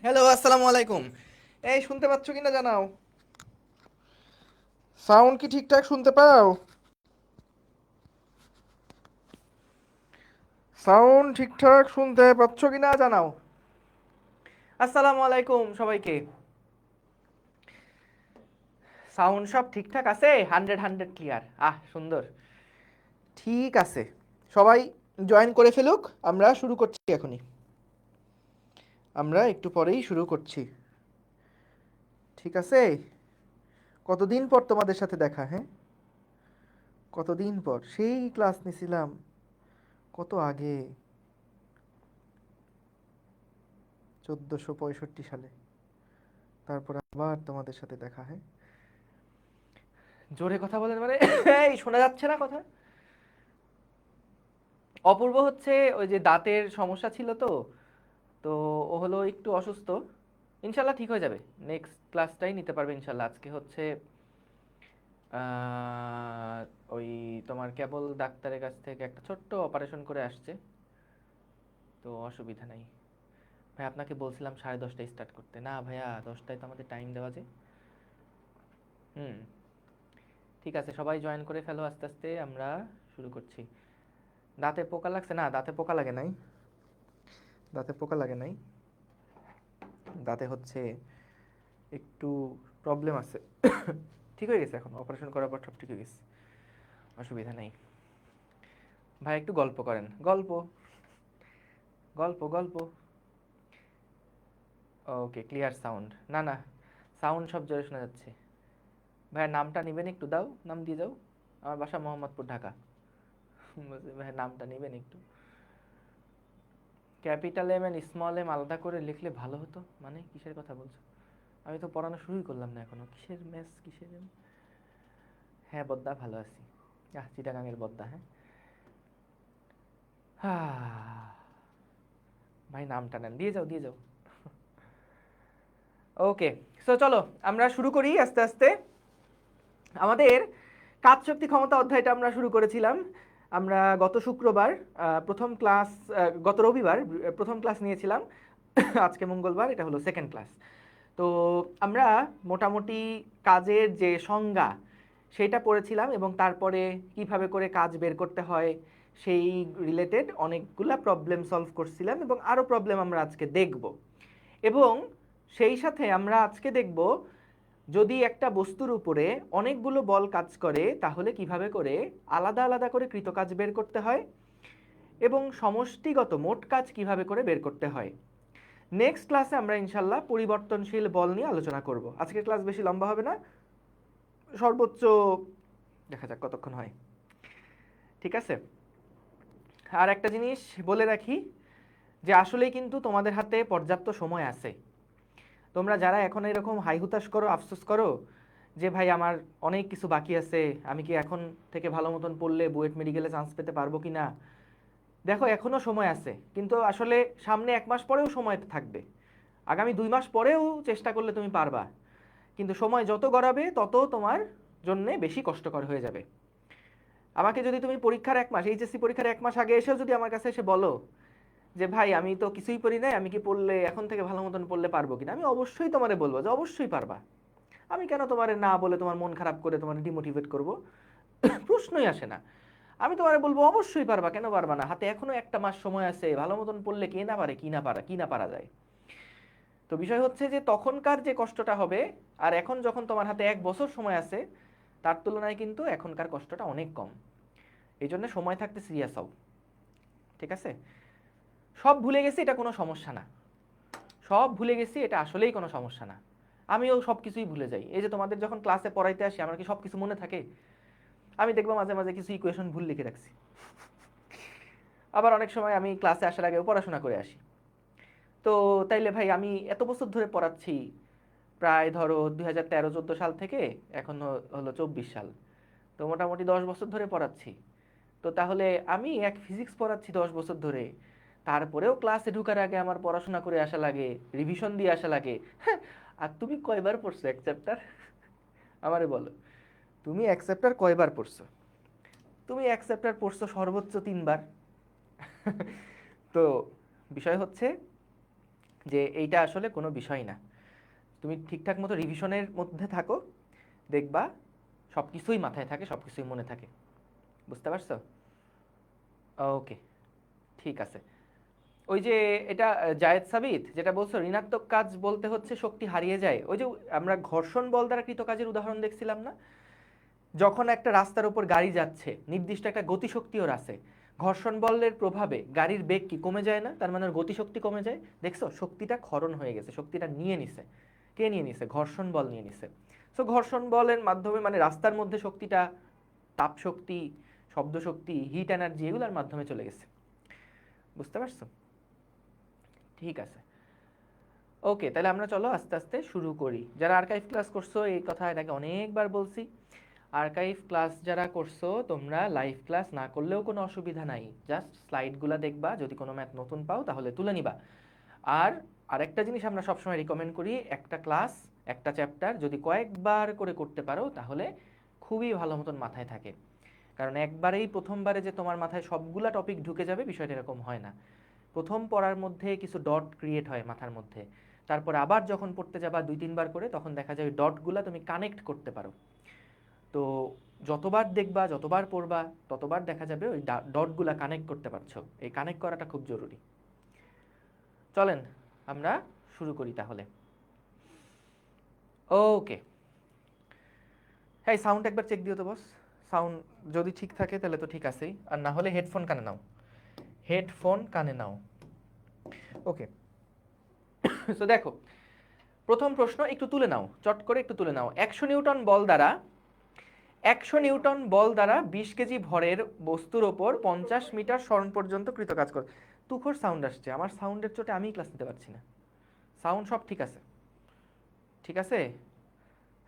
Hello, আসসালামু আলাইকুম। এই শুনতে পাচ্ছ কিনা জানাও। সাউন্ড কি ঠিকঠাক শুনতে পাও? সাউন্ড ঠিকঠাক শুনতে পাচ্ছ কিনা জানাও। আসসালামু আলাইকুম সবাইকে। সাউন্ড সব ঠিকঠাক আছে? 100 ক্লিয়ার। সুন্দর। ঠিক আছে, সবাই জয়েন করে ফেলুক। আমরা শুরু করছি এখনই। আমরা একটু পরেই শুরু করছি। ঠিক আছে। কতদিন পর তোমাদের সাথে দেখা, হ্যাঁ? কতদিন পর সেই ক্লাস নিছিলাম, কত আগে, 1465 সালে। তারপর আবার তোমাদের সাথে দেখা, হ্যাঁ? জোরে কথা বলেন মানে এই শোনা যাচ্ছে না কথা? অপূর্ব হচ্ছে ওই যে দাঁতের সমস্যা ছিল তো, তো ও হলো একটু অসুস্থ। ইনশাল্লাহ ঠিক হয়ে যাবে, নেক্সট ক্লাসটাই নিতে পারবে ইনশাল্লাহ। আজকে হচ্ছে আহ, ওই তোমার কেবল ডাক্তারের কাছ থেকে একটা ছোট্ট অপারেশন করে আসছে, তো অসুবিধা নাই। ভাই আপনাকে বলছিলাম 10:30টায় স্টার্ট করতে, না ভাইয়া 10টায় তো আমাদের টাইম দেওয়া যায়। হুম, ঠিক আছে, সবাই জয়েন করে ফেলো আস্তে আস্তে, আমরা শুরু করছি। দাঁতে পোকা লাগছে? না, দাঁতে পোকা লাগে নাই। দাঁতে পোকা লাগে নাই। দাঁতে হচ্ছে একটু প্রবলেম আছে। ঠিক হয়ে গেছে, এখন অপারেশন করার পর সব ঠিক হয়ে গেছে, অসুবিধা নেই। ভাই একটু গল্প করেন, গল্প গল্প গল্প। ওকে, ক্লিয়ার সাউন্ড। না না, সাউন্ড সব জোরে শোনা যাচ্ছে। ভাইয়ের নামটা নেবেন একটু, দাও নাম দিয়ে যাও। আমার বাসা মোহাম্মদপুর, ঢাকা। বলছি, ভাইয়ের নামটা নেবেন একটু। Capital M and small M আলাদা করে লিখলে ভালো হতো, মানে কিসের কথা বলছো? আমি তো পড়ানো শুরুই করলাম না এখনো, কিসের ম্যাথ কিসের এম? হ্যাঁ বদ্দা, ভালো আছি। চিটাগাঙের বদ্দা, হ্যাঁ। ভাই নামটা নেন, দিয়ে যাও দিয়ে যাও। ওকে, সো চলো আমরা শুরু করি আস্তে আস্তে। আমাদের কাজ শক্তি ক্ষমতা অধ্যায়টা আমরা শুরু করেছিলাম। আমরা গত শুক্রবার প্রথম ক্লাস, গত রবিবার প্রথম ক্লাস নিয়েছিলাম। আজকে মঙ্গলবার, এটা হলো সেকেন্ড ক্লাস। তো আমরা মোটামুটি কাজের যে সংজ্ঞা সেইটা পড়েছিলাম, এবং তারপরে কিভাবে করে কাজ বের করতে হয় সেই রিলেটেড অনেকগুলা প্রবলেম সলভ করছিলাম, এবং আরও প্রবলেম আমরা আজকে দেখব। এবং সেই সাথে আমরা আজকে দেখব, যদি একটা বস্তুর উপরে অনেকগুলো বল কাজ করে তাহলে কিভাবে করে আলাদা আলাদা করে কৃতকাজ বের করতে হয়, এবং সমষ্টিগত মোট কাজ কিভাবে করে বের করতে হয়। নেক্সট ক্লাসে আমরা ইনশাল্লাহ পরিবর্তনশীল বল নিয়ে আলোচনা করব। আজকের ক্লাস বেশি লম্বা হবে না, সর্বোচ্চ দেখা যাক কতক্ষণ হয়। ঠিক আছে। আর একটা জিনিস বলে রাখি, যে আসলেই কিন্তু তোমাদের হাতে পর্যাপ্ত সময় আছে। তোমরা যারা এখন এরকম হাই হুতাশ করো, আফসোস করো যে ভাই আমার অনেক কিছু বাকি আছে, আমি কি এখন থেকে ভালো মতন পড়লে বুয়েট মেডিকেলে চান্স পেতে পারবো কি না, দেখো এখনো সময় আছে, কিন্তু আসলে সামনে 1 মাস পরেও সময় থাকবে, আগামী 2 মাস পরেও চেষ্টা করলে তুমি পারবা। কিন্তু সময় যত গড়াবে তত তোমার জন্যে বেশি কষ্টকর হয়ে যাবে। আমাকে যদি তুমি পরীক্ষার 1 মাস, এইচএসসি পরীক্ষার 1 মাস আগে এসেও যদি আমার কাছে এসে বলো যে ভাই আমি তো কিছুই পড়ি নাই, আমি কি পড়লে এখন থেকে ভালো মতন পড়লে পারবো কিনা, আমি অবশ্যই তোমারে বলবো যে অবশ্যই পারবা। আমি কেন তোমারে না বলে তোমার মন খারাপ করে তোমার ডিমোটিভেট করব? প্রশ্নই আসে না। আমি তোমারে বলবো অবশ্যই পারবা, কেন পারবা না? হাতে এখনো 1 মাস সময় আছে, ভালো মতন পড়লে কে না পারে, কি না পারা যায়। তো বিষয় হচ্ছে যে তখনকার যে কষ্টটা হবে, আর এখন যখন তোমার হাতে 1 বছর সময় আছে, তার তুলনায় কিন্তু এখনকার কষ্টটা অনেক কম। এই জন্য সময় থাকতে সিরিয়াস হও। ঠিক আছে। সব ভুলে গেছি এটা কোনো সমস্যা না, সব ভুলে গেছি এটা আসলেই কোনো সমস্যা না। আমিও সব কিছুই ভুলে যাই। এই যে তোমাদের যখন ক্লাসে পড়াইতে আসি, আমার কি সব কিছু মনে থাকে? আমি দেখবো মাঝে মাঝে কিছু ইকুয়েশন ভুল লিখে রাখছি। আবার অনেক সময় আমি ক্লাসে আসার আগে পড়াশোনা করে আসি। তো তাইলে ভাই আমি এত বছর ধরে পড়াচ্ছি, প্রায় ধরো 2013-14 সাল থেকে এখন হলো 24 সাল, তো মোটামুটি 10 বছর ধরে পড়াচ্ছি। তো তাহলে আমি এক ফিজিক্স পড়াচ্ছি 10 বছর ধরে, তারপরেও ক্লাসে ঢুকার আগে আমার পড়াশোনা করে আসা লাগে, রিভিশন দিয়ে আসা লাগে। হ্যাঁ, আর তুমি কয়বার পড়ছো এক চ্যাপ্টার? আমারে বলো, তুমি এক চ্যাপ্টার কয়বার পড়ছো? তুমি এক চ্যাপ্টার পড়ছো সর্বোচ্চ 3 বার। তো বিষয় হচ্ছে যে এইটা আসলে কোনো বিষয় না। তুমি ঠিকঠাক মতো রিভিশনের মধ্যে থাকো, দেখবা সব কিছুই মাথায় থাকে, সব কিছুই মনে থাকে। বুঝতে পারছো? ওকে, ঠিক আছে। ওই যে এটা জায়েদ সাবিত যেটা বলছো, ঋণাত্মক কাজ বলতে হচ্ছে শক্তি হারিয়ে যায়। ওই যে আমরা ঘর্ষণ বল দ্বারা কৃত কাজের উদাহরণ দেখছিলাম না? যখন একটা রাস্তার উপর গাড়ি যাচ্ছে, নির্দিষ্ট একটা গতিশক্তিও আছে, ঘর্ষণ বলের প্রভাবে গাড়ির বেগ কি কমে যায় না? তার মানে ওর গতিশক্তি কমে যায়। দেখছো, শক্তিটা ক্ষরণ হয়ে গেছে, শক্তিটা নিয়ে নিছে। কে নিয়ে নিছে? ঘর্ষণ বল নিয়ে নিছে। সো ঘর্ষণ বলের মাধ্যমে মানে রাস্তার মধ্যে শক্তিটা তাপ শক্তি, শব্দ শক্তি, হিট এনার্জি এগুলোর মাধ্যমে চলে গেছে। বুঝতে পারছো? ঠিক আছে, ওকে, তাহলে আমরা চলো আস্তে আস্তে শুরু করি। যারা আর্কাইভ ক্লাস করছো, এই কথা এর আগে অনেকবার বলছি, আর্কাইভ ক্লাস যারা করছো তোমরা লাইভ ক্লাস না করলেও কোনো অসুবিধা নাই, জাস্ট স্লাইডগুলো দেখবা, যদি কোনো ম্যাথ নতুন পাও তাহলে তুলে নিবা। আর আরেকটা জিনিস আমরা সবসময় রিকমেন্ড করি, একটা ক্লাস একটা চ্যাপ্টার যদি কয়েকবার করে করতে পারো তাহলে খুবই ভালো মতন মাথায় থাকে। কারণ একবারেই প্রথমবারে যে তোমার মাথায় সবগুলা টপিক ঢুকে যাবে বিষয়টা এরকম হয় না। প্রথম পড়ার মধ্যে কিছু ডট ক্রিয়েট হয় মাথার মধ্যে, তারপর আবার যখন পড়তে যাবা 2-3 বার করে, তখন দেখা যায় ওই ডটগুলা তুমি কানেক্ট করতে পারো। তো যতবার দেখবা, যতবার পড়বা, ততবার দেখা যাবে ওই ডটগুলা কানেক্ট করতে পারছো। এই কানেক্ট করাটা খুব জরুরি। চলেন আমরা শুরু করি তাহলে। ওকে, হ্যাঁ, সাউন্ড একবার চেক দিও তো বস। সাউন্ড যদি ঠিক থাকে তাহলে তো ঠিক আছেই, আর না হলে হেডফোন কানে নাও, হেডফোন কানে নাও। ওকে, সো দেখো, প্রথম প্রশ্ন একটু তুলে নাও, চট করে একটু তুলে নাও। 100 নিউটন বল দ্বারা 20 কেজি ভরের বস্তুর ওপর 50 মিটার সরণ পর্যন্ত কৃত কাজ করে। তুখোর সাউন্ড আসছে, আমার সাউন্ডের চোটে আমি ক্লাস নিতে পারছি না। সাউন্ড সব ঠিক আছে? ঠিক আছে,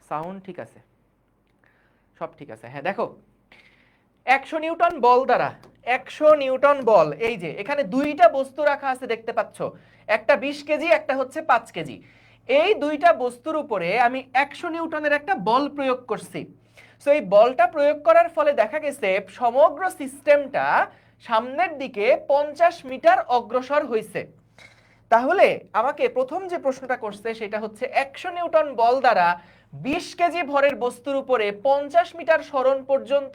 সাউন্ড ঠিক আছে, সব ঠিক আছে। হ্যাঁ দেখো, 100 নিউটন বল, এই যে এখানে দুইটা বস্তু রাখা আছে দেখতে পাচ্ছ, একটা 20 কেজি, একটা হচ্ছে 5 কেজি। এই দুইটা বস্তুর উপরে আমি 100 নিউটনের একটা বল প্রয়োগ করছি। সো এই বলটা প্রয়োগ করার ফলে দেখা গেছে সমগ্র সিস্টেমটা সামনের দিকে 50 মিটার অগ্রসর হয়েছে। তাহলে আমাকে প্রথম যে প্রশ্নটা করছে সেটা হচ্ছে 100 নিউটন বল দ্বারা 20 কেজি ভরের বস্তুর উপরে 50 মিটার সরণ পর্যন্ত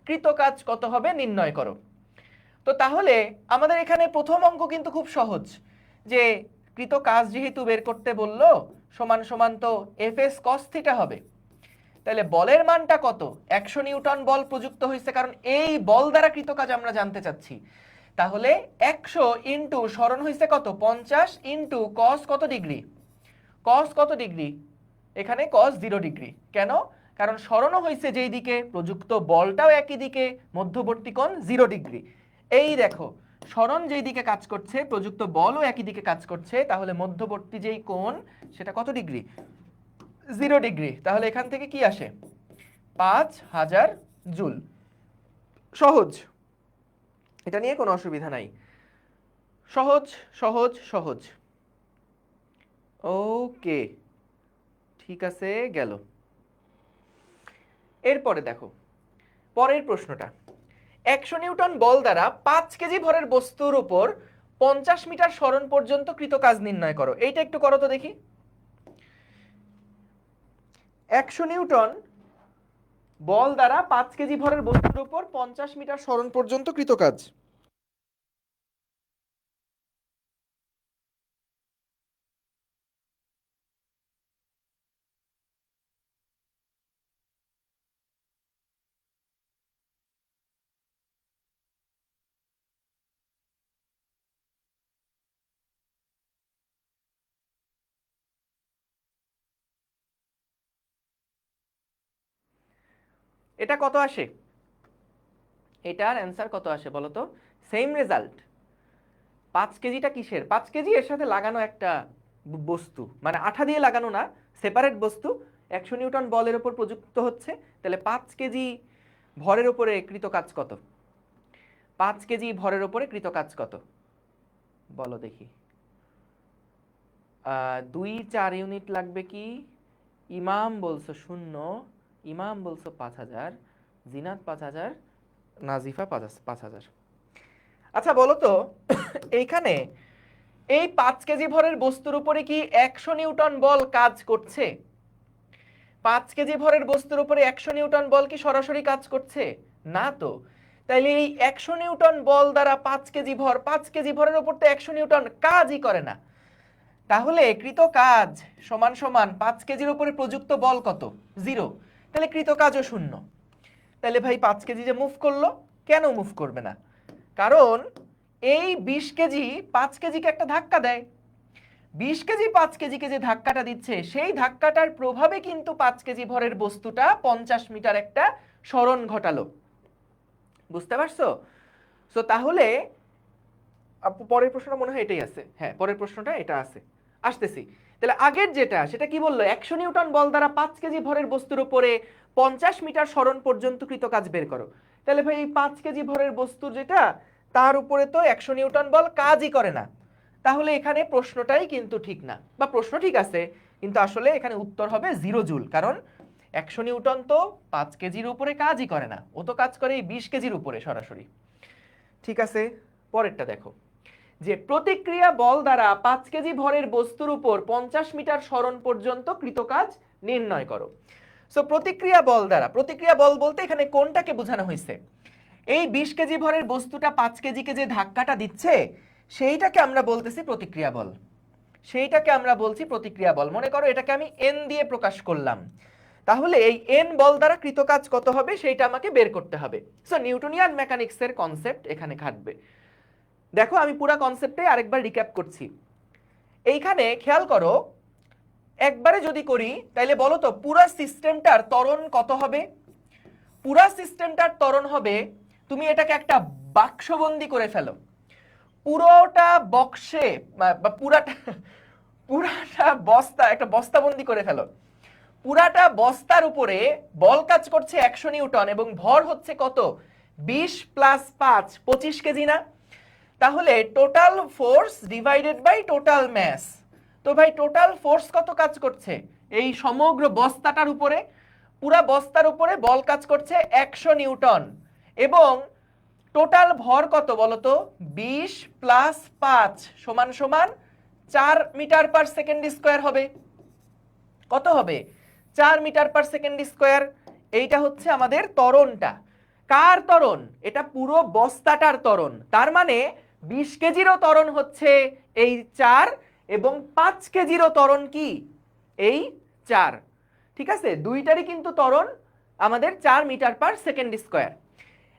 কৃত কাজ কত হবে নির্ণয় করো। তো তাহলে আমাদের এখানে প্রথম অঙ্ক কিন্তু খুব সহজ, যে কৃত কাজ যেহেতু বের করতে বললো, সমান সমান তো এফএস কস থিটা হবে। তাহলে বলের মানটা কত? 100 নিউটন বল প্রযুক্ত হয়েছে, কারণ এই বল দ্বারা কৃত কাজ আমরা জানতে চাচ্ছি। তাহলে 100 ইন্টু সরণ হয়েছে কত? 50 ইন্টু কস কত ডিগ্রি? কস কত ডিগ্রি? এখানে কস 0 ডিগ্রি। কেন? কারণ সরণও হয়েছে যেই দিকে, প্রযুক্ত বলটাও একই দিকে, মধ্যবর্তী কোণ 0 ডিগ্রি। এই দেখো, সরণ যেই দিকে কাজ করছে, প্রযুক্ত বলও একই দিকে কাজ করছে, তাহলে মধ্যবর্তী যেই কোণ সেটা কত ডিগ্রি? 0 ডিগ্রি। তাহলে এখান থেকে কি আসে? 5000 জুল। সহজ, এটা নিয়ে কোনো অসুবিধা নাই। সহজ সহজ সহজ। ওকে, ঠিক আছে, গেল। এরপরে দেখো পরের প্রশ্নটা, 100 নিউটন বল দ্বারা 5 কেজি ভরের বস্তুর উপর 50 মিটার সরণ পর্যন্ত কৃত কাজ নির্ণয় করো। এইটা একটু করো তো দেখি। 100 নিউটন বল দ্বারা 5 কেজি ভরের বস্তুর উপর 50 মিটার সরণ পর্যন্ত কৃত কাজ। এটা কত আসে? এটার অ্যান্সার কত আসে বলো তো? Same result. 5 কেজিটা কিসের? 5 কেজি এর সাথে লাগানো একটা বস্তু, মানে আঠা দিয়ে লাগানো না, সেপারেট বস্তু, 100 নিউটন বলের উপর প্রযুক্ত হচ্ছে। তাহলে 5 কেজি ভরের উপরে কৃত কাজ কত? 5 কেজি ভরের উপরে কৃত কাজ কত বলো দেখি। 2-4 ইউনিট লাগবে কি? ইমাম বলছো 0, ইমাম বলছো 5000, জিনাত 5000, নাজিফা 5000। আচ্ছা বলো তো, এইখানে এই 5 কেজি ভরের বস্তুর উপরে কি 100 নিউটন বল কাজ করছে? 5 কেজি ভরের বস্তুর উপরে 100 নিউটন বল কি সরাসরি কাজ করছে? না তো। তাইলে এই 100 নিউটন বল দ্বারা 5 কেজি ভর, 5 কেজি ভরের উপর তো 100 নিউটন কাজই করে না। তাহলে কৃত কাজ সমান সমান 5 কেজির উপরে প্রযুক্ত বল কত? 0। তাহলে কৃত কাজও শূন্য। তাহলে ভাই 5 কেজি যে মুভ করলো, কেন মুভ করবে না? কারণ এই 20 কেজি 5 কেজিকে একটা ধাক্কা দেয়। 20 কেজি 5 কেজিকে যে ধাক্কাটা দিচ্ছে, সেই ধাক্কাটার প্রভাবে কিন্তু 5 কেজি ভরের বস্তুটা 50 মিটার একটা সরণ ঘটালো। বুঝতে পারছো? সো তাহলে পরের প্রশ্নটা মনে হয় এটাই আছে। হ্যাঁ, পরের প্রশ্নটা এটা আছে, আসতেছি। তাহলে আগের যেটা, সেটা কি বললো? 100 নিউটন বল দ্বারা 5 কেজি ভরের বস্তুর উপরে 50 মিটার সরণ পর্যন্ত কৃত কাজ বের করো। তাহলে ভাই এই 5 কেজি ভরের বস্তু যেটা, তার উপরে তো 100 নিউটন বল কাজই করে না। তাহলে এখানে প্রশ্নটাই কিন্তু ঠিক না, বা প্রশ্ন ঠিক আছে কিন্তু আসলে এখানে উত্তর হবে 0 জুল। কারণ 100 নিউটন তো 5 কেজির উপরে কাজই করে না, ও তো কাজ করে এই 20 কেজির উপরে সরাসরি। ঠিক আছে, পরেরটা দেখো, যে প্রতিক্রিয়া বল দ্বারা 5 কেজি ভরের বস্তুর উপর 50 মিটার সরণ পর্যন্ত কৃত কাজ নির্ণয় করো। সো প্রতিক্রিয়া বল দ্বারা, প্রতিক্রিয়া বল বলতে এখানে কোনটাকে বোঝানো হয়েছে? এই 20 কেজি ভরের বস্তুটা 5 কেজিকে যে ধাক্কাটা দিচ্ছে, সেইটাকে আমরা বলতেছি প্রতিক্রিয়া বল। সেইটাকে আমরা বলছি প্রতিক্রিয়া বল। মনে করো এটাকে আমি এন দিয়ে প্রকাশ করলাম। তাহলে এই এন বল দ্বারা কৃত কাজ কত হবে সেইটা আমাকে বের করতে হবে। সো নিউটনিয়ান মেকানিক্সের কনসেপ্ট এখানে খাটবে। দেখো আমি পুরো কনসেপ্টে আরেকবার রিক্যাপ করছি। এইখানে খেয়াল করো, একবারে যদি করি তাহলে বলো তো পুরো সিস্টেমটার ত্বরণ কত হবে? পুরো সিস্টেমটার ত্বরণ হবে, তুমি এটাকে একটা বাক্সবন্দি করে ফেলো। পুরোটা বক্সে বা পুরাটা বস্তা, একটা বস্তাবন্দি করে ফেলো। পুরাটা বস্তার উপরে বল কাজ করছে 100 নিউটন এবং ভর হচ্ছে কত? 20 প্লাস 5 25 কেজি না? তাহলে total force divided by total mass. তো ভাই টোটাল ফোর্স কত কাজ করছে এই সমগ্র বস্তাটার উপরে? পুরা বস্তার উপরে বল কাজ করছে 100 নিউটন এবং টোটাল ভর কত বলতো? 20 প্লাস 5 সমান সমান 4 মিটার পার সেকেন্ড স্কয়ার হবে। কত হবে? 4 মিটার পার সেকেন্ড স্কয়ার। এইটা হচ্ছে আমাদের ত্বরণটা। কার ত্বরণ? এটা পুরো বস্তাটার ত্বরণ। তার মানে 20 কেজিরও ত্বরণ হচ্ছে এই 4 এবং 5 কেজিরও ত্বরণ কি? এই 4। ঠিক আছে, দুইটারই কিন্তু ত্বরণ আমাদের 4 মিটার পার সেকেন্ড স্কয়ার।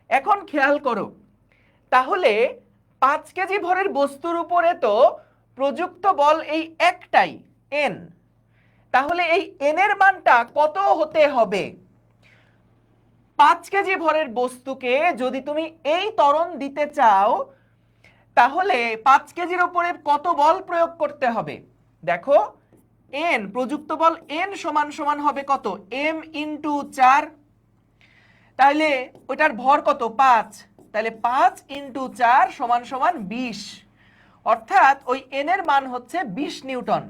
এখন খেয়াল করো, তাহলে 5 কেজি ভরের বস্তুর উপরে তো প্রযুক্ত বল এই একটাই, এন। তাহলে এই এন এর মানটা কত হতে হবে? 5 কেজি ভরের বস্তুকে যদি তুমি এই ত্বরণ দিতে চাও, তাহলে 5 কেজির উপরে কত বল প্রয়োগ করতে হবে? দেখো, এন প্রযুক্ত বল এন সমান সমান হবে কত? M into 4। তাহলে ওটার ভর কত? 5। তাহলে 5 ইন্টু 4 সমান সমান 20। অর্থাৎ ওই এন এর মান হচ্ছে 20 নিউটন।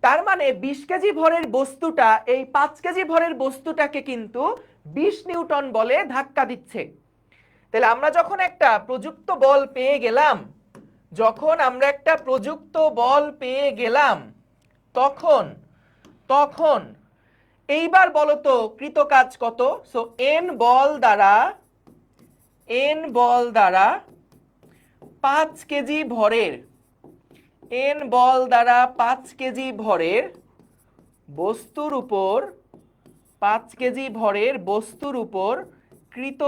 তার মানে 20 কেজি ভরের বস্তুটা এই 5 কেজি ভরের বস্তুটাকে কিন্তু 20 নিউটন বলে ধাক্কা দিচ্ছে। তাহলে আমরা যখন একটা প্রযুক্ত বল পেয়ে গেলাম, তখন এইবার বলো তো কৃত কাজ কত? সো এন বল দ্বারা 5 কেজি ভরের, এন বল দ্বারা 5 কেজি ভরের বস্তুর উপর, 5 কেজি ভরের বস্তুর উপর কৃত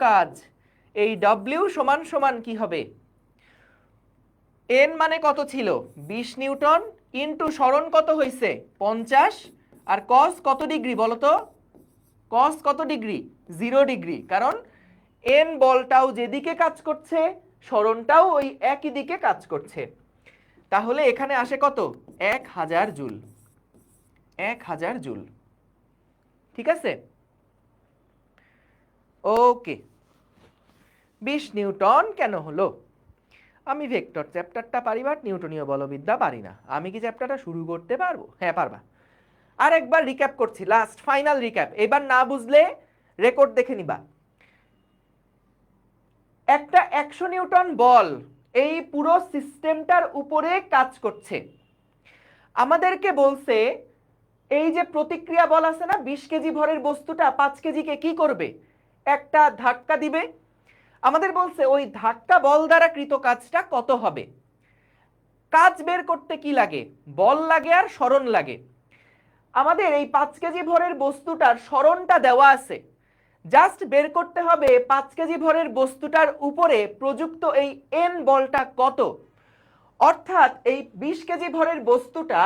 কাজ এই ডব্লিউ সমান সমান কি হবে? এন মানে কত ছিল? 20 নিউটন ইন্টু সরণ কত হয়েছে? 50। আর কস কত ডিগ্রি বলো তো? কস কত ডিগ্রি? 0 ডিগ্রি। কারণ এন বলটাও যেদিকে কাজ করছে, সরণটাও ওই একই দিকে কাজ করছে। তাহলে এখানে আসে কত? 1000 জুল। 1000 জুল। ঠিক আছে, ওকে। 20 নিউটন কেন হলো? আমি ভেক্টর চ্যাপ্টারটা পারি, বাট নিউটনীয় বলবিদ্যা পারি না। আমি কি চ্যাপ্টারটা শুরু করতে পারবো? হ্যাঁ পারবা। আর একবার রিক্যাপ করছি, লাস্ট ফাইনাল রিক্যাপ। এবার না বুঝলে রেকর্ড দেখে নিবা। একটা 100 নিউটন বল এই পুরো সিস্টেমটার উপরে কাজ করছে। আমাদেরকে বলছে এই যে প্রতিক্রিয়া বল আছে না, 20 কেজি ভরের বস্তুটা 5 কেজিকে কি করবে, একটা ধাক্কা দিবে। আমাদের বলছে ওই ধাক্কা বল দ্বারা কৃত কাজটা কত হবে। কাজ বের করতে কি লাগে, বল লাগে আর সরণ লাগে। আমাদের এই 5 কেজি ভরের বস্তুটার সরণটা দেওয়া আছে, জাস্ট বের করতে হবে 5 কেজি ভরের বস্তুটার উপরে প্রযুক্ত এই এন বলটা কত। অর্থাৎ এই 20 কেজি ভরের বস্তুটা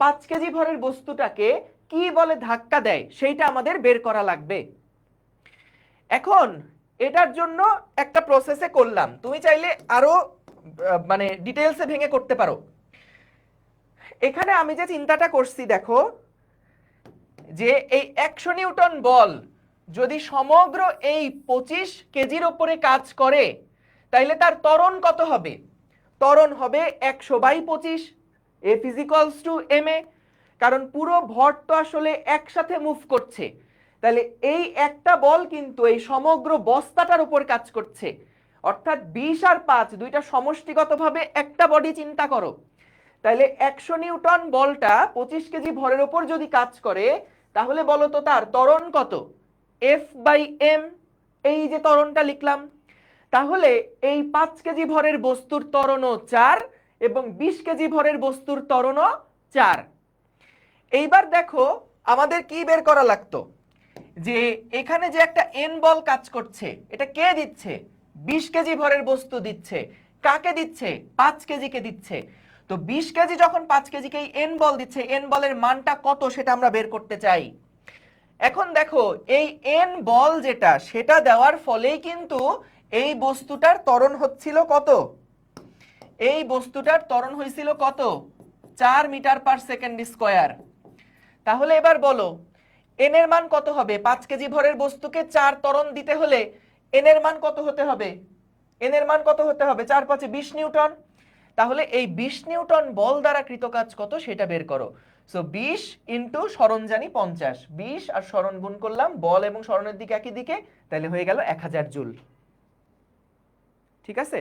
5 কেজি ভরের বস্তুটাকে কি বলে ধাক্কা দেয় সেইটা আমাদের বের করা লাগবে। এখন এটার জন্য একটা প্রসেসে করলাম, তুমি চাইলে আরো মানে ডিটেইলসে ভেঙে করতে পারো। এখানে আমি যে চিন্তাটা করছি দেখো, যে এই 100 নিউটন বল যদি সমগ্র এই 25 কেজির উপরে কাজ করে তাইলে তার ত্বরণ কত হবে, ত্বরণ হবে 100/25, F = ma। কারণ পুরো ভর তো আসলে একসাথে মুভ করছে, তাহলে এই একটা বল কিন্তু এই সমগ্র বস্তাটার উপর কাজ করছে। অর্থাৎ 20 আর 5 দুইটা সমষ্টিগতভাবে একটা বডি চিন্তা করো। তাহলে 100 নিউটন বলটা 25 কেজি ভরের উপর যদি কাজ করে তাহলে বলো তো তার ত্বরণ কত, F/m। এই যে ত্বরণটা লিখলাম, তাহলে এই 5 কেজি ভরের বস্তুর ত্বরণও 4 এবং 20 কেজি ভরের বস্তুর ত্বরণও 4। এইবার দেখো আমাদের কি বের করা লাগতো, যে এখানে যে একটা এন বল কাজ করছে এটা কে দিচ্ছে, 20 কেজি ভরের বস্তু দিচ্ছে। কাকে দিচ্ছে, 5 কেজিকে দিচ্ছে। তো 20 কেজি যখন 5 কেজিকে এন বল দিচ্ছে, এন বলের মানটা কত সেটা আমরা বের করতে চাই। এখন দেখো এই এন বল যেটা সেটা দেওয়ার ফলেই কিন্তু এই বস্তুটার ত্বরণ হচ্ছিল কত, এই বস্তুটার ত্বরণ হয়েছিল কত, 4 মিটার/সেকেন্ড²। তাহলে এবার বলো এন এর মান কত হবে, 5 কেজি ভরের বস্তুকে 4 ত্বরণ দিতে হলে এন এর মান কত হতে হবে, এন এর মান কত হতে হবে, 4 5 20 নিউটন। তাহলে এই 20 নিউটন বল দ্বারা কৃত কাজ কত সেটা বের করো। সো 20 ইন্টু সরণ জানি 50, 20 আর সরণ গুণ করলাম, বল এবং সরণের দিকে একই দিকে, তাহলে হয়ে গেল 1000 জুল। ঠিক আছে।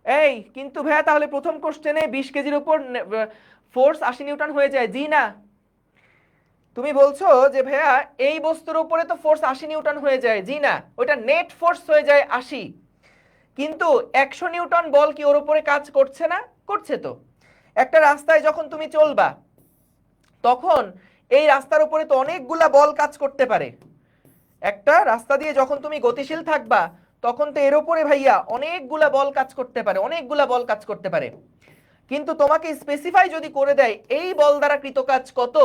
এই কিন্তু ভাইয়া তাহলে প্রথম কোশ্চেনে 20 কেজির উপর ফোর্স 80 নিউটন হয়ে যায়, জি না। তুমি বলছো যে ভাইয়া এই বস্তুর উপরে তো ফোর্স 80 নিউটন হয়ে যায়, জি না, ওটা নেট ফোর্স হয়ে যায় 80। কিন্তু 100 নিউটন বল কি ওর উপরে কাজ করছে না, করছে তো। একটা রাস্তায় যখন তুমি চলবা তখন এই রাস্তার উপরে তো অনেকগুলা বল কাজ করতে পারে। একটা রাস্তা দিয়ে যখন তুমি গতিশীল থাকবা তখন তো এর উপরে ভাইয়া অনেকগুলা বল কাজ করতে পারে, অনেকগুলা বল কাজ করতে পারে। কিন্তু তোমাকে স্পেসিফাই যদি করে দেয় এই বল দ্বারা কৃত কাজ কত,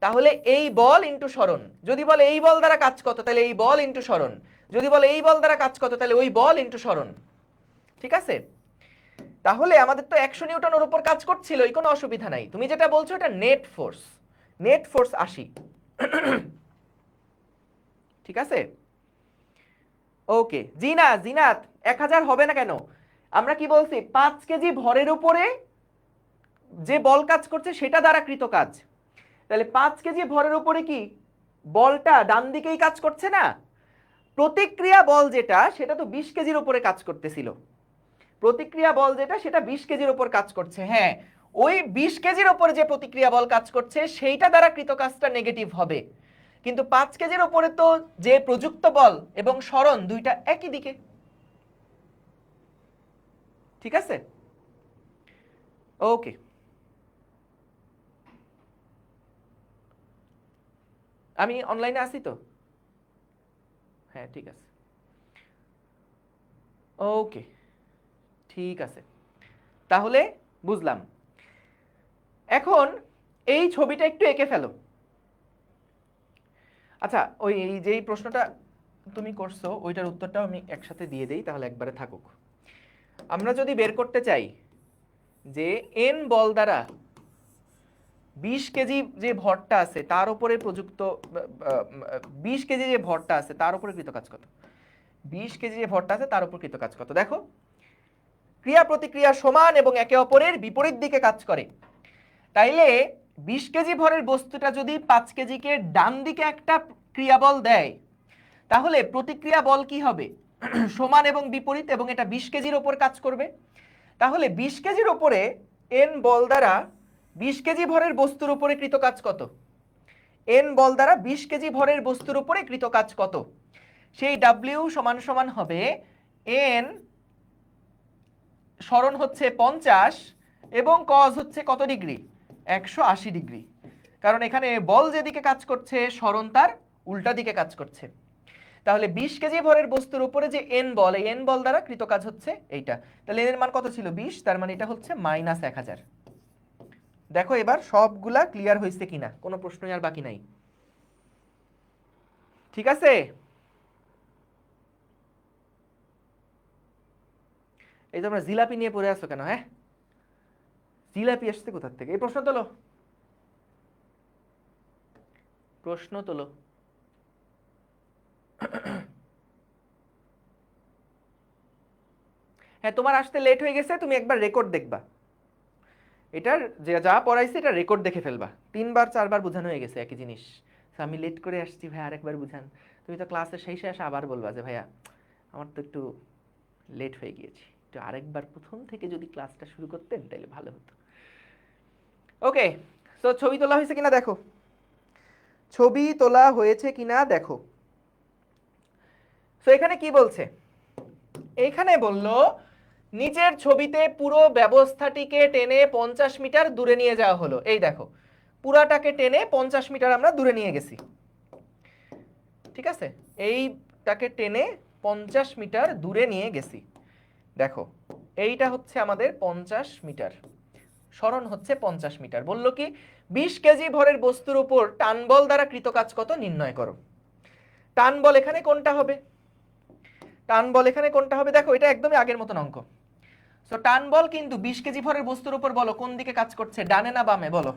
তাহলে এই বল ইন্টু সরণ। যদি বলে এই বল দ্বারা কাজ কত তাহলে এই বল ইন্টু সরণ, যদি বলে এই বল দ্বারা কাজ কত তাহলে ওই বল ইন্টু সরণ। ঠিক আছে। তাহলে আমাদের তো 100 নিউটনের উপর কাজ করছিল, এই কোনো অসুবিধা নাই। তুমি যেটা বলছো এটা নেট ফোর্স, নেট ফোর্স 80। ঠিক আছে। ওকে জিনাত 1000 হবে না কেন, আমরা কি বলছি 5 কেজি ভরের উপরে যে বল কাজ করছে সেটা দ্বারা কৃত কাজ। তাহলে 5 কেজি ভরের উপরে কি বলটা ডান দিকেই কাজ করছে না, প্রতিক্রিয়া বল যেটা সেটা তো 20 কেজির উপরে কাজ করতেছিল, প্রতিক্রিয়া বল যেটা সেটা 20 কেজির উপর কাজ করছে। হ্যাঁ, ওই 20 কেজির উপরে যে প্রতিক্রিয়া বল কাজ করছে সেইটা দ্বারা কৃত কাজটা নেগেটিভ হবে। কিন্তু 5 কেজির উপরে তো যে প্রযুক্ত বল এবং সরণ দুইটা একই দিকে। ঠিক আছে। ওকে, আমি অনলাইনে আছি তো, হ্যাঁ ঠিক আছে। ওকে ঠিক আছে, তাহলে বুঝলাম। এখন এই ছবিটা একটু এঁকে ফেলো। আচ্ছা, ওই যেই প্রশ্নটা তুমি করছো ওইটার উত্তরটাও আমি একসাথে দিয়ে দেই, তাহলে একবারে থাকুক। আমরা যদি বের করতে চাই যে এন বল দ্বারা 20 কেজি যে ভরটা আছে তার উপরে প্রযুক্ত 20 কেজি যে ভরটা আছে তার উপরে কৃত কাজ কত, 20 কেজি যে ভরটা আছে তার উপর কৃত কাজ কত। দেখো ক্রিয়া প্রতিক্রিয়া সমান এবং একে অপরের বিপরীত দিকে কাজ করে। তাইলে 20 কেজি ভরের বস্তুটা যদি 5 কেজিকে ডান দিকে একটা ক্রিয়াবল দেয়, তাহলে প্রতিক্রিয়া বল কি হবে? সমান এবং বিপরীত, এবং এটা 20 কেজির ওপর কাজ করবে। তাহলে 20 কেজির ওপরে এন বল দ্বারা 20 কেজি ভরের বস্তুর উপরে কৃত কাজ কত? এন বল দ্বারা 20 কেজি ভরের বস্তুর উপরে কৃত কাজ কত? সেই ডাব্লিউ সমান সমান হবে এন সরণ হচ্ছে 50 এবং কজ হচ্ছে কত ডিগ্রি? 180 ডিগ্রি। কারণ এখানে বল যেদিকে কাজ করছে সরণ তার উল্টা দিকে কাজ করছে। তাহলে 20 কেজি ভরের বস্তুর উপরে যে এন বল, এই এন বল দ্বারা কৃত কাজ হচ্ছে এইটা। তাহলে এর মান কত ছিল? 20, তার মানে এটা হচ্ছে -1000। দেখো এবার সবগুলা ক্লিয়ার হয়েছে কিনা, কোনো প্রশ্নই আর বাকি নাই। ঠিক আছে? এই তোমরা জিলাপি নিয়ে পড়ে আছো কেন? হ্যাঁ, জিলাপি আসছে কোথা থেকে? এই প্রশ্ন তোলো, প্রশ্ন তোলো। হ্যাঁ, তোমার আসতে লেট হয়ে গেছে, তুমি একবার রেকর্ড দেখবা। এটার যে যা পড়াইছে এটা রেকর্ড দেখে ফেলবা। 3বার 4বার বোঝানো হয়ে গেছে একই জিনিস। আমি লেট করে আসছি ভাই, আরেকবার বুঝান। তুমি তো ক্লাসের শেষে আসে আবার বলবা যে ভাইয়া আমার তো একটু লেট হয়ে গিয়েছি, একটু আরেকবার প্রথম থেকে যদি ক্লাসটা শুরু করতেন তাহলে ভালো হতো। ওকে, সো ছবি তোলা হয়েছে কিনা দেখো, ছবি তোলা হয়েছে কিনা দেখো। সো এখানে কি বলছে? এখানে বলল নিচের ছবিতে পুরো ব্যবস্থাটিকে টেনে 50 মিটার দূরে নিয়ে যাওয়া হলো। এই দেখো, পুরাটাকে টেনে 50 মিটার আমরা দূরে নিয়ে গেছি। ঠিক আছে, এইটাকে টেনে 50 মিটার দূরে নিয়ে গেছি। দেখো এইটা হচ্ছে আমাদের 50 মিটার, সরণ হচ্ছে 50 মিটার। বললো কি 20 কেজি ভরের বস্তুর উপর টান বল দ্বারা কৃত কাজ কত নির্ণয় করো। টান বল এখানে কোনটা হবে? টান বল এখানে কোনটা হবে? দেখো এটা একদমই আগের মতন অঙ্ক। সো টান বল কিন্তু 20 কেজি ভরের বস্তুর উপর বলো কোন দিকে কাজ করছে, ডানে না বামে? বলো,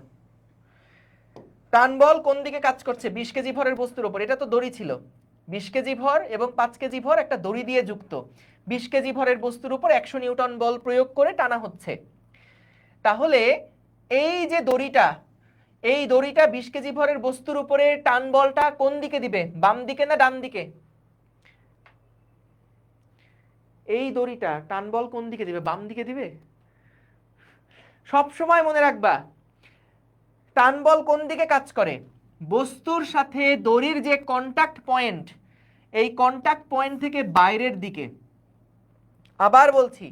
টান বল কোন দিকে কাজ করছে 20 কেজি ভরের বস্তুর উপর? এটা তো দড়ি ছিল, 20 কেজি ভর এবং 5 কেজি ভর একটা দড়ি দিয়ে যুক্ত। 20 কেজি ভরের বস্তুর উপর 100 নিউটন বল প্রয়োগ করে টানা হচ্ছে। তাহলে এই যে দড়িটা, এই দড়িটা 20 কেজি ভরের বস্তুর উপরে টান বলটা কোন দিকে দিবে, বাম দিকে না ডান দিকে? এই দড়িটা টান বল কোন দিকে দিবে, বাম দিকে দিবে। সব সময় মনে রাখবা টান বল কোন দিকে কাজ করে? বস্তুর সাথে দড়ির যে কন্টাক্ট পয়েন্ট, এই কন্টাক্ট পয়েন্ট থেকে বাইরের দিকে। আবার বলছি,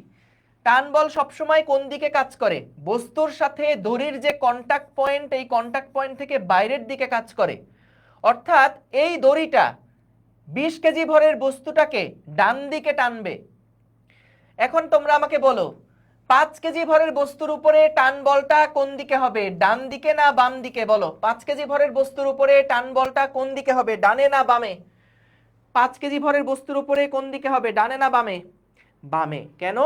টান বল সবসময় কোন দিকে কাজ করে? বস্তুর সাথে দড়ির যে কন্টাক্ট পয়েন্ট, এই কন্টাক্ট পয়েন্ট থেকে বাইরের দিকে কাজ করে। অর্থাৎ এই দড়িটা 20 কেজি ভরের বস্তুটাকে ডান দিকে টানবে। এখন তোমরা আমাকে বলো 5 কেজি ভরের বস্তুর উপরে টান বলটা কোন দিকে হবে, ডান দিকে না বাম দিকে? বলো, 5 কেজি ভরের বস্তুর উপরে টান বলটা কোন দিকে হবে, ডানে না বামে? 5 কেজি ভরের বস্তুর উপরে কোন দিকে হবে, ডানে না বামে? বামে। কেন?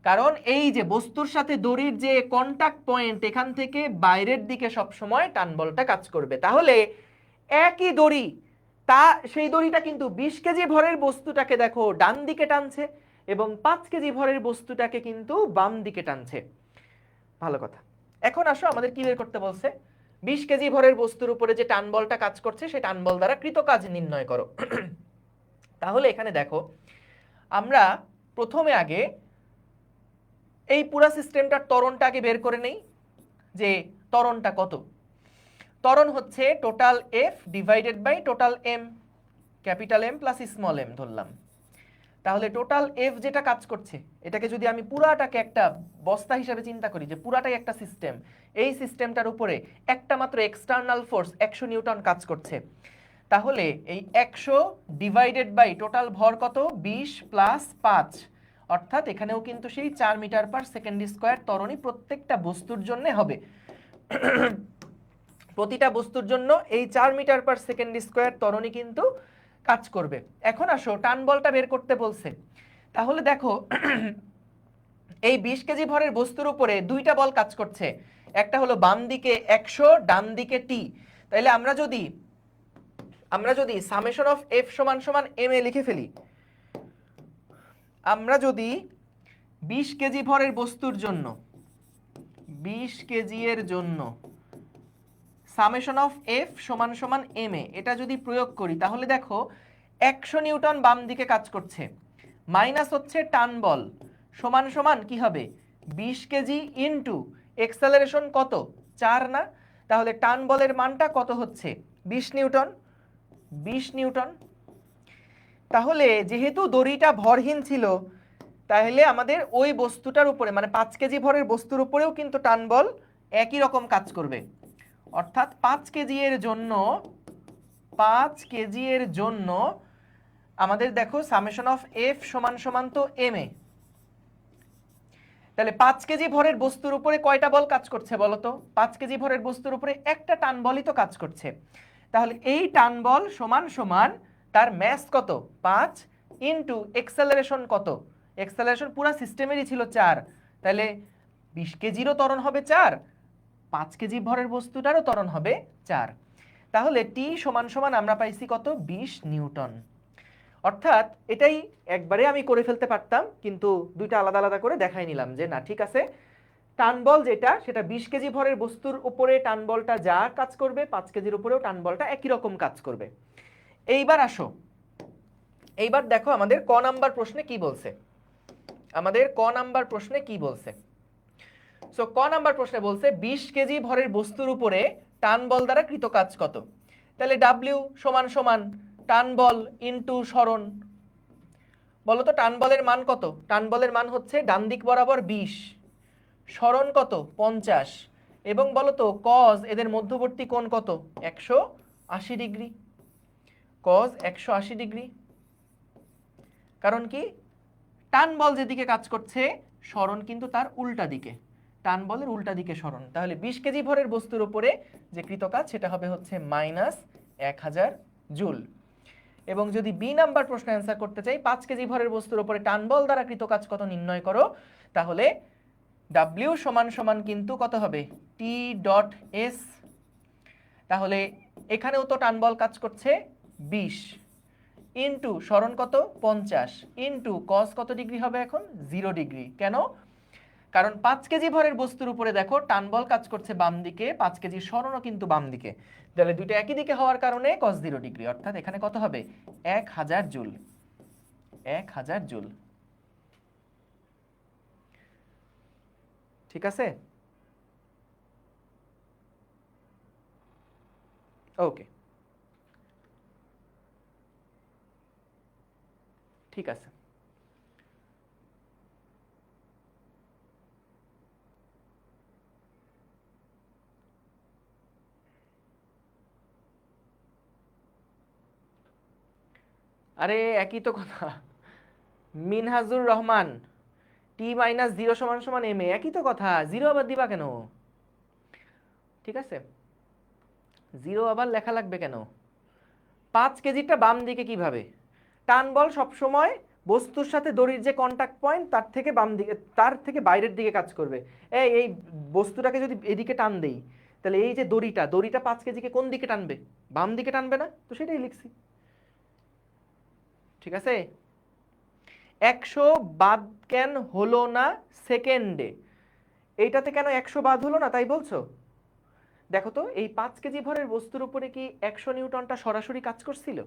কারণ এই যে বস্তুর সাথে দড়ির যে কন্টাক্ট পয়েন্ট, এখান থেকে বাইরের দিকে সব সময় টান বলটা কাজ করবে। তাহলে একই দড়ি, তা সেই দড়িটা কিন্তু 20 কেজি ভরের বস্তুটাকে দেখো ডান দিকে টানছে এবং 5 কেজি ভরের বস্তুটাকে কিন্তু বাম দিকে টানছে। ভালো কথা। এখন আসো আমাদের কি বের করতে বলছে? 20 কেজি ভরের বস্তুর উপরে যে টান বলটা কাজ করছে সেই টান বল দ্বারা কৃত কাজ নির্ণয় করো। তাহলে এখানে দেখো আমরা প্রথমে আগে এই পুরো সিস্টেমটার ত্বরণটা আগে বের করে নেই, যে ত্বরণটা কত। ত্বরণ হচ্ছে total F divided by total M, capital M plus small M ধরলাম। তাহলে টোটাল এফ যেটা কাজ করছে, এটাকে যদি আমি পুরাটাকে একটা বস্তা হিসেবে চিন্তা করি, যে পুরাটাই একটা সিস্টেম, এই সিস্টেমটার উপরে একটা মাত্র এক্সটার্নাল ফোর্স 100 নিউটন কাজ করছে। তাহলে এই 100 ডিভাইডেড বাই টোটাল ভর কত, 20 প্লাস 5, অর্থাৎ এখানেও কিন্তু সেই 4 মিটার পার সেকেন্ড স্কয়ার ত্বরণী প্রত্যেকটা বস্তুর জন্য হবে। প্রতিটা বস্তুর জন্য এই 4 মিটার পার সেকেন্ড স্কয়ার ত্বরণী কিন্তু কাজ করবে। এখন আসো টান বলটা বের করতে বলছে। তাহলে দেখো এই 20 কেজি ভরের বস্তুর উপরে দুইটা বল কাজ করছে, একটা হলো বাম দিকে 100, ডান দিকে টি। তাহলে আমরা যদি সামেশন অফ এফ সমান সমান এম এ লিখে ফেলি, আমরা যদি 20 কেজি ভরের বস্তুর জন্য 20 কেজি এর জন্য সামেশন অফ এফ সমান সমান এম এ, এটা যদি প্রয়োগ করি তাহলে দেখো 100 নিউটন বাম দিকে কাজ করছে, মাইনাস হচ্ছে টান বল সমান সমান কি হবে 20 কেজি ইনটু এক্সেলারেশন কত 4 না, তাহলে টান বলের মানটা কত হচ্ছে 20 নিউটন। 20 নিউটন। তাহলে যেহেতু দড়িটা ভরহীন ছিল, তাহলে আমাদের ওই বস্তুটার উপরে মানে 5 কেজি ভরের বস্তুর উপরেও কিন্তু টান বল একই রকম কাজ করবে। অর্থাৎ 5 কেজি এর জন্য 5 কেজি এর জন্য আমাদের দেখো সামেশন অফ এফ সমান সমান তো এম এ, তাহলে 5 কেজি ভরের বস্তুর উপরে কয়টা বল কাজ করছে বলো তো? 5 কেজি ভরের বস্তুর উপরে একটা টান বলই তো কাজ করছে। তাহলে এই টান বল সমান সমান তার ম্যাস কত 5 ইনটু এক্সেলারেশন কত, এক্সেলারেশন পুরো সিস্টেমেরই ছিল 4, তাহলে 20 কেজিরও ত্বরণ হবে 4, 5 কেজি ভরের বস্তুটারও ত্বরণ হবে 4। তাহলে টি সমান সমান আমরা পাইছি কত 20 নিউটন। অর্থাৎ এটাই একবারে আমি করে ফেলতে পারতাম, কিন্তু দুইটা আলাদা আলাদা করে দেখাই নিলাম যে না ঠিক আছে, টান বল যেটা সেটা 20 কেজি ভরের বস্তুর উপরে টান বলটা যা কাজ করবে 5 কেজির উপরেও টান বলটা একই রকম কাজ করবে। এইবার আসো, এইবার দেখো আমাদের ক নাম্বার প্রশ্নে কি বলছে। আমাদের ক নাম্বার প্রশ্নে কি বলছে? সো ক নাম্বার প্রশ্নে বলছে 20 কেজি ভরের বস্তুর উপরে টান বল দ্বারা কৃত কাজ কত। তাহলে ডাব্লিউ সমান সমান টান বল ইনটু সরণ। বলো তো টান বলের মান কত? টান বলের মান হচ্ছে ডান দিক বরাবর 20, সরণ কত 50, এবং বলো তো কজ এদের মধ্যবর্তী কোণ কত 180 ডিগ্রি। Cause 180 degree. কারণ কি টান বল যেদিকে কাজ করছে সরণ কিন্তু তার উল্টা দিকে, টান বলের উল্টা দিকে সরণ। তাহলে 20 কেজি ভরের বস্তুর উপরে যে কৃত কাজ সেটা হবে হচ্ছে -1000 জুল। এবং যদি বি নাম্বার প্রশ্ন অ্যান্সার করতে চাই 5 কেজি ভরের বস্তুর উপরে টান বল দ্বারা কৃত কাজ কত নির্ণয় করো, তাহলে ডাব্লিউ সমান সমান কিন্তু কত হবে টি ডট এস। তাহলে এখানেও তো টান বল কাজ করছে 20 ইনটু সরণ কত 50 ইনটু কস কত ডিগ্রি হবে এখন 0 ডিগ্রি। কেন? কারণ 5 কেজি ভরের বস্তুর উপরে দেখো টান বল কাজ করছে বাম দিকে, 5 কেজি সরণও কিন্তু বাম দিকে, তাহলে দুটো একই দিকে হওয়ার কারণে কস 0 ডিগ্রি। অর্থাৎ এখানে কত হবে 1000 জুল। 1000 জুল। ঠিক আছে? ওকে, ঠিক আছে। আরে একই তো কথা, মিনহাজুর রহমান টি মাইনাস 0 সমান সমান এম এ, একই তো কথা, 0 আবার দিবা কেন? ঠিক আছে, 0 আবার লেখা লাগবে কেন? 5 কেজিটা বাম দিকে কিভাবে? টান বল সবসময় বস্তুর সাথে দড়ির যে কন্টাক্ট পয়েন্ট তার থেকে বাম দিকে, তার থেকে বাইরের দিকে কাজ করবে। এই বস্তুটাকে যদি এদিকে টান দেই, তাহলে এই যে দড়িটা, দড়িটা 5 কেজিকে কোন দিকে টানবে? বাম দিকে টানবে না? তো সেটাই লিখছি। ঠিক আছে? 100 বাদ কেন হলো না সেকেন্ডে? এইটাতে কেন 100 বাদ হলো না তাই বলছো? দেখো তো এই 5 কেজি ভরের বস্তুর উপরে কি 100 নিউটনটা সরাসরি কাজ করছিল?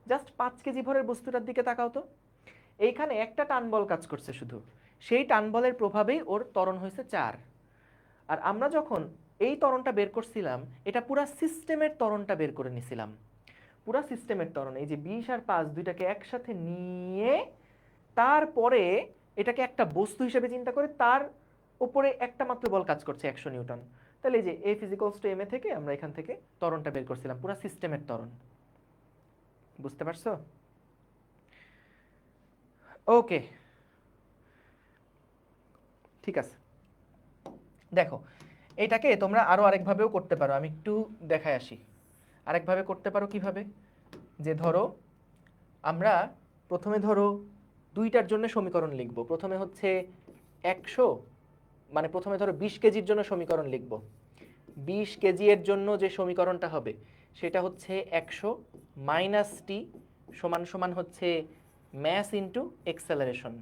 জাস্ট 5 কেজি ভরের বস্তুটার দিকে তাকাও তো, এইখানে একটা টান বল কাজ করছে শুধু, সেই টান বলের প্রভাবেই ওর ত্বরণ হয়েছে 4। আর আমরা যখন এই ত্বরণটা বের করছিলাম এটা পুরা সিস্টেমের ত্বরণটা বের করে নিছিলাম, পুরা সিস্টেমের ত্বরণ। এই যে 20 আর 5 দুইটাকে একসাথে নিয়ে তারপরে এটাকে একটা বস্তু হিসেবে চিন্তা করে তার উপরে একটা মাত্র বল কাজ করছে 100 নিউটন। তাহলে এই যে এ ফিজিক্যালস টু এম এ থেকে আমরা এখান থেকে ত্বরণটা বের করছিলাম, পুরা সিস্টেমের ত্বরণ। বুঝতে পারছো? ওকে, ঠিক আছে। দেখো এটাকে তোমরা আরো আরেকভাবেও করতে পারো, আমি একটু দেখায় আসি। আরেকভাবে করতে পারো কিভাবে, যে ধরো আমরা প্রথমে ধরো দুইটার জন্য সমীকরণ লিখব। প্রথমে হচ্ছে 100, মানে প্রথমে ধরো 20 কেজির জন্য সমীকরণ লিখব। 20 কেজি এর জন্য যে সমীকরণটা হবে সেটা হচ্ছে 100 মাইনাস টি সমান সমান হচ্ছে ম্যাস ইনটু এক্সেলারেশন।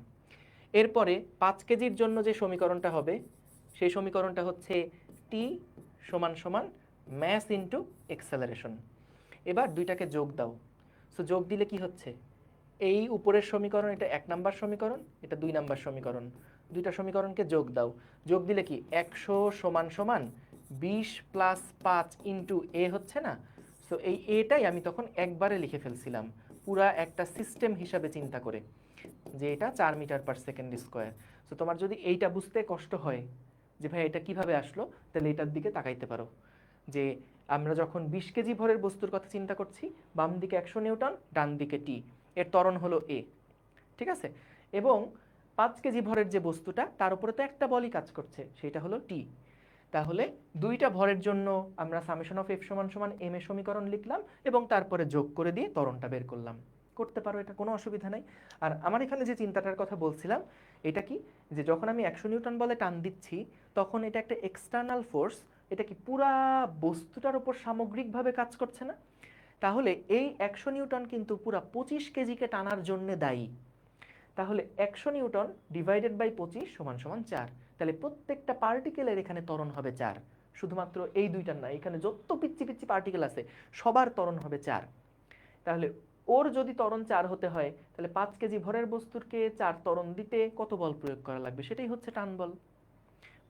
এরপরে 5 কেজির জন্য যে সমীকরণটা হবে সেই সমীকরণটা হচ্ছে টি সমান সমান ম্যাস ইন্টু এক্সেলারেশন। এবার দুইটাকে যোগ দাও। সো যোগ দিলে কি হচ্ছে, এই উপরের সমীকরণ, এটা 1 নাম্বার সমীকরণ, এটা 2 নাম্বার সমীকরণ, দুইটা সমীকরণকে যোগ দাও। যোগ দিলে কি 100 সমান সমান 20 প্লাস 5 ইন্টু এ হচ্ছে না। সো এই এটাই আমি তখন একবারে লিখে ফেলছিলাম পুরা একটা সিস্টেম হিসাবে চিন্তা করে, যে এটা 4 metre per second square. So তোমার যদি এইটা বুঝতে কষ্ট হয় যে ভাই এটা কিভাবে আসলো, তাহলে এটার দিকে তাকাইতে পারো, যে আমরা যখন 20 কেজি ভরের বস্তুর কথা চিন্তা করছি, বাম দিকে 100 নিউটন, ডান দিকে টি, এর ত্বরণ হলো এ, ঠিক আছে। এবং 5 কেজি ভরের যে বস্তুটা, তার উপরে তো একটা বলই কাজ করছে, সেটা হলো টি। তাহলে দুইটা ভরের জন্য আমরা সামেশন অফ এফ সমান সমান এম এর সমীকরণ লিখলাম এবং তারপরে যোগ করে দিয়ে ত্বরণটা বের করলাম। করতে পারো, এটা কোনো অসুবিধা নাই। আর আমার এখানে যে চিন্তাটার কথা বলছিলাম, এটা কি, যে যখন আমি 100 নিউটন বলে টান দিচ্ছি, তখন এটা একটা এক্সটার্নাল ফোর্স, এটা কি পুরা বস্তুটার উপর সামগ্রিকভাবে কাজ করছে না? তাহলে এই 100 নিউটন কিন্তু পুরা 25 কেজিকে টানার জন্য দায়ী। তাহলে 100 নিউটন ডিভাইডেড বাই 25 সমান সমান 4। তাহলে প্রত্যেকটা পার্টিকেলের এখানে ত্বরণ হবে 4, শুধুমাত্র এই দুইটার না, এখানে যত পিচ্ছি পিচ্ছি পার্টিকেল আছে সবার ত্বরণ হবে 4। তাহলে ওর যদি ত্বরণ 4 হতে হয়, তাহলে 5 কেজি ভরের বস্তুকে 4 ত্বরণ দিতে কত বল প্রয়োগ করা লাগবে? সেটাই হচ্ছে টান বল।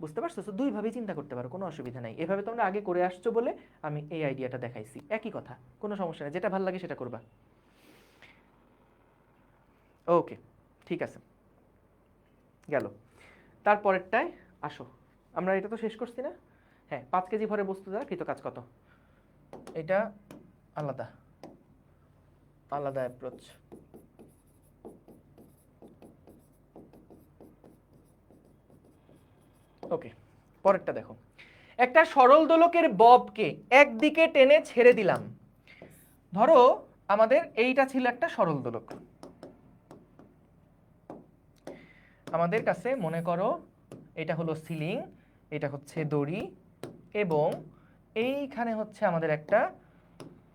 বুঝতে পারছো? তো দুইভাবেই চিন্তা করতে পারো, কোনো অসুবিধা নাই। এভাবে তোমরা আগে করে আসছো বলে আমি এই আইডিয়াটা দেখাইছি, একই কথা, কোনো সমস্যা নেই, যেটা ভালো লাগে সেটা করবা। ওকে, ঠিক আছে, গেল। তারপরেরটায় আসো, আমরা এটা তো শেষ করছি না? হ্যাঁ, 5 কেজি ভরের বস্তু দ্বারা কৃত কাজ কত? এটা আলাদা আলাদা অ্যাপ্রোচ। ওকে, পরেরটা দেখো। একটা সরল দোলকের ববকে একদিকে টেনে ছেড়ে দিলাম। ধরো আমাদের এইটা ছিল একটা সরল দোলক, আমাদের কাছে মনে করো এটা হলো সিলিং, এটা হচ্ছে দড়ি, এবং এইখানে হচ্ছে আমাদের একটা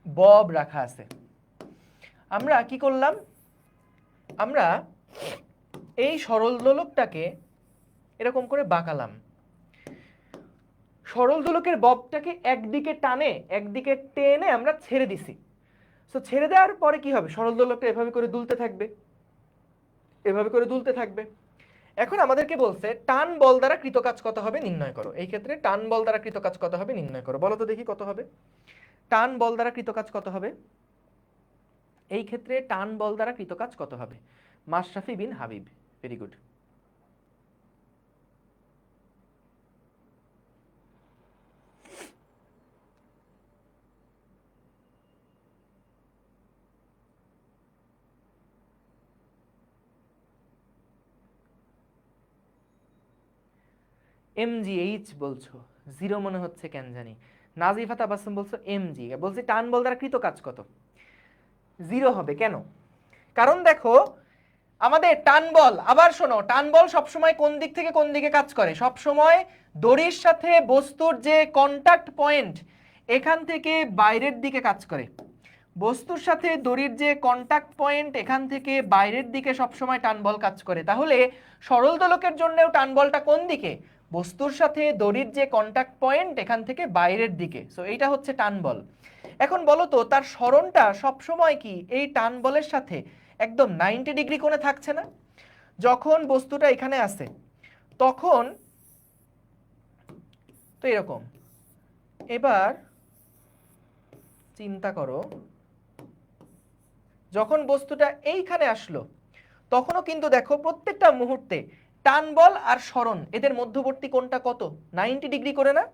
বব রাখা আছে। আমরা কি করলাম, আমরা এই সরল দোলকটাকে এরকম করে বাঁকালাম। সরল দোলকের ববটাকে একদিকে টানে, একদিকে টেনে আমরা ছেড়ে দিছি। সো ছেড়ে দেওয়ার পরে কি হবে, সরল দোলকটা এভাবে করে দুলতে থাকবে, এভাবে করে দুলতে থাকবে। এখন আমাদেরকে বলছে টান বল দ্বারা কৃত কাজ কত হবে নির্ণয় করো। এই ক্ষেত্রে টান বল দ্বারা কৃত কাজ কত হবে নির্ণয় করো, বলো তো দেখি কত হবে। টান বল দ্বারা কৃত কাজ কত হবে এই ক্ষেত্রে? টান বল দ্বারা কৃত কাজ কত হবে? মাশরাফি বিন হাবিব, ভেরি গুড। MGH বলছো, জিরো মনে হচ্ছে কেন জানি। নাজিফা তাবাসসুম বলছো MG, বলছি টান বল দ্বারা কৃত কাজ কত? জিরো হবে কেন? কারণ দেখো আমাদের টান বল, আবার শোনো, টান বল সবসময় কোন দিক থেকে কোন দিকে কাজ করে? সবসময় দড়ির সাথে বস্তুর যে কন্টাক্ট পয়েন্ট, এখান থেকে বাইরের দিকে কাজ করে। বস্তুর সাথে দড়ির যে কন্টাক্ট পয়েন্ট, এখান থেকে বাইরের দিকে সবসময় টান বল কাজ করে। তাহলে সরল দোলকের জন্যও টান বলটা কোন দিকে? বস্তুর সাথে দড়ির যে কন্টাক্ট পয়েন্ট, এখান থেকে বাইরের দিকে। সো এইটা হচ্ছে টান বল। এখন বলো তো তার সরণটা সবসময় কি এই টান বলের সাথে একদম 90 ডিগ্রি কোণে থাকছে না? যখন বস্তুটা এখানে আছে তখন তো এরকম। এবার চিন্তা করো, যখন বস্তুটা এইখানে আসলো তখনও কিন্তু দেখো প্রত্যেকটা মুহূর্তে টান বল আর সরণ এদের মধ্যবর্তী কোণটা কত? 90 ডিগ্রি করে না?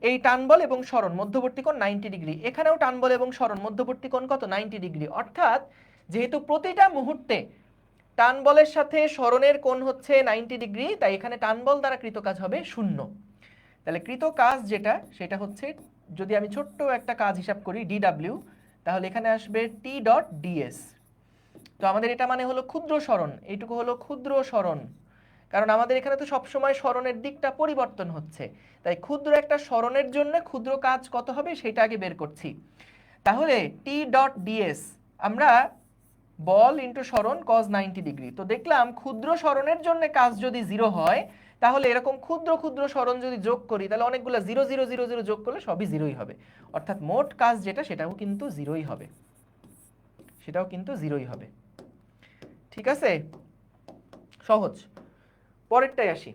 এই টান বল এবং সরণ মধ্যবর্তী কোণ 90 ডিগ্রি। এখানেও টান বল এবং সরণ মধ্যবর্তী কোণ কত? 90 ডিগ্রি। অর্থাৎ যেহেতু প্রতিটা মুহূর্তে টান বলের সাথে সরণের কোণ হচ্ছে 90 ডিগ্রি, তাই এখানে টান বল দ্বারা কৃত কাজ হবে 0। তাহলে কৃত কাজ যেটা, সেটা হচ্ছে, যদি আমি ছোট্ট একটা কাজ হিসাব করি DW, তাহলে এখানে আসবে T ডট DS। তো আমাদের এটা মানে হলো ক্ষুদ্র সরণ, এইটুকু হলো ক্ষুদ্র সরণ, কারণ আমাদের এখানে তো সবসময় সরণের দিকটা পরিবর্তন হচ্ছে, তাই ক্ষুদ্র একটা সরণের জন্য ক্ষুদ্র কাজ কত হবে সেটা আগে বের করছি। তাহলে T ডট DS আমরা বল ইন্টু সরণ cos 90 ডিগ্রি। তো দেখলাম ক্ষুদ্র সরণের জন্য কাজ যদি 0 হয়, তাহলে এরকম ক্ষুদ্র ক্ষুদ্র সরণ যদি যোগ করি তাহলে অনেকগুলো 0 0 0 0 যোগ করলে সবই 0ই হবে, অর্থাৎ মোট কাজ যেটা সেটাও কিন্তু 0ই হবে, সেটাও কিন্তু 0ই হবে। ঠিক আছে, সহজ। পরেরটায় আসি।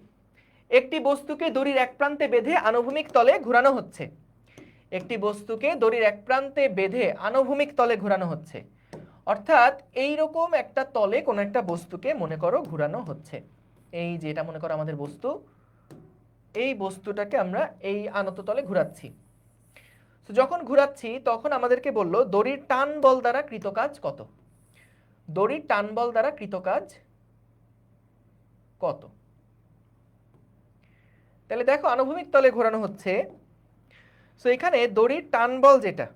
একটি বস্তুকে দড়ির এক প্রান্তে বেঁধে আনুভূমিক তলে ঘোরানো হচ্ছে। একটি বস্তুকে দড়ির এক প্রান্তে বেঁধে আনুভূমিক তলে ঘোরানো হচ্ছে, অর্থাৎ এই রকম একটা তলে কোনো একটা বস্তুকে মনে করো ঘোরানো হচ্ছে। এই যে এটা মনে করো আমাদের বস্তু, এই বস্তুটাকে আমরা এই আনত তলে ঘোরাচ্ছি। তো যখন ঘোরাচ্ছি তখন আমাদেরকে বলল দড়ির টান বল দ্বারা কৃত কাজ কত। দড়ির টান বল দ্বারা কৃত কাজ কত? তাহলে দেখো আনুভূমিক তলে ঘোরানো হচ্ছে, সো এখানে দড়ির টান বল যেটা,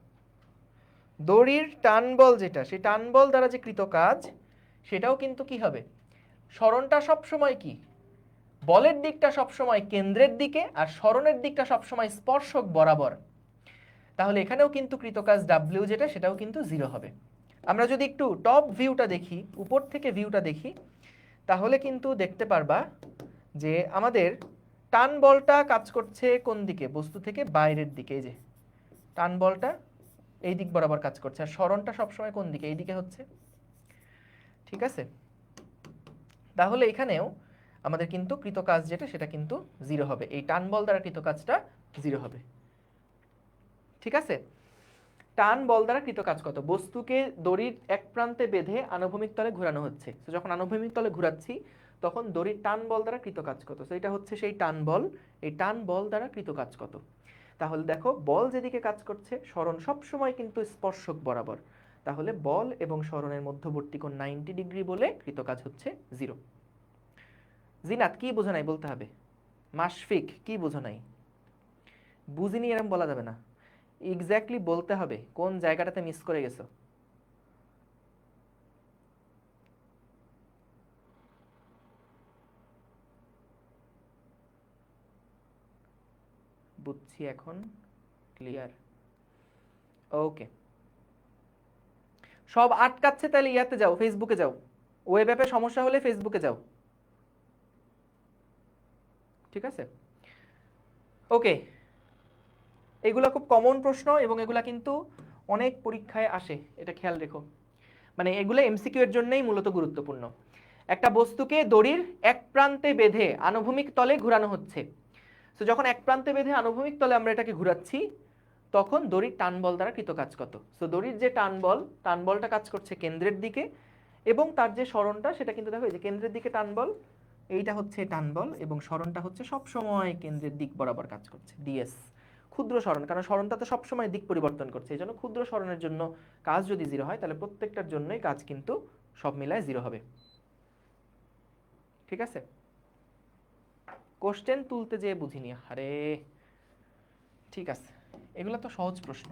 দড়ির টান বল যেটা, সেই টান বল দ্বারা যে কৃত কাজ সেটাও কিন্তু কি হবে, সরণটা সবসময় কি, বলের দিকটা সবসময় কেন্দ্রের দিকে আর সরণের দিকটা সবসময় স্পর্শক বরাবর। তাহলে এখানেও কিন্তু কৃত কাজ ডাব্লিউ যেটা সেটাও কিন্তু 0 হবে। আমরা যদি একটু টপ ভিউটা দেখি, উপর থেকে ভিউটা দেখি, তাহলে কিন্তু দেখতে পারবা যে আমাদের টান বলটা কাজ করছে কোন দিকে, বস্তু থেকে বাইরের দিকে। এই যে টান বলটা এই দিক বরাবর কাজ করছে, আর সরণটা সবসময় কোন দিকে, এই দিকে হচ্ছে। ঠিক আছে, তাহলে এখানেও আমাদের কিন্তু কৃত কাজ যেটা সেটা কিন্তু 0 হবে, এই টান বল দ্বারা কৃত কাজটা 0 হবে। ঠিক আছে, টান বল দ্বারা কৃত কাজ কত, বস্তুকে দড়ির এক প্রান্তে বেঁধে আনুভূমিক তলে ঘোরানো হচ্ছে। তো যখন আনুভূমিক তলে ঘোরাচ্ছি তখন দড়ির টান বল দ্বারা কৃত কাজ কত, তো এটা হচ্ছে সেই টান বল, এই টান বল দ্বারা কৃত কাজ কত। তাহলে দেখো বল যেদিকে কাজ করছে সরণ সবসময় কিন্তু স্পর্শক বরাবর, তাহলে বল এবং সরণের মধ্যবর্তী কোণ 90 ডিগ্রি বলে কৃত কাজ হচ্ছে 0। জিনাত কি বোঝা নাই বলতে হবে, মাশফিক কি বোঝা নাই, বুঝিনি এরকম বলা যাবে না, এক্স্যাক্টলি বলতে হবে কোন জায়গাটাতে মিস করে গেছো। বুঝছি এখন, ক্লিয়ার, ওকে। সব আটকাচ্ছে তাহলে ইয়াতে যাও, ফেসবুকে যাও, ওয়েব অ্যাপে সমস্যা হলে ফেসবুকে যাও। ঠিক আছে, ওকে। এগুলো খুব কমন প্রশ্ন এবং এগুলা কিন্তু অনেক পরীক্ষায় আসে, এটা খেয়াল রেখো। মানে এগুলো এমসিকিউ এর জন্যই মূলত গুরুত্বপূর্ণ। একটা বস্তুকে দড়ির এক প্রান্তে বেঁধে আনুভূমিক তলে ঘোরানো হচ্ছে। তো যখন এক প্রান্তে বেঁধে আনুভূমিক তলে আমরা এটাকে ঘোরাচ্ছি তখন দড়ির টান বল দ্বারা কৃত কাজ কত। সো দড়ির যে টান বল, টান বলটা কাজ করছে কেন্দ্রের দিকে এবং তার যে সরণটা সেটা কিন্তু দেখো এই যে কেন্দ্রের দিকে টান বল, এইটা হচ্ছে টান বল এবং সরণটা হচ্ছে সব সময় কেন্দ্রের দিক বরাবর কাজ করছে, ডিএস। ক্ষুদ্র সরণ, কারণ সরণটা তো সবসময় দিক পরিবর্তন করছে, এই জন্য ক্ষুদ্র সরণের জন্য কাজ যদি 0 হয় তাহলে প্রত্যেকটার জন্যই কাজ কিন্তু সব মিলায় 0 হবে। ঠিক আছে, কোশ্চেন তুলতে যেয়ে বুঝিনি, আরে ঠিক আছে, এগুলো তো সহজ প্রশ্ন।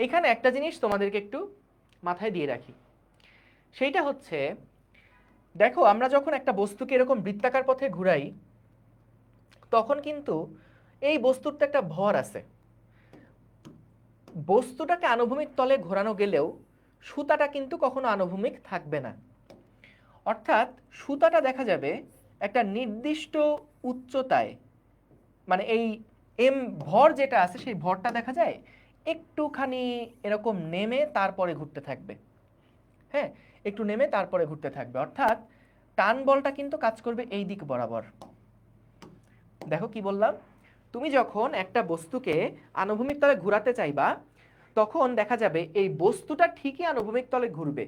এইখানে একটা জিনিস তোমাদেরকে একটু মাথায় দিয়ে রাখি, সেইটা হচ্ছে দেখো আমরা যখন একটা বস্তুকে এরকম বৃত্তাকার পথে ঘুরাই তখন কিন্তু এই বস্তুর তো একটা ভর আছে, বস্তুটাকে আনুভূমিক তলে ঘোরানো গেলেও সুতাটা কিন্তু কখনো আনুভূমিক থাকবে না, অর্থাৎ সুতাটা দেখা যাবে একটা নির্দিষ্ট উচ্চতায়, মানে এই এম ভর যেটা আছে সেই ভরটা দেখা যায় একটুখানি এরকম নেমে তারপরে ঘুরতে থাকবে। হ্যাঁ, একটু নেমে তারপরে ঘুরতে থাকবে, অর্থাৎ টান বলটা কিন্তু কাজ করবে এই দিক বরাবর। দেখো কি বললাম, তুমি যখন একটা বস্তুকে আনুভূমিক তলে ঘোরাতে চাইবা তখন দেখা যাবে এই বস্তুটা ঠিকই আনুভূমিক তলে ঘুরবে,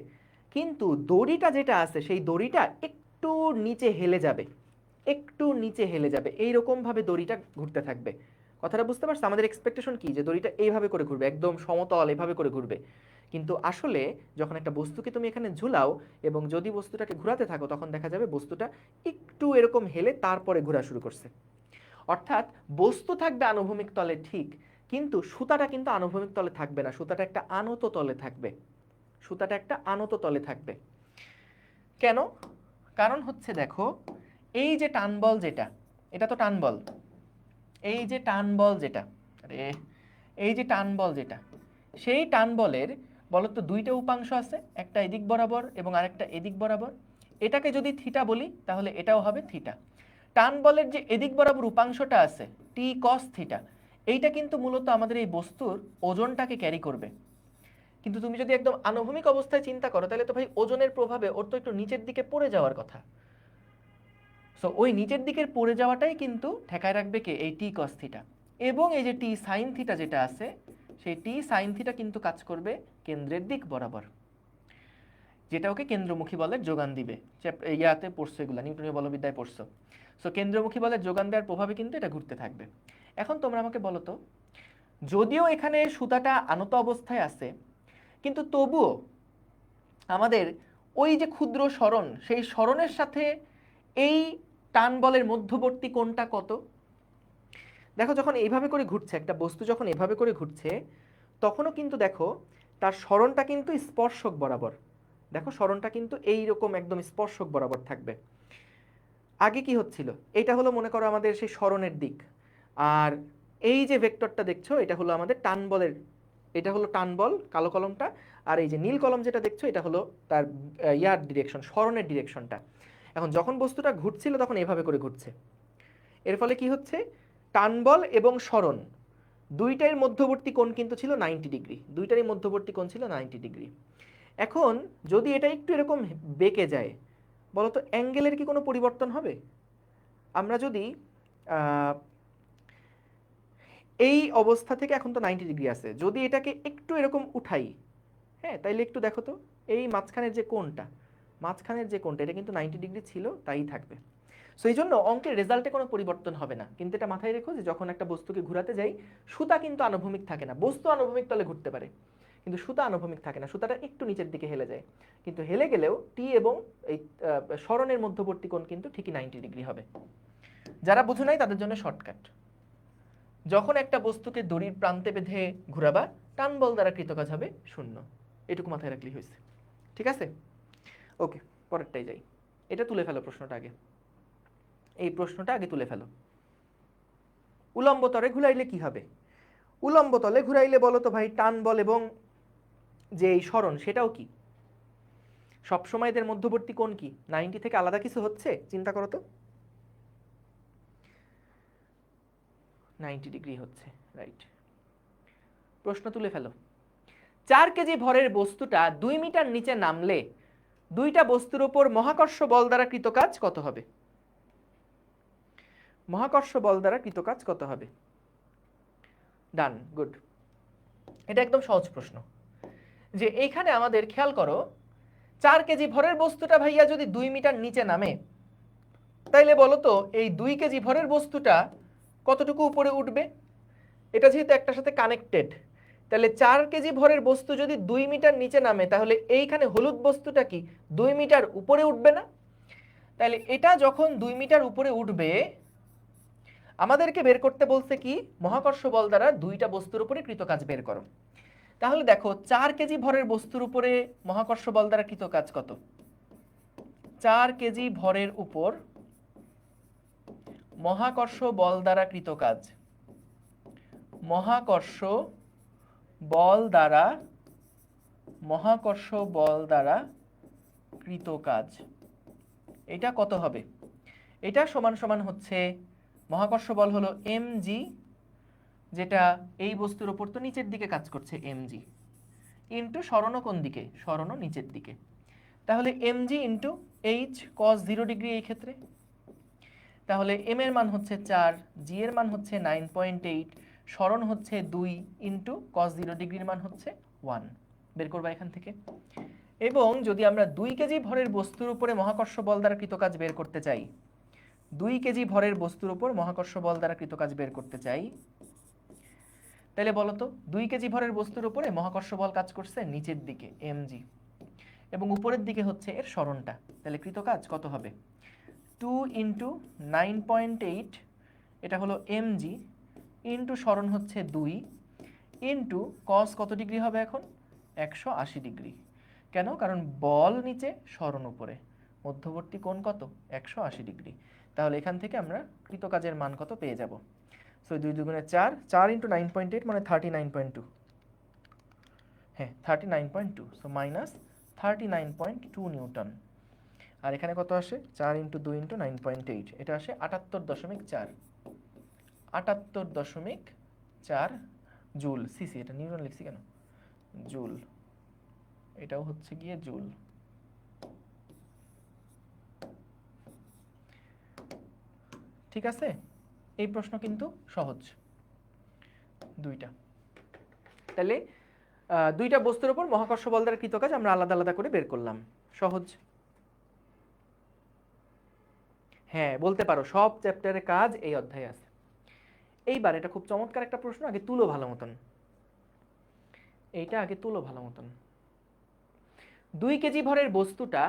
কিন্তু দড়িটা যেটা আছে সেই দড়িটা একটু নিচে হেলে যাবে, একটু নিচে হেলে যাবে, এইরকম ভাবে দড়িটা ঘুরতে থাকবে। কথাটা বুঝতে পারছো, আমাদের এক্সপেকটেশন কি যে দড়িটা এইভাবে করে ঘুরবে, একদম সমতল এভাবে করে ঘুরবে, কিন্তু আসলে যখন একটা বস্তুকে তুমি এখানে ঝুলাও এবং যদি বস্তুটাকে ঘোরাতে থাকো তখন দেখা যাবে বস্তুটা একটু এরকম হেলে তারপরে ঘোরা শুরু করছে। অর্থাৎ বস্তু থাকবে আনুভূমিক তলে ঠিক, কিন্তু সুতাটা কিন্তু আনুভূমিক তলে থাকবে না, সুতাটা একটা আনত তলে থাকবে, সুতাটা একটা আনত তলে থাকবে। কেন? কারণ হচ্ছে দেখো এই যে টান বল যেটা, এটা তো টান বল, এই যে টান বল যেটা, আরে এই যে টান বল যেটা, সেই টান বলের বলতো দুইটা উপাংশ আছে, একটা এদিক বরাবর এবং আরেকটা এদিক বরাবর। এটাকে যদি থিটা বলি তাহলে এটাও হবে থিটা। টান বলের যে এদিক বরাবর উপাংশটা আছে টি কস থিটা, এইটা কিন্তু মূলত আমাদের এই বস্তুর ওজনটাকে ক্যারি করবে। কিন্তু তুমি যদি একদম আনুভূমিক অবস্থায় চিন্তা করো তাহলে তো ভাই ওজনের প্রভাবে ওর তো একটু নিচের দিকে পড়ে যাওয়ার কথা। সো ওই নিচের দিকের পড়ে যাওয়াটাই কিন্তু ঠেকায় রাখবে কে? এই টি কস থিটা। এবং এই যে টি সাইন থিটা যেটা আছে, সেই টি সাইন থিটা কিন্তু কাজ করবে কেন্দ্রের দিক বরাবর, যেটা ওকে কেন্দ্রমুখী বলের যোগান দিবে। ইয়াতে পড়ছো, এগুলা নিউটনীয় বলবিদ্যায় পড়ছো। সো কেন্দ্রমুখী বলের যোগান দেওয়ার প্রভাবে কিন্তু এটা ঘুরতে থাকবে। এখন তোমরা আমাকে বলো তো, যদিও এখানে সুতাটা আনত অবস্থায় আছে, কিন্তু তবুও আমাদের ওই যে ক্ষুদ্র সরণ, সেই সরণের সাথে এই টান বলের মধ্যবর্তী কোণটা কত? দেখো, যখন এইভাবে করে ঘুরছে একটা বস্তু, যখন এভাবে করে ঘুরছে, তখনও কিন্তু দেখো তার সরণটা কিন্তু স্পর্শক বরাবর। দেখো সরণটা কিন্তু এইরকম একদম স্পর্শক বরাবর থাকবে। আগে কি হচ্ছিল? এটা হলো মনে করো আমাদের সেই সরণের দিক, আর এই যে ভেক্টরটা দেখছো এটা হলো আমাদের টান বলের, এটা হলো টান বল কালো কলমটা, আর এই যে নীল কলম যেটা দেখছো এটা হলো তার ইয়ার ডিরেকশন, সরণের ডিরেকশনটা। এখন যখন বস্তুটা ঘুরছিল তখন এভাবে করে ঘুরছে, এর ফলে কি হচ্ছে? টান বল এবং সরণ দুইটার মধ্যবর্তী কোণ কিন্তু ছিল 90 ডিগ্রি, দুইটারই মধ্যবর্তী কোণ ছিল 90 ডিগ্রি। এখন যদি এটা একটু এরকম বেঁকে যায়, বলো তো অ্যাঙ্গেলের কি কোনো পরিবর্তন হবে? আমরা যদি এই অবস্থা থেকে, এখন তো 90 ডিগ্রি আছে, যদি এটাকে একটু এরকম উঠাই, হ্যাঁ, তাইলে একটু দেখো তো এই মাঝখানের যে কোণটা, এটা কিন্তু 90 ডিগ্রি ছিল, তাই থাকবে। সো এই জন্য অঙ্কের রেজাল্টে কোনো পরিবর্তন হবে না, কিন্তু এটা মাথায় রেখো যে যখন একটা বস্তুকে ঘোরাতে যাই, সুতা কিন্তু আনুভূমিক থাকে না। বস্তু আনুভূমিক তলে ঘুরতে পারে, কিন্তু সুতা আনুভূমিক থাকে না, সুতাটা একটু নিচের দিকে হেলে যায়। কিন্তু হেলে গেলেও টি এবং এই সরণের মধ্যবর্তী কোণ কিন্তু ঠিকই 90 ডিগ্রি হবে। যারা বুঝো নাই তাদের জন্য শর্টকাট, যখন একটা বস্তুকে দড়ির প্রান্তে বেঁধে ঘুরাবা, টান বল দ্বারা কৃতকাজ হবে 0। এটুকু মাথায় রাখলেই হয়েছে। ঠিক আছে, ওকে, পরেরটাই যাই। এটা তুলে ফেলো প্রশ্নটা আগে, এই প্রশ্নটা আগে তুলে ফেলো। উলম্ব তলে ঘুরাইলে কি হবে? উলম্ব তলে ঘুরাইলে বলো তো ভাই, টান বল এবং যে এই সরণ সেটাও কি? সবসময় এদের মধ্যবর্তী কোণ কি 90 থেকে আলাদা কিছু হচ্ছে? চিন্তা করো তো। 90 ডিগ্রি হচ্ছে, রাইট। প্রশ্ন তুলে ফেলো। 4 কেজি ভরের বস্তুটা 2 মিটার নিচে নামলে দুইটা বস্তুর উপর মহাকর্ষ বল দ্বারা কৃত কাজ কত হবে? মহাকর্ষ বল দ্বারা কৃত কাজ কত হবে? ডান, গুড। এটা একদম সহজ প্রশ্ন। যে এইখানে আমাদের খেয়াল করো, 4 কেজি ভরের বস্তুটা ভাইয়া যদি 2 মিটার নিচে নামে, তাইলে বলো তো এই 2 কেজি ভরের বস্তুটা কতটুকু উপরে উঠবে? এটা যেহেতু একটার সাথে কানেক্টেড, তাহলে 4 কেজি ভরের বস্তু যদি 2 মিটার নিচে নামে, তাহলে এইখানে হলুদ বস্তুটা কি 2 মিটার উপরে উঠবে না? তাহলে এটা যখন 2 মিটার উপরে উঠবে, আমাদেরকে বের করতে বলছে কি? মহাকর্ষ বল দ্বারা দুইটা বস্তুর উপরে কৃত কাজ বের করো। তাহলে দেখো 4 কেজি ভরের বস্তুর উপরে মহাকর্ষ বল দ্বারা কৃত কাজ কত? 4 কেজি ভরের উপর মহাকর্ষ বল দ্বারা কৃত কাজ, মহাকর্ষ বল দ্বারা কৃত কাজ, এটা কত হবে? এটা সমান সমান হচ্ছে মহাকর্ষ বল হলো mg, যেটা এই বস্তুর উপর তো নিচের দিকে কাজ করছে mg, ইন্টু সরণ কোন দিকে? সরণ নিচের দিকে। তাহলে mg into h cos 0 degree এই ক্ষেত্রে। তাহলে m এর মান হচ্ছে 4, g এর মান হচ্ছে 9.8, সরণ হচ্ছে 2 ইন্টু cos 0 ডিগ্রির মান হচ্ছে 1। বের করবা এখান থেকে। এবং যদি আমরা 2 কেজি ভরের বস্তুর উপরে মহাকর্ষ বল দ্বারা কৃত কাজ বের করতে চাই, 2 কেজি ভরের বস্তুর উপর মহাকর্ষ বল দ্বারা কৃত কাজ বের করতে চাই, তাহলে বলো তো 2 কেজি ভরের বস্তুর উপরে মহাকর্ষ বল কাজ করছে নিচের দিকে mg, এবং উপরের দিকে হচ্ছে এর সরণটা, তাহলে কৃত কাজ কত হবে? 2 ইন্টু 9.8, এটা হলো mg, ইন্টু সরণ হচ্ছে 2, ইন্টু cos কত ডিগ্রি হবে এখন? 180 ডিগ্রি। কেন? কারণ বল নিচে, সরণ উপরে, মধ্যবর্তী কোণ কত? 180 ডিগ্রি। তাহলে এখান থেকে আমরা কৃত কাজের মান কত পেয়ে যাব? সো 2 দুগুণে 4, 4 ইন্টু 9.8 মানে 39.2, হ্যাঁ 39.2, সো মাইনাস 39.2 নিউটন। আর এখানে কত আসে 4 × 2 × 9.8, এটা আসে 78.4, 78.4 জুল। সিসি, এটা নিউটন লিখছি কেন, জুল, এটাও হচ্ছে গিয়ে জুল। ঠিক আছে, এই প্রশ্ন কিন্তু সহজ দুইটা। তাহলে দুইটা বস্তুর উপর মহাকর্ষ বল দ্বারা কৃত কাজ আমরা আলাদা আলাদা করে বের করলাম, সহজ। হ্যাঁ বলতে পারো, সব চ্যাপ্টারে কাজ এই অধ্যায়ে আছে। এইবার এটা খুব চমৎকার একটা প্রশ্ন, আগে তুলো ভালো মতন, এইটা আগে তুলো ভালো মতন। 2 কেজি ভরের বস্তুটা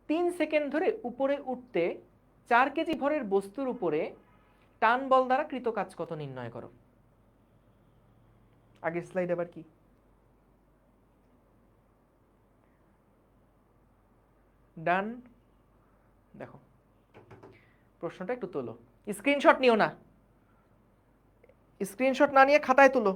3 সেকেন্ড ধরে উপরে উঠতে 4 কেজি ভরের বস্তুর উপরে টান বল দ্বারা কৃত কাজ কত নির্ণয় করো। আগের স্লাইড আবার কি, ডান। দেখো প্রশ্নটা একটু তোলো, স্ক্রিনশট নিও না, স্ক্রিনশট না নিয়ে খাতায় তুলো।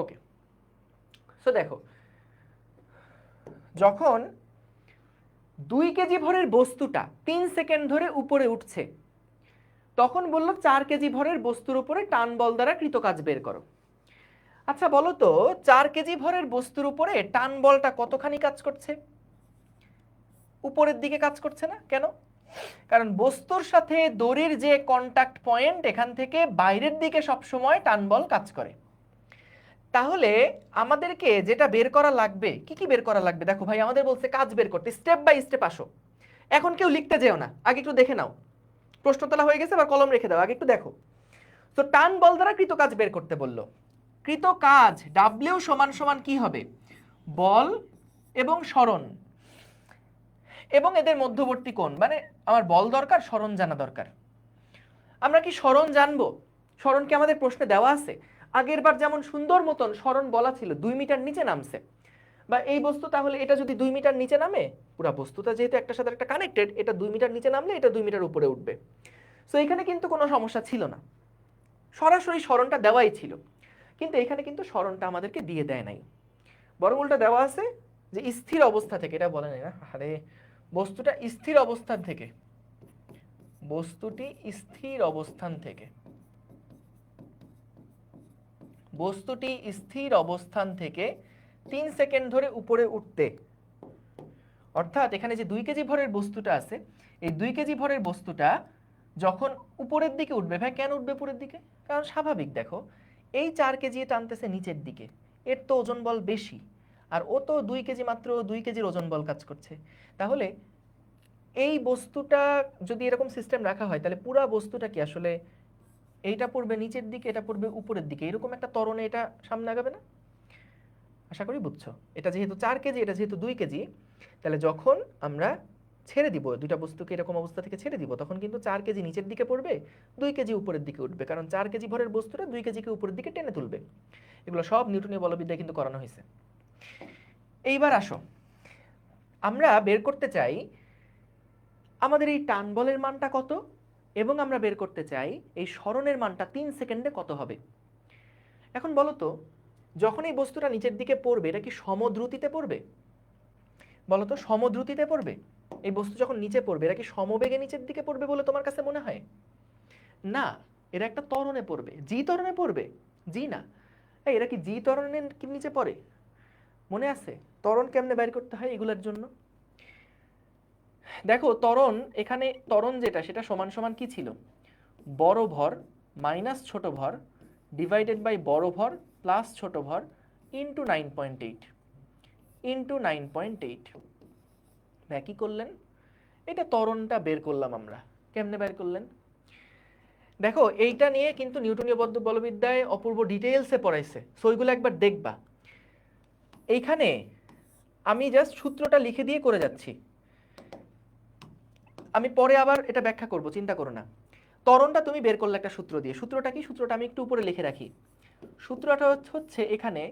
ওকে, সো দেখো, যখন 2 কেজি ভরের বস্তুটা 3 সেকেন্ড ধরে উপরে উঠছে, তখন বলল 4 কেজি ভরের বস্তুর উপরে টান বল দ্বারা কৃত কাজ বের করো। আচ্ছা বলো তো, 4 কেজি ভরের বস্তুর উপরে টান বলটা কতখানি কাজ করছে? উপরের দিকে কাজ করছে না কেন? কারণ বস্তুর সাথে দড়ির যে কন্টাক্ট পয়েন্ট, এখান থেকে বাইরের দিকে সবসময় টান বল কাজ করে। তাহলে আমাদেরকে যেটা বের করা লাগবে, কি কি বের করা লাগবে? দেখো ভাই, আমাদের বলছে কাজ বের করতে, স্টেপ বাই স্টেপ আসো। এখন কেউ লিখতে যেও না, আগে একটু দেখে নাও। প্রশ্ন তোলা হয়ে গেছে, আবার কলম রেখে দাও, আগে একটু দেখো। তো টান বল দ্বারা কৃত কাজ বের করতে বললো। কৃত কাজ ডাব্লিউ সমান সমান কি হবে? বল এবং সরণ এবং এদের মধ্যবর্তী কোণ, মানে আমার বল দরকার, সরণ জানা দরকার। আমরা কি সরণ জানবো? সরণ কি আমাদের প্রশ্নে দেওয়া আছে? আগের বার যেমন সুন্দর মতন সরণ বলা ছিল, 2 মিটার নিচে নামছে, বা এই বস্তু তাহলে এটা যদি 2 মিটার নিচে নামে, পুরো বস্তুটা যেহেতু একটার সাথে একটা কানেক্টেড, এটা 2 মিটার নিচে নামলে এটা 2 মিটার উপরে উঠবে। সো এখানে কিন্তু কোনো সমস্যা ছিল না, সরাসরি সরণটা দেওয়াই ছিল। কিন্তু এখানে কিন্তু সরণটা আমাদেরকে দিয়ে দেয় নাই, বরং উল্টা দেওয়া আছে যে স্থির অবস্থা থেকে, এটা বলে নাই না, আরে বস্তুটা স্থির অবস্থান থেকে, বস্তুটি স্থির অবস্থান থেকে, বস্তুটি স্থির অবস্থান থেকে 3 সেকেন্ড ধরে উপরে উঠতে, অর্থাৎ এখানে যে 2 কেজি ভরের বস্তুটা আছে, এই 2 কেজি ভরের বস্তুটা যখন উপরের দিকে উঠবে, ভাই কেন উঠবে উপরের দিকে? কারণ স্বাভাবিক, দেখো এই 4 কেজি টানতেছে নিচের দিকে, এর তো ওজন বল বেশি, আর ও তো 2 কেজি, মাত্র 2 কেজির ওজন বল কাজ করছে। তাহলে এই বস্তুটা যদি এরকম সিস্টেম রাখা হয়, তাহলে পুরা বস্তুটা কি আসলে এইটা পড়বে নিচের দিকে, এটা পড়বে উপরের দিকে, এরকম একটা ত্বরণে এটা সামনে আগাবে না? আশা করি বুঝছো। এটা যেহেতু 4 কেজি, এটা যেহেতু 2 কেজি, তাহলে যখন আমরা ছেড়ে দিব দুইটা বস্তুকে এরকম অবস্থা থেকে ছেড়ে দিব, তখন কিন্তু 4 কেজি নিচের দিকে পড়বে, 2 কেজি উপরের দিকে উঠবে, কারণ 4 কেজি ভরের বস্তুটা 2 কেজিকে উপরের দিকে টেনে তুলবে। এগুলো সব নিউটনীয় বলবিদ্যায় কিন্তু করানো হয়েছে। এইবার আসো, আমরা বের করতে চাই আমাদের এই টান বলের মানটা কত, এবং আমরা বের করতে চাই এই সরণের মানটা 3 সেকেন্ডে কত হবে। এখন বলো তো, যখন এই বস্তুটা নিচের দিকে পড়বে, এটা কি সমদ্রুতিতে পড়বে? বলো তো, সমদ্রুতিতে পড়বে? এই বস্তু যখন নিচে পড়বে, এটা কি সমবেগে নিচের দিকে পড়বে বলে তোমার কাছে মনে হয়? না, এরা একটা ত্বরণে পড়বে। জি ত্বরণে পড়বে? জি না। এরা কি জি ত্বরণের নিচে পড়ে? মনে আছে ত্বরণ কেমনে বাইর করতে হয় এগুলোর জন্য? দেখো ত্বরণ, এখানে ত্বরণ যেটা, সেটা সমান সমান কি ছিল? বড় ভর মাইনাস ছোট ভর ডিভাইডেড বাই বড় ভর প্লাস ছোট ভর ইন্টু 9.8 ইন্টু 9.8। কি করলেন? এটা ত্বরণটা বের করলাম আমরা। কেমনে বের করলেন? দেখো এইটা নিয়ে কিন্তু নিউটনীয় বলবিদ্যায় অপূর্ব ডিটেইলসে পড়াইছে, সো ওইগুলো একবার দেখবা। এইখানে আমি জাস্ট সূত্রটা লিখে দিয়ে করে যাচ্ছি, আমি পরে আবার এটা ব্যাখ্যা করব, চিন্তা করো না। ত্বরণটা তুমি বের করলে একটা সূত্র দিয়ে। সূত্রটা কি? সূত্রটা আমি একটু উপরে লিখে রাখি। সূত্রটা হচ্ছে এখানে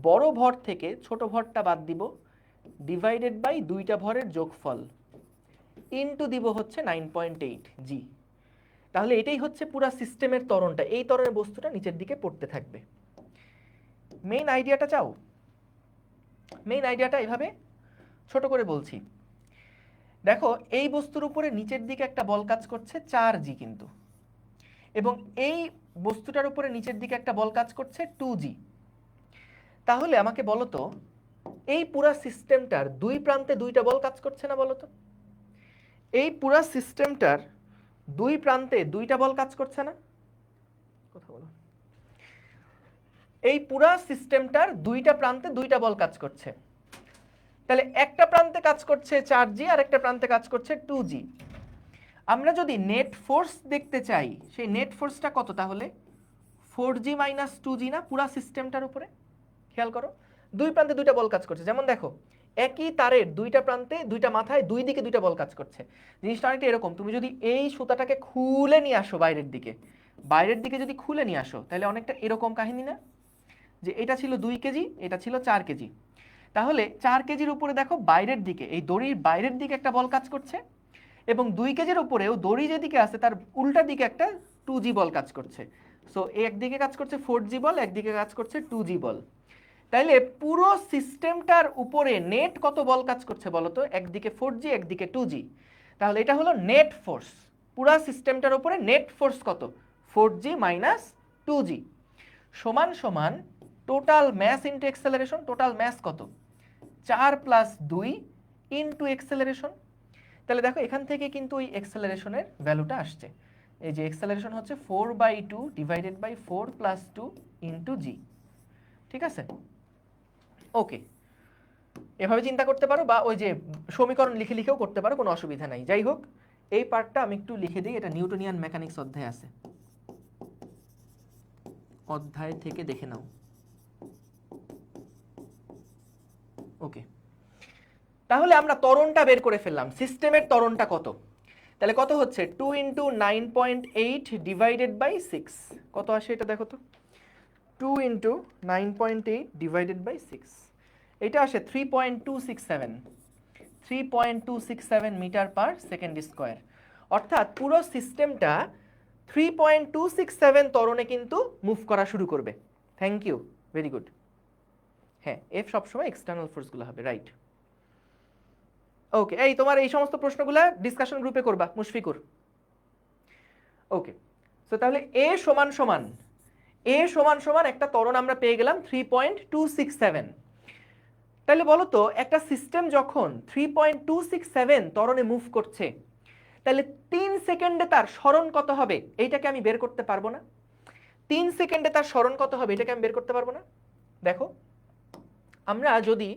বড় ভর থেকে ছোট ভরটা বাদ দিব, ডিভাইডেড বাই দুইটা ভরের যোগফল, ইনটু দিব হচ্ছে 9.8 জি। তাহলে এটাই হচ্ছে পুরো সিস্টেমের ত্বরণটা। এই ত্বরণের বস্তুটা নিচের দিকে পড়তে থাকবে। মেইন আইডিয়াটা চাও? মেইন আইডিয়াটা এইভাবে ছোট করে বলছি। দেখো এই বস্তুর উপরে নিচের দিকে একটা বল কাজ করছে 4g কিন্তু, এবং এই বস্তুটার উপরে নিচের দিকে একটা বল কাজ করছে 2g। তাহলে আমাকে বলো তো, এই পুরা সিস্টেমটার দুই প্রান্তে দুইটা বল কাজ করছে না বলো তো? এই পুরা সিস্টেমটার দুই প্রান্তে দুইটা বল কাজ করছে না? কথা বলো। এই পুরা সিস্টেমটার দুইটা প্রান্তে দুইটা বল কাজ করছে। তাহলে একটা প্রান্তে কাজ করছে 4g আর একটা প্রান্তে কাজ করছে 2g। আমরা যদি নেট ফোর্স দেখতে চাই, সেই নেট ফোর্সটা কত তাহলে? 4g মাইনাস 2g না পুরা সিস্টেমটার উপরে? খেয়াল করো, দুই প্রান্তে দুইটা বল কাজ করছে। যেমন দেখো, একই তারের দুইটা প্রান্তে দুইটা মাথায় দুই দিকে দুইটা বল কাজ করছে। জিনিসটা অনেকটা এরকম, তুমি যদি এই সুতাটাকে খুলে নিয়ে আসো বাইরের দিকে যদি খুলে নিয়ে আসো, তাহলে অনেকটা এরকম কাহিনী না, যে এটা ছিল 2 কেজি, এটা ছিল 4 কেজি। তাহলে 4 কেজির উপরে দেখো বাইরের দিকে, এই দড়ির বাইরের দিকে একটা বল কাজ করছে, এবং 2 কেজির উপরেও দড়ি যেদিকে আছে তার উল্টা দিকে একটা 2g বল কাজ করছে। সো একদিকে কাজ করছে 4g বল, একদিকে কাজ করছে 2g বল। তাইলে পুরো সিস্টেমটার উপরে নেট কত বল কাজ করছে বলো তো? একদিকে 4g, একদিকে 2g। তাহলে এটা হলো নেট ফোর্স। পুরো সিস্টেমটার উপরে নেট ফোর্স কত? 4g মাইনাস 2g সমান সমান total mass into acceleration. Total mass কত? 4 প্লাস 2 ইনটু অ্যাক্সেলারেশন। তাহলে দেখো এখান থেকে কিন্তু ওই অ্যাক্সেলারেশনের ভ্যালুটা আসছে। এই যে অ্যাক্সেলারেশন হচ্ছে 4/2 ডিভাইডেড বাই 4 প্লাস 2 ইনটু জি। ঠিক আছে? ওকে, এভাবে চিন্তা করতে পারো, বা ওই যে সমীকরণ লিখে লিখেও করতে পারো, কোনো অসুবিধা নাই। যাই হোক, এই পার্টটা আমি একটু লিখে দিই। এটা নিউটনিয়ান মেকানিক্স অধ্যায় আছে, অধ্যায় থেকে দেখে নাও। ওকে, তাহলে আমরা ত্বরণটা বের করে ফেললাম। সিস্টেমের ত্বরণটা কত? তাহলে কত হচ্ছে? 2 ইন্টু 9.8 ডিভাইডেড বাই 6। কত আসে এটা দেখো তো? 2 ইন্টু 9.8 ডিভাইডেড বাই 6, এটা আসে 3.267 মিটার পার সেকেন্ড স্কোয়ার। অর্থাৎ পুরো সিস্টেমটা 3.267 ত্বরণে কিন্তু মুভ করা শুরু করবে। Thank you, very good. হ্যাঁ, এফ সবসময় এক্সটার্নাল ফোর্সগুলো হবে, রাইট। ওকে, এই তোমার এই সমস্ত প্রশ্নগুলো ডিসকাশন গ্রুপে করবা, মুশফিকুর। ওকে, সো তাহলে এ সমান সমান একটা ত্বরণ আমরা পেয়ে গেলাম 3.267। তাহলে বলো তো, একটা সিস্টেম যখন 3.267 ত্বরণে মুভ করছে, তাহলে 3 সেকেন্ডে তার সরণ কত হবে এইটাকে আমি বের করতে পারবো না? 3 সেকেন্ডে তার সরণ কত হবে এটাকে আমি বের করতে পারবো না? দেখো, আমরা যদি,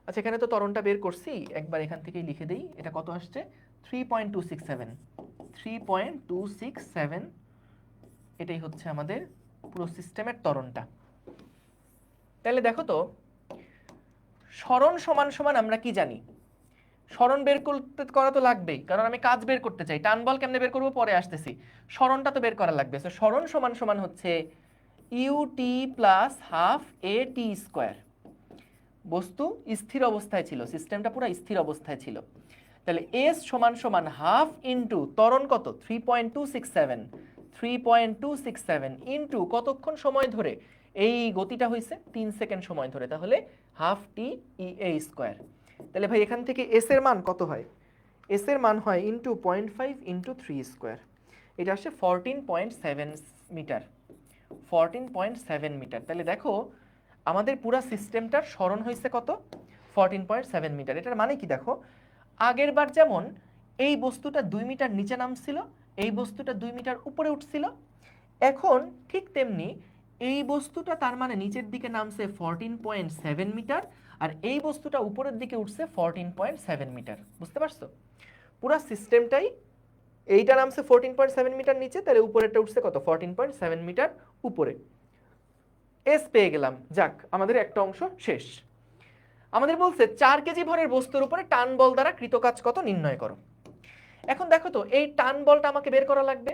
আচ্ছা এখানে তো ত্বরণটা বের করছি, একবার এখান থেকেই লিখে দেই। এটা কত আসছে? 3.267। এটাই হচ্ছে আমাদের পুরো সিস্টেমের ত্বরণটা। তাহলে দেখো তো, সরণ সমান সমান আমরা কি জানি? সরণ বের করা তো লাগবেই, কারণ আমি কাজ বের করতে চাই। টান বল কেমনে বের করবো পরে আসতেছি, সরণটা তো বের করা লাগবে। সো সরণ সমান সমান হচ্ছে ut plus half at square. বস্তু স্থির অবস্থায় ছিল, সিস্টেমটা পুরো স্থির অবস্থায় ছিল। তাহলে s সমান সমান হাফ ইন্টু ত্বরণ কত? 3.267 ইন্টু কতক্ষণ সময় ধরে এই গতিটা হয়েছে? 3 সেকেন্ড সময় ধরে। তাহলে হাফ টি ea স্কোয়ার। তাহলে ভাই এখান থেকে s এর মান কত হয়? s এর মান হয় ইন্টু 0.5 ইন্টু 3 স্কোয়ার। এটা আসছে 14.7 মিটার। 14.7 মিটার। তাহলে দেখো আমাদের পুরা সিস্টেমটার সরণ হয়েছে কত? 14.7 মিটার। এটার মানে কি দেখো, আগের বার যেমন এই বস্তুটা 2 মিটার নিচে নামছিল, এই বস্তুটা 2 মিটার উপরে উঠছিল, এখন ঠিক তেমনি এই বস্তুটা তার মানে নিচের দিকে নামছে 14.7 মিটার, আর এই বস্তুটা উপরের দিকে উঠছে 14.7 মিটার। বুঝতে পারছো? পুরা সিস্টেমটাই, এইটা নামছে 14.7 মিটার নিচে, তাহলে উপরেরটা উঠছে কত? 14.7 মিটার উপরে। এস পেয়ে গেলাম। যাক, আমাদের একটা অংশ শেষ। আমাদের বলছে 4 কেজি ভরের বস্তুর উপরে টান বল দ্বারা কৃত কাজ কত নির্ণয় করো। এখন দেখো তো, এই টান বলটা আমাকে বের করা লাগবে।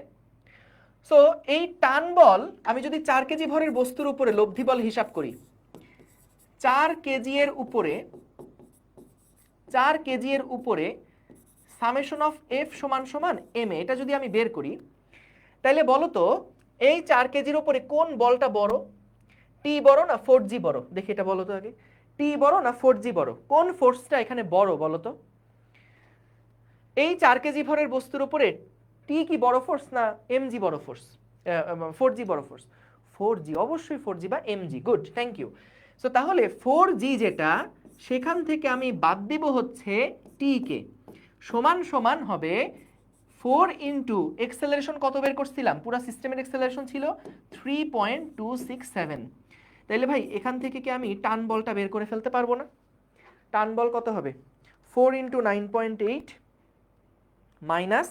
সো এই টান বল আমি যদি 4 কেজি ভরের বস্তুর উপরে লব্ধি বল হিসাব করি, 4 কেজি এর উপরে 4 কেজি এর উপরে সামেশন অফ এফ সমান সমান এম এ, এটা যদি আমি বের করি তাহলে বলো তো এই 4 কেজির উপরে কোন বলটা বড়, টি বড় না 4জি বড়? দেখি এটা বলো তো আগে, টি বড় না 4জি বড়? কোন ফোর্সটা এখানে বড় বলো তো? এই 4 কেজি ভরের বস্তুর উপরে টি কি বড় ফোর্স না এমজি বড় ফোর্স, 4জি বড় ফোর্স? 4জি, অবশ্যই 4জি বা MG. Good, thank you. So তাহলে 4জি যেটা, সেখান থেকে আমি বাদ দিব হচ্ছে টি কে, সমান সমান হবে 4 ইন্টু এক্সেলারেশন কত বের করছিলাম, পুরো সিস্টেমের এক্সেলারেশন ছিল 3.267। তাইলে ভাই এখান থেকে কি আমি টান বলটা বের করে ফেলতে পারবো না? টান বল কত হবে? 4 ইন্টু 9.8 মাইনাস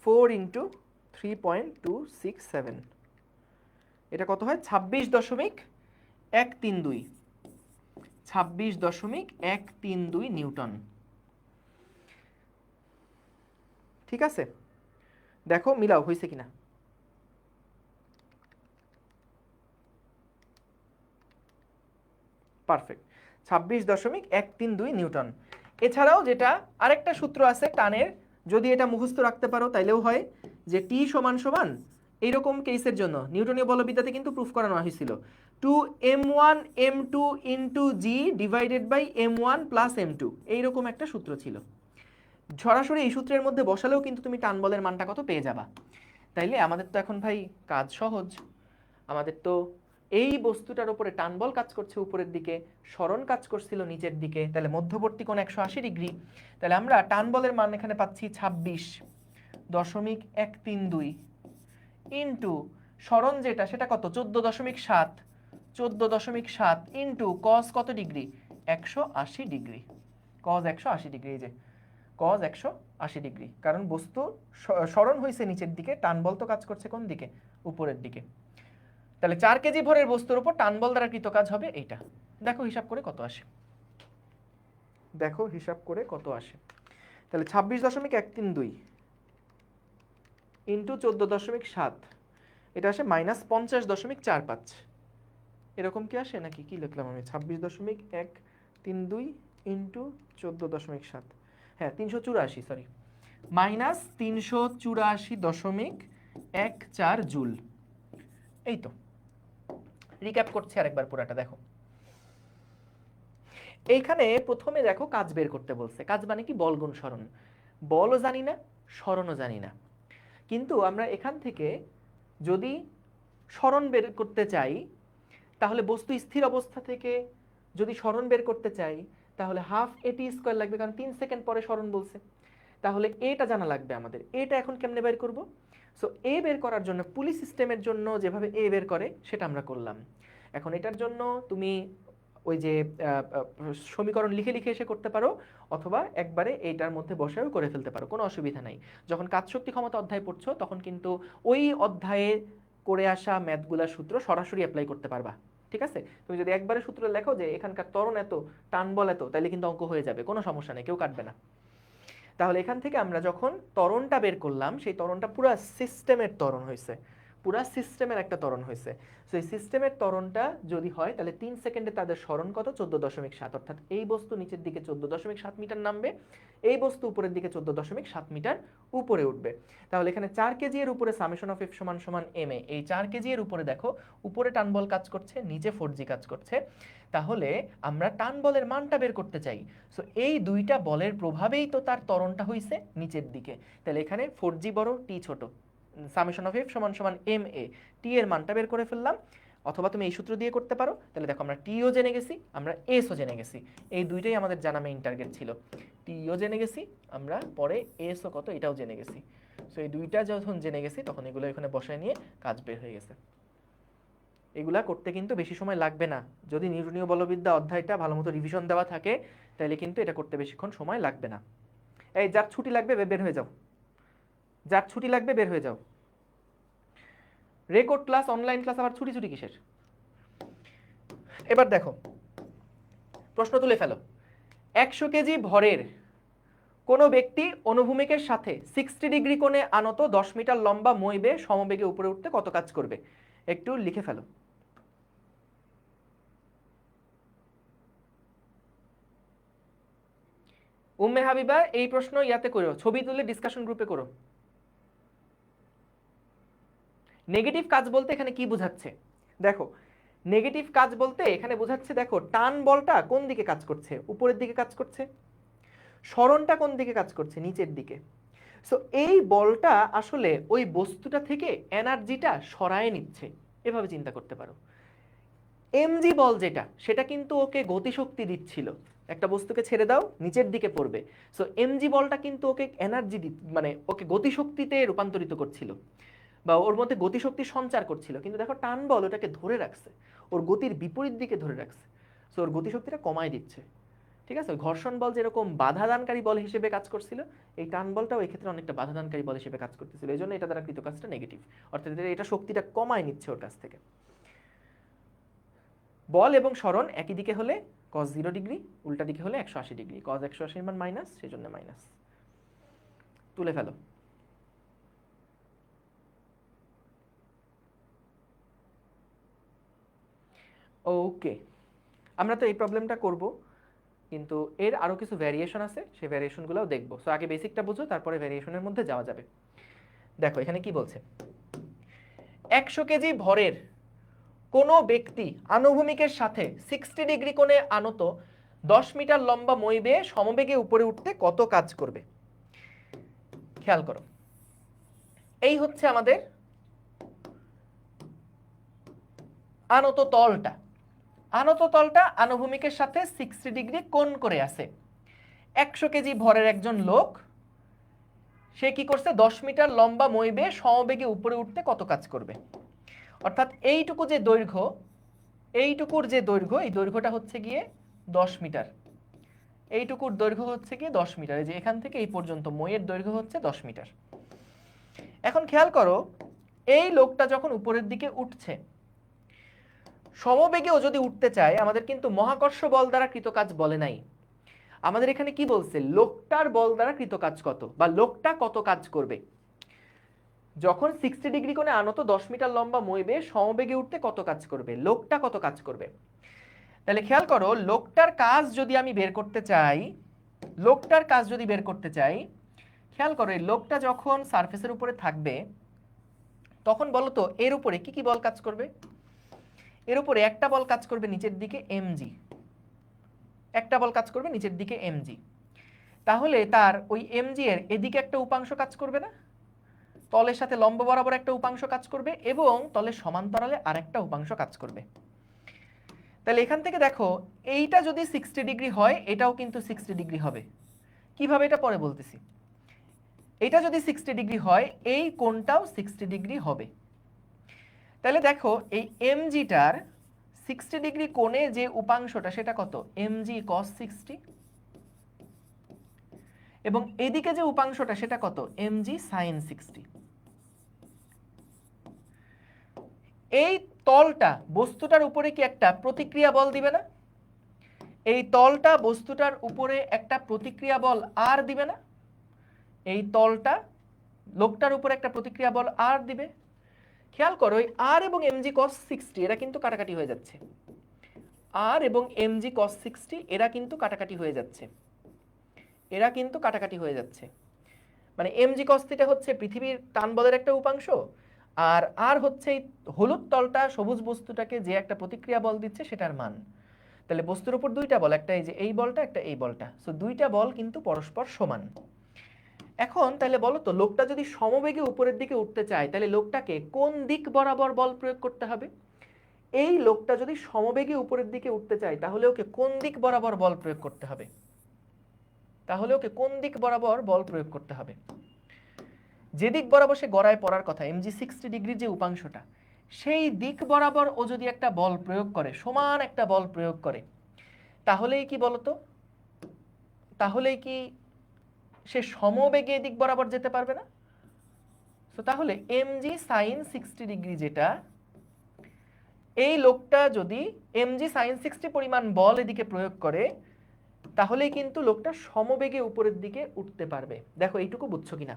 4 ইন্টু 3.267, এটা কত হয়? 26.132, 26.132 নিউটন। ঠিক আছে, দেখো মিলাও হয়েছে কিনা। Perfect, 26.132 Newton. এছাড়াও যেটা আরেকটা সূত্র আছে টানের, যদি এটা মুখস্থ রাখতে পারো তাইলেও হয়, যে টি সমান সমান এইরকম কেসের জন্য নিউটনীয় বলবিদ্যাতে কিন্তু প্রুফ করানো হয়েছিল 2m1 m2 into G divided by m1 plus m2, এইরকম একটা সূত্র ছিল। সরাসরি এই সূত্রের মধ্যে বসালেও কিন্তু তুমি টান বলের মানটা কত পেয়ে যাবা। তাইলে আমাদের তো এখন ভাই কাজ সহজ, আমাদের তো এই বস্তুটার উপরে টান বল কাজ করছে উপরের দিকে, সরণ কাজ করছিল নিচের দিকে, তাহলে মধ্যবর্তী কোণ 180 ডিগ্রি। তাহলে আমরা টান বলের মান এখানে পাচ্ছি 26.132 ইন্টু সরণ যেটা সেটা কত 14.7, 14.7 ইন্টু কস কত ডিগ্রি 180 ডিগ্রি, কস 180 ডিগ্রি, এই যে কস 180 ডিগ্রি, কারণ বস্তু সরণ হয়েছে নিচের দিকে, টান বল তো কাজ করছে কোন দিকে, উপরের দিকে। তাহলে 4 কেজি ভরের বস্তুর উপর টান বল দ্বারা কৃত কাজ হবে এইটা। দেখো হিসাব করে কত আসে, দেখো হিসাব করে কত আসে। তাহলে 26.132 ইন্টু 14.7, এটা আসে -50.45, এরকম কি আসে নাকি? কি লিখলাম আমি? 26.132 ইন্টু 14.7, হ্যাঁ 384, সরি, -384.14 জুল। এই তো, রিক্যাপ করছি আরেকবার পুরাটা দেখো। এইখানে প্রথমে দেখো কাজ বের করতে বলছে, কাজ মানে কি? বল গুণ সরণ। বলও জানি না, সরণও জানি না, কিন্তু আমরা এখান থেকে যদি সরণ বের করতে চাই, তাহলে বস্তু স্থির অবস্থা থেকে যদি সরণ বের করতে চাই তাহলে হাফ এটি স্কোয়ার লাগবে, কারণ 3 সেকেন্ড পরে সরণ বলছে। তাহলে এটা জানা লাগবে আমাদের। এটা এখন কেমনে বের করব? সো এ বের করার জন্য পুলি সিস্টেমের জন্য যেভাবে এ বের করে সেটা আমরা করলাম। এখন এটার জন্য তুমি ওই যে সমীকরণ লিখে লিখে এসে করতে পারো, অথবা একবারে এইটার মধ্যে বসেও করে ফেলতে পারো, কোনো অসুবিধা নাই। যখন কাজ শক্তি ক্ষমতা অধ্যায় পড়ছো তখন কিন্তু ওই অধ্যায়ে করে আসা ম্যাথগুলার সূত্র সরাসরি অ্যাপ্লাই করতে পারবা। ঠিক আছে, তুমি যদি একবারে সূত্র লেখো যে এখানকার ত্বরণ এত, টান বল এত, তাহলে কিন্তু অঙ্ক হয়ে যাবে, কোনো সমস্যা নেই, কেউ কাটবে না। তাহলে এখান থেকে আমরা যখন ত্বরণটা বের করলাম, সেই ত্বরণটা পুরো সিস্টেমের ত্বরণ হয়েছে, পুরো সিস্টেমের একটা ত্বরণ হয়েছে। সো এই সিস্টেমের ত্বরণটা যদি হয় তাহলে 3 সেকেন্ডে তাদের সরণ কত 14.7, অর্থাৎ এই বস্তু নিচের দিকে 14.7 মিটার নামবে, এই বস্তু উপরের দিকে 14.7 মিটার উপরে উঠবে। তাহলে এখানে 4 কেজি এর উপরে সামেশন অফ এফ সমান সমান এম এ, এই 4 কেজি এর উপরে দেখো উপরে টান বল কাজ করছে, নিচে 4জি কাজ করছে। তাহলে আমরা টান বলের মানটা বের করতে চাই। সো এই দুইটা বলের প্রভাবেই তো তার ত্বরণটা হইছে নিচের দিকে। তাহলে এখানে 4জি বড়, টি ছোট, সামেশন অফ এফ সমান সমান এম এ, টি এর মানটা বের করে ফেললাম। অথবা তুমি এই সূত্র দিয়ে করতে পারো। তাহলে দেখো আমরা টিও জেনে গেছি, আমরা এসও জেনে গেছি, এই দুইটাই আমাদের জানা মেইন টার্গেট ছিল। টিও জেনে গেছি আমরা, পরে এসও কত এটাও জেনে গেছি। সো এই দুইটা যখন জেনে গেছি তখন এগুলো এখানে বসায় নিয়ে কাজ বের হয়ে গেছে। এগুলা করতে কিন্তু বেশি সময় লাগবে না, যদি নিউটনীয় বলবিদ্যা অধ্যায়টা ভালো মতো রিভিশন দেওয়া থাকে তাহলে কিন্তু এটা করতে বেশিক্ষণ সময় লাগবে না। এই যার ছুটি লাগবে বের হয়ে যাও, যার ছুটি লাগবে বের হয়ে যাও। রেকর্ড ক্লাস, অনলাইন ক্লাস, আবার ছুটি ছুটি কিসের? এবার দেখো প্রশ্ন তুলে ফেলো। 100 কেজি ভরের কোনো ব্যক্তি অনুভূমিকের সাথে 60 ডিগ্রি কোণে আনত 10 মিটার লম্বা মই বেয়ে সমবেগে উপরে উঠতে কত কাজ করবে? একটু লিখে ফেলো। উম্মে হাবিবা এই প্রশ্ন ইয়াতে করো, ছবি তুলে ডিসকাশন গ্রুপে করো। নেগেটিভ কাজ বলতে এখানে কি বোঝাচ্ছে দেখো, নেগেটিভ কাজ বলতে এখানে বোঝাচ্ছে দেখো টান বলটা কোন দিকে কাজ করছে, উপরের দিকে কাজ করছে, সরণটা কোন দিকে কাজ করছে, নিচের দিকে। সো এই বলটা আসলে ওই বস্তুটা থেকে এনার্জিটা সরায় নিচ্ছে, এভাবে চিন্তা করতে পারো। এমজি বল যেটা, সেটা কিন্তু ওকে গতিশক্তি দিচ্ছিল, একটা বস্তুকে ছেড়ে দাও নিচের দিকে পড়বে, সো এমজি বলটা কিন্তু ওকে এনার্জি মানে ওকে গতিশক্তিতে রূপান্তরিত করছিল বা ওর মধ্যে গতিশক্তি সঞ্চার করছিল। কিন্তু দেখো টান বল ওটাকে ধরে রাখছে, ওর গতির বিপরীত দিকে ধরে রাখছে, সো ওর গতিশক্তিটা কমায় দিচ্ছে। ঠিক আছে, ঘর্ষণ বল যেরকম বাধাদানকারী বল হিসেবে কাজ করছিল, এই টান বলটাও এই ক্ষেত্রে অনেকটা বাধাদানকারী বল হিসেবে কাজ করতেছিল, এই জন্য এটা দ্বারা কৃত কাজটা নেগেটিভ, অর্থাৎ এটা শক্তিটা কমায় নিচ্ছে ওর কাছ থেকে। বল এবং সরণ একই দিকে হলে cos 0 ডিগ্রি, উল্টা দিকে হলে 180 ডিগ্রি, cos 180 মান মাইনাস, সেজন্য মাইনাস। তুলে ফেলো। ওকে, আমরা তো এই প্রবলেমটা করব, কিন্তু এর আরো কিছু ভ্যারিয়েশন আছে, সেই ভ্যারিয়েশনগুলোও দেখব। সো আগে বেসিকটা বুঝো, তারপরে ভ্যারিয়েশনের মধ্যে যাওয়া যাবে। দেখো এখানে কি বলছে, 100 কেজি ভরের কোনো ব্যক্তি আনুভূমিকের সাথে 60 ডিগ্রি কোণে আনত 10 মিটার লম্বা মই বেয়ে সমবেগে উপরে উঠতে কত কাজ করবে। খেয়াল করো, এই হচ্ছে আমাদের আনত তলটা, আনত তলটা আনুভূমিকের সাথে 60 ডিগ্রি কোণ করে আছে। 100 কেজি ভরের একজন লোক, সে কি করছে, 10 মিটার লম্বা মই বেয়ে সমবেগে উপরে উঠতে কত কাজ করবে। অর্থাৎ এইটুকু যে দৈর্ঘ্য, এইটুকুর যে দৈর্ঘ্য, এই দৈর্ঘ্যটা হচ্ছে গিয়ে 10 মিটার, এইটুকুর দৈর্ঘ্য হচ্ছে গিয়ে 10 মিটার, এই যে এখান থেকে এই পর্যন্ত মইয়ের দৈর্ঘ্য হচ্ছে 10 মিটার। এখন খেয়াল করো, এই লোকটা যখন উপরের দিকে উঠছে, সমবেগেও যদি উঠতে চায়, আমাদের কিন্তু মহাকর্ষ বল দ্বারা কৃত কাজ বলে নাই, আমাদের এখানে কি বলছে, লোকটার বল দ্বারা কৃত কাজ কত, বা লোকটা কত কাজ করবে। যখন 60 ডিগ্রি কোণে আনত 10 মিটার লম্বা মই বেয়ে সমবেগে উঠতে কত কাজ করবে, লোকটা কত কাজ করবে। তাহলে খেয়াল করো, লোকটার কাজ যদি আমি বের করতে চাই, লোকটার কাজ যদি বের করতে চাই, খেয়াল করো এই লোকটা যখন সারফেসের উপরে থাকবে, তখন বলো তো এর উপরে কি কি বল কাজ করবে। এর উপরে একটা বল কাজ করবে নিচের দিকে এমজি, একটা বল কাজ করবে নিচের দিকে এমজি। তাহলে তার ওই এমজি এর এদিকে একটা উপাংশ কাজ করবে না, তলের সাথে লম্ব বরাবর একটা উপাংশ কাজ করবে, এবং তলের সমান্তরালে আরেকটা উপাংশ কাজ করবে। তাহলে এখান থেকে দেখো, এইটা যদি 60 ডিগ্রি হয়, এটাও কিন্তু 60 ডিগ্রি হবে। কিভাবে, এটা পরে বলতেছি। এটা যদি 60 ডিগ্রি হয়, এই কোণটাও 60 ডিগ্রি হবে। তাহলে দেখো এই এমজিটার 60 ডিগ্রি কোণে যে উপাংশটা, সেটা কত, এমজি cos 60, এবং এদিকে যে উপাংশটা সেটা কত, এমজি sin 60। এই তলটা বস্তুটার উপরে কি একটা প্রতিক্রিয়া বল দিবে না, এই তলটা বস্তুটার উপরে একটা প্রতিক্রিয়া বল আর দিবে না, এই তলটা লোকটার উপরে একটা প্রতিক্রিয়া বল আর দিবে। খেয়াল করো, এই আর এবং এমজি cos 60 এরা কিন্তু কাটাকাটি হয়ে যাচ্ছে, আর এবং এমজি cos 60 এরা কিন্তু কাটাকাটি হয়ে যাচ্ছে, এরা কিন্তু কাটাকাটি হয়ে যাচ্ছে। মানে এমজি cos থিটা হচ্ছে পৃথিবীর টান বলের একটা উপাংশ, আর আর হচ্ছে এই হলুদ তলটা সবুজ বস্তুটাকে যে একটা প্রতিক্রিয়া বল দিচ্ছে সেটার মান। তাহলে বস্তুর উপর দুইটা বল, একটা এই যে এই বলটা, একটা এই বলটা, সো দুইটা বল কিন্তু পরস্পর সমান। এখন তাহলে বলো তো, লোকটা যদি সমবেগে উপরের দিকে উঠতে চায়, তাহলে লোকটাকে কোন দিক বরাবর বল প্রয়োগ করতে হবে। এই লোকটা যদি সমবেগে উপরের দিকে উঠতে চায়, তাহলে ওকে কোন দিক বরাবর বল প্রয়োগ করতে হবে, তাহলে ওকে কোন দিক বরাবর বল প্রয়োগ করতে হবে। যে দিক বরাবর সে গড়ায় পড়ার কথা, এমজি 60 ডিগ্রির যে উপাংশটা, সেই দিক বরাবর ও যদি একটা বল প্রয়োগ করে, সমান একটা বল প্রয়োগ করে, তাহলেই কি বলতো, তাহলেই কি সে সমবেগে দিক বরাবর যেতে পারবে না। তো তাহলে এমজি sin 60 ডিগ্রি যেটা, এই লোকটা যদি এমজি sin 60 পরিমাণ বল এদিকে প্রয়োগ করে, তাহলেই কিন্তু লোকটা সমবেগে উপরের দিকে উঠতে পারবে। দেখো এইটুকু বুঝছো কিনা,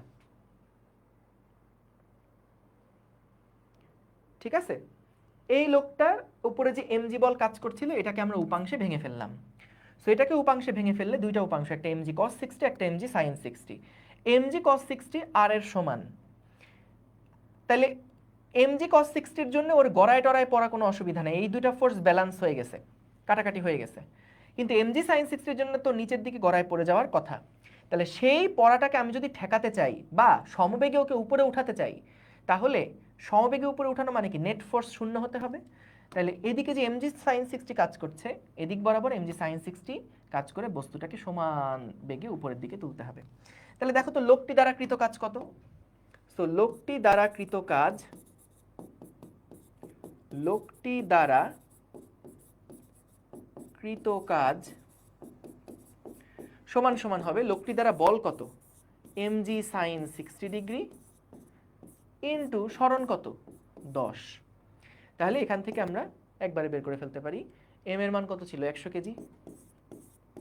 ঠিক আছে। এই লোকটার উপরে যে এমজি বল কাজ করছিল, এটাকে আমরা উপাংশে ভেঙে ফেললাম। সো এটাকে উপাংশে ভেঙে ফেললে দুইটা উপাংশ, একটা mg cos 60 একটা mg sin 60। mg cos 60 r এর সমান, তাহলে mg cos 60 এর জন্য ওর গড়ায় টড়ায় পড়া কোনো অসুবিধা নেই, এই দুইটা ফোর্স ব্যালেন্স হয়ে গেছে, কাটাকাটি হয়ে গেছে। কিন্তু mg sin 60 এর জন্য তো নিচের দিকে গড়ায় পড়ে যাওয়ার কথা। তাহলে সেই পড়াটাকে আমি যদি ঠেকাতে চাই বা সমবেগে ওকে উপরে উঠাতে চাই, তাহলে সমবেগে উপরে উঠানো মানে কি নেট ফোর্স শূন্য হতে হবে। তাহলে এদিকে যে mg sin 60 কাজ করছে, এদিক বরাবর mg sin 60 কাজ করে বস্তুটাকে সমান বেগে উপরের দিকে তুলতে হবে। তাহলে দেখো তো লোকটি দ্বারা কৃত কাজ কত। সো লোকটি দ্বারা কৃত কাজ, লোকটি দ্বারা কৃত কাজ সমান সমান হবে লোকটি দ্বারা বল কত, mg sin 60 ডিগ্রি ইন্টু সরণ কত 10। তাহলে এখান থেকে আমরা একবারে বের করে ফেলতে পারি m এর মান কত ছিল 100 কেজি,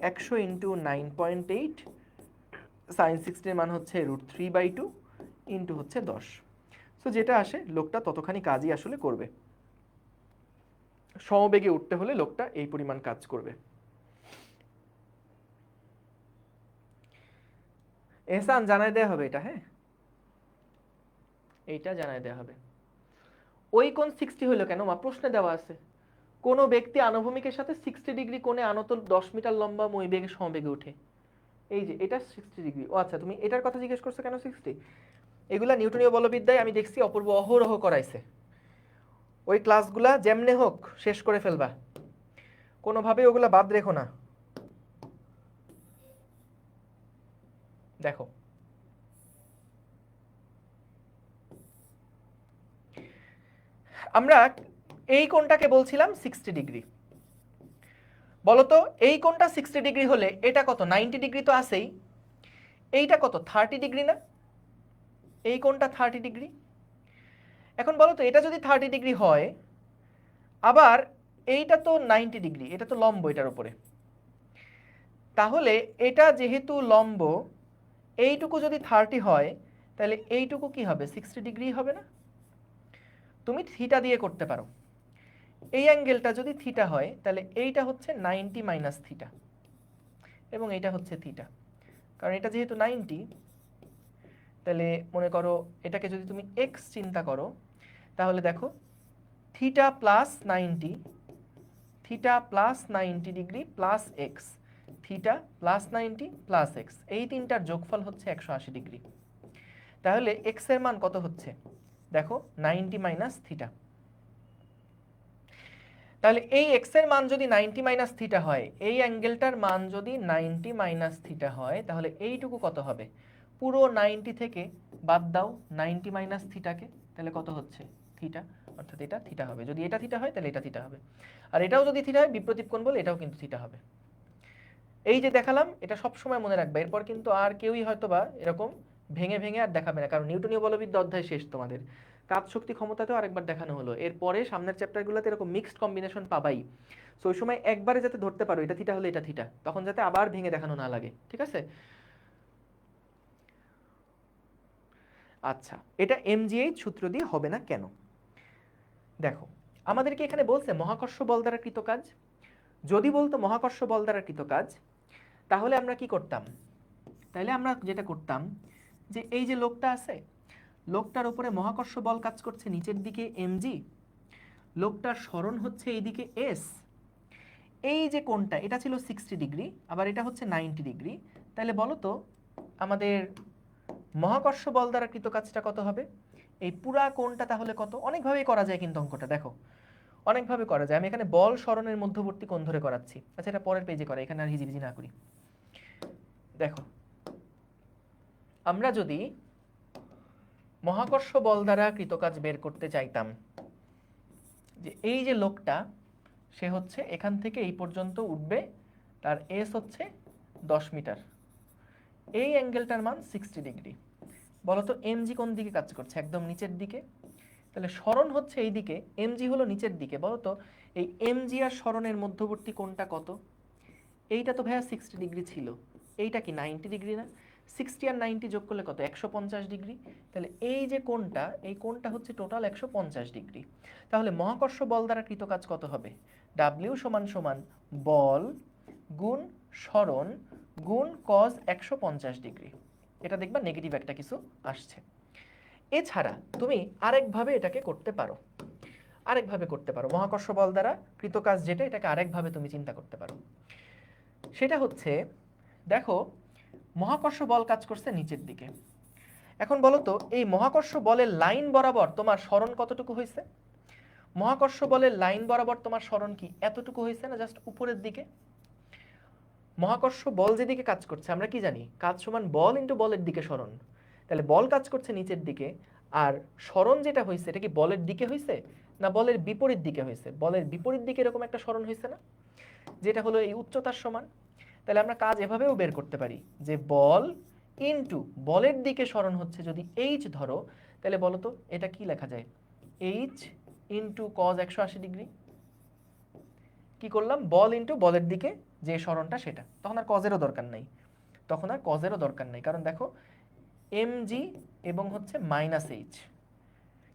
100 ইন্টু 9.8 sin 60 এর মান হচ্ছে √3/2 ইন্টু হচ্ছে 10। সো যেটা আসে লোকটা ততখানি কাজই আসলে করবে, সমবেগে উঠতে হলে লোকটা এই পরিমাণ কাজ করবে। এহসান জানাই দেয়া হবে এটা, হ্যাঁ এইটা জানাই দেয়া হবে। ওই কোণ 60 হলো কেন মা, প্রশ্নে দেওয়া আছে কোন ব্যক্তি আনুভূমিকের সাথে 60 ডিগ্রি কোণে আনত 10 মিটার লম্বা মই বেগে সমবেগে উঠে, এই যে এটা 60 ডিগ্রি। ও আচ্ছা, তুমি এটার কথা জিজ্ঞেস করছো কেন 60? এগুলা নিউটনীয় বলবিদ্যায় আমি দেখছি অপূর্ব অহরহ করাইছে, ওই ক্লাসগুলা যেমনে হোক শেষ করে ফেলবা, কোনোভাবে ওগুলা বাদ রেখো না। দেখো আমরা এই কোণটাকে বলছিলাম 60 ডিগ্রি, বলতো এই কোণটা 60 ডিগ্রি হলে এটা কত 90 ডিগ্রি তো আছেই, এইটা কত 30 ডিগ্রি না, এই কোণটা 30 ডিগ্রি। এখন বলতো এটা যদি 30 ডিগ্রি হয়, আবার এইটা তো 90 ডিগ্রি, এটা তো লম্ব এটার উপরে, তাহলে এটা যেহেতু লম্ব এইটুকু যদি 30 হয় তাহলে এইটুকু কি হবে 60 ডিগ্রি হবে না। তুমি থিটা দিয়ে করতে পারো, এই অ্যাঙ্গেলটা যদি থিটা হয় তাহলে এইটা হচ্ছে 90 মাইনাস থিটা এবং এইটা হচ্ছে থিটা, কারণ এটা যেহেতু 90, তাহলে মনে করো এটাকে যদি তুমি এক্স চিন্তা করো তাহলে দেখো theta plus 90, theta plus 90 degree plus x, theta plus 90 plus x, এই তিনটার যোগফল হচ্ছে 180 ডিগ্রি। তাহলে এক্স এর মান কত হচ্ছে দেখো 90 মাইনাস থিটা। তাহলে এই এক্স এর মান যদি 90 মাইনাস থিটা হয়, এই অ্যাঙ্গেলটার মান যদি 90 মাইনাস থিটা হয়, তাহলে এইটুকু কত হবে, পুরো 90 থেকে বাদ দাও 90 মাইনাস থিটাকে, তাহলে কত হচ্ছে থিটা, অর্থাৎ এটা থিটা হবে। যদি এটা থিটা হয় তাহলে এটা থিটা হবে, আর এটাও যদি থিটা হয় বিপরীত কোণ বলে এটাও কিন্তু থিটা হবে। এই যে দেখালাম এটা সব সময় মনে রাখবে, এরপর কিন্তু আর কেউই হয়তোবা এরকম ভেঙে ভেঙে আর দেখাবে না, কারণ নিউটনীয় বলবিদ্যা অধ্যায় শেষ তোমাদের, কাজ শক্তি ক্ষমতাতেও আরেকবার দেখানো হলো, এরপরে সামনের চ্যাপ্টারগুলোতে এরকম মিক্সড কম্বিনেশন পাবাই। সো ওই সময় একবারে যাতে ধরতে পারো এটা থিটা হলে এটা থিটা, তখন যাতে আবার ভেঙে দেখানো না লাগে, ঠিক আছে। আচ্ছা, এটা এমজিএইচ সূত্র দিয়ে হবে না কেন, দেখো আমাদেরকে এখানে বলছে মহাকর্ষ বল দ্বারা কৃত কাজ, যদি বলতো মহাকর্ষ বল দ্বারা কৃত কাজ তাহলে আমরা কি করতাম, তাহলে আমরা যেটা করতাম যে এই যে লোকটা আছে, লোকটার উপরে মহাকর্ষ বল কাজ করছে নিচের দিকে mg, লোকটার সরণ হচ্ছে এইদিকে s, এই যে কোণটা এটা ছিল 60 ডিগ্রি, আবার এটা হচ্ছে 90 ডিগ্রি, তাহলে বলো তো আমাদের মহাকর্ষ বল দ্বারা কৃত কাজটা কত হবে, এই পুরা কোণটা তাহলে কত। অনেকভাবেই করা যায় কিন্তু অঙ্কটা, দেখো অনেকভাবে করা যায়, আমি এখানে বল সরণের মধ্যবর্তী কোণ ধরে করাচ্ছি, আচ্ছা এটা পরের পেজে করা, এখানে আর হিজিবিজি না করি। দেখো আমরা যদি মহাকর্ষ বল দ্বারা কৃতকাজ বের করতে চাইতাম, যে এই যে লোকটা সে হচ্ছে এখান থেকে এই পর্যন্ত উঠবে, তার এস হচ্ছে 10 মিটার, এই অ্যাঙ্গেলটার মান 60 ডিগ্রি, বলতো এমজি কোন দিকে কাজ করছে, একদম নিচের দিকে, তাহলে সরণ হচ্ছে এই দিকে, এমজি হলো নিচের দিকে, বলতো এই এমজি আর সরণের মধ্যবর্তী কোণটা কত, এইটা তো ভাইয়া 60 ডিগ্রি ছিল, এইটা কি 90 ডিগ্রি না, 60 আর 90 যোগ করলে কত 150 ডিগ্রি, তাহলে এই যে কোণটা এই কোণটা হচ্ছে টোটাল 150 ডিগ্রি। তাহলে মহাকর্ষ বল দ্বারা কৃত কাজ কত হবে, W সমান সমান বল গুণ সরণ গুণ কজ 150 ডিগ্রি। এটা দেখবা নেগেটিভ একটা কিছু আসছে। এছাড়া তুমি আরেকভাবে এটাকে করতে পারো, মহাকর্ষ বল দ্বারা কৃত কাজ যেটা, এটাকে আরেকভাবে তুমি চিন্তা করতে পারো। সেটা হচ্ছে, দেখো মহাকর্ষ বল কাজ করছে নিচের দিকে। এখন বলো তো এই মহাকর্ষ বলের লাইন বরাবর তোমার সরণ কতটুকু হয়েছে? মহাকর্ষ বলের লাইন বরাবর তোমার সরণ কি এতটুকু হয়েছে না, জাস্ট উপরের দিকে? মহাকর্ষ বল যেদিকে কাজ করছে আমরা কি জানি, কাজ সমান বল ইন্টু বলের দিকে সরণ। তাহলে বল কাজ করছে নিচের দিকে, আর সরণ যেটা হয়েছে এটা কি বলের দিকে হয়েছে না বলের বিপরীত দিকে হয়েছে? বলের বিপরীত দিকে এরকম একটা সরণ হয়েছে না, যেটা হলো এই উচ্চতার সমান। তাহলে আমরা কাজ এভাবেও বের করতে পারি যে বল ইন্টু বলের দিকে সরণ হচ্ছে যদি এইচ ধরো, তাহলে বলো তো এটা কি লেখা যায়? H into cos 180 degree. কি করলাম? বল ইন্টু বলের দিকে যে সরণটা সেটা। তখন আর কজেরও দরকার নাই, কারণ দেখো mg এবং হচ্ছে মাইনাস এইচ।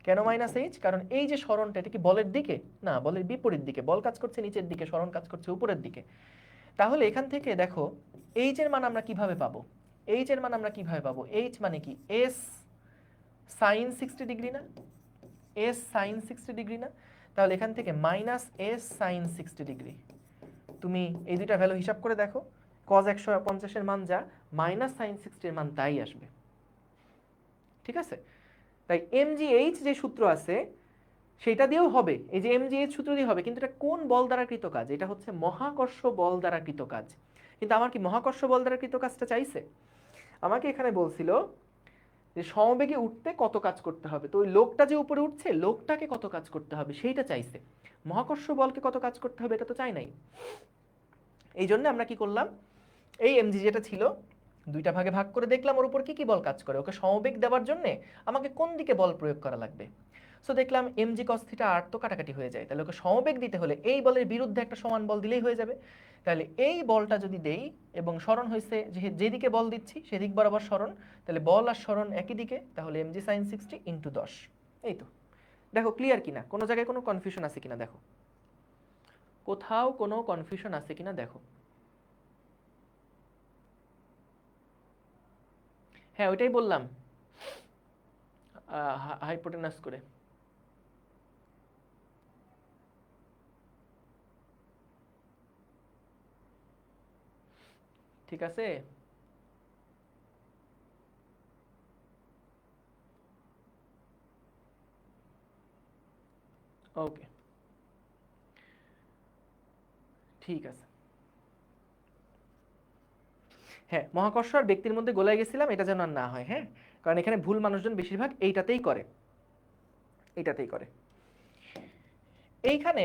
কেন মাইনাস এইচ? কারণ এই যে সরণটা এটা কি বলের দিকে না, বলের বিপরীত দিকে। বল কাজ করছে নিচের দিকে, সরণ কাজ করছে উপরের দিকে। তাহলে এখান থেকে দেখো এইচ এর মান আমরা কিভাবে পাবো? এইচ মানে কি? এস সাইন 60 ডিগ্রি না? এস সাইন 60 ডিগ্রি না? তাহলে এখান থেকে মাইনাস এস সাইন 60 ডিগ্রি। তুমি এই দুইটা ভ্যালু হিসাব করে দেখো, কজ 150 এর মান যা, মাইনাস সাইন 60 এর মান তাই আসবে। ঠিক আছে? তাই mgh যে সূত্র আছে সেটা দিয়েও হবে, এই যে mgh সূত্র দিয়ে হবে, কিন্তু এটা কোন বল দ্বারা কৃত কাজ? এটা হচ্ছে মহাকর্ষ বল দ্বারা কৃত কাজ। কিন্তু আমার কি মহাকর্ষ বল দ্বারা কৃত কাজটা চাইছে? আমাকে এখানে বলছিল যে সমবেগে উঠতে কত কাজ করতে হবে, তো ওই লোকটা যে উপরে উঠছে লোকটাকে কত কাজ করতে হবে সেইটা চাইছে। মহাকর্ষ বলকে কত কাজ করতে হবে এটা তো চাই নাই। এই জন্য আমরা কি করলাম, এই mg যেটা ছিল দুইটা ভাগে ভাগ করে দেখলাম ওর উপর কি কি বল কাজ করে। ওকে সমবেগ দেওয়ার জন্য আমাকে কোন দিকে বল প্রয়োগ করা লাগবে। সো দেখলাম mg cos θ r তো কাটাকাটি হয়ে যায়, তাহলে ওকে সমবেগ দিতে হলে এই বলের বিরুদ্ধে একটা সমান বল দিলেই হয়ে যাবে। তাহলে এই বলটা যদি দেই এবং সরণ হয়েছে যেদিকে বল দিচ্ছি সেদিক বরাবর সরণ, তাহলে বল আর সরণ একই দিকে, তাহলে mg sin 60 ইন্টু 10। এই তো, দেখো ক্লিয়ার কিনা, কোনো জায়গায় কোনো কনফিউশন আছে কিনা দেখো, কোথাও কোনো কনফিউশন আছে কিনা দেখো। হ্যাঁ ওইটাই বললাম, হাইপোটেনাস করে। ঠিক আছে? ওকে, ঠিক আছে। হ্যাঁ, মহাকর্ষ আর ব্যক্তির মধ্যে গোলাই গেছিলাম, এটা যেন আর না হয়। হ্যাঁ, কারণ এখানে ভুল মানুষজন বেশিরভাগ এইটাতেই করে। এইখানে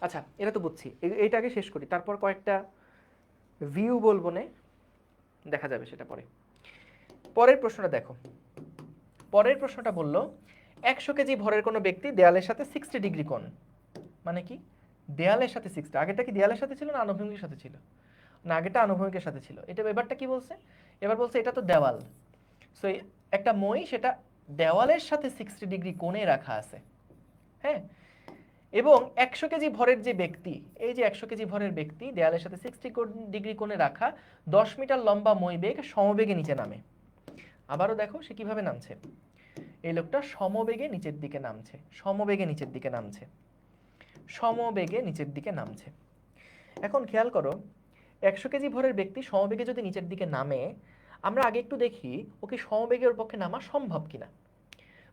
আচ্ছা এটা তো বুঝছি, এইটাকে শেষ করি, তারপর কয়েকটা ভিউ বলবো না, দেখা যাবে সেটা পরে। পরের প্রশ্নটা দেখো, পরের প্রশ্নটা বললো 100 কেজি ভরের কোনো ব্যক্তি দেয়ালের সাথে 60 ডিগ্রি কোণ। মানে কি দেয়ালের সাথে 60? আগেটা কি দেয়ালের সাথে ছিল না আনুভূমিকের সাথে ছিল? না, আগেটা আনুভূমিকের সাথে ছিল। এটা এবারটা কি বলছে? এবার বলছে এটা তো দেওয়াল, সো একটা মই সেটা দেওয়ালের সাথে 60 ডিগ্রি কোণে রাখা আছে। হ্যাঁ, এবং 100 কেজি ভরের যে ব্যক্তি, এই যে 100 কেজি ভরের ব্যক্তি দেয়ালের সাথে 60 ডিগ্রি কোণে রাখা 10 মিটার লম্বা মই বেগ সমবেগে নিচে নামে। আবারও দেখো সে কিভাবে নামছে, এই লোকটা সমবেগে নিচের দিকে নামছে, সমবেগে নিচের দিকে নামছে। এখন খেয়াল করো 100 কেজি ভরের ব্যক্তি সমবেগে যদি নিচের দিকে নামে, আমরা আগে একটু দেখি ওকে সমবেগের পক্ষে নামা সম্ভব কিনা।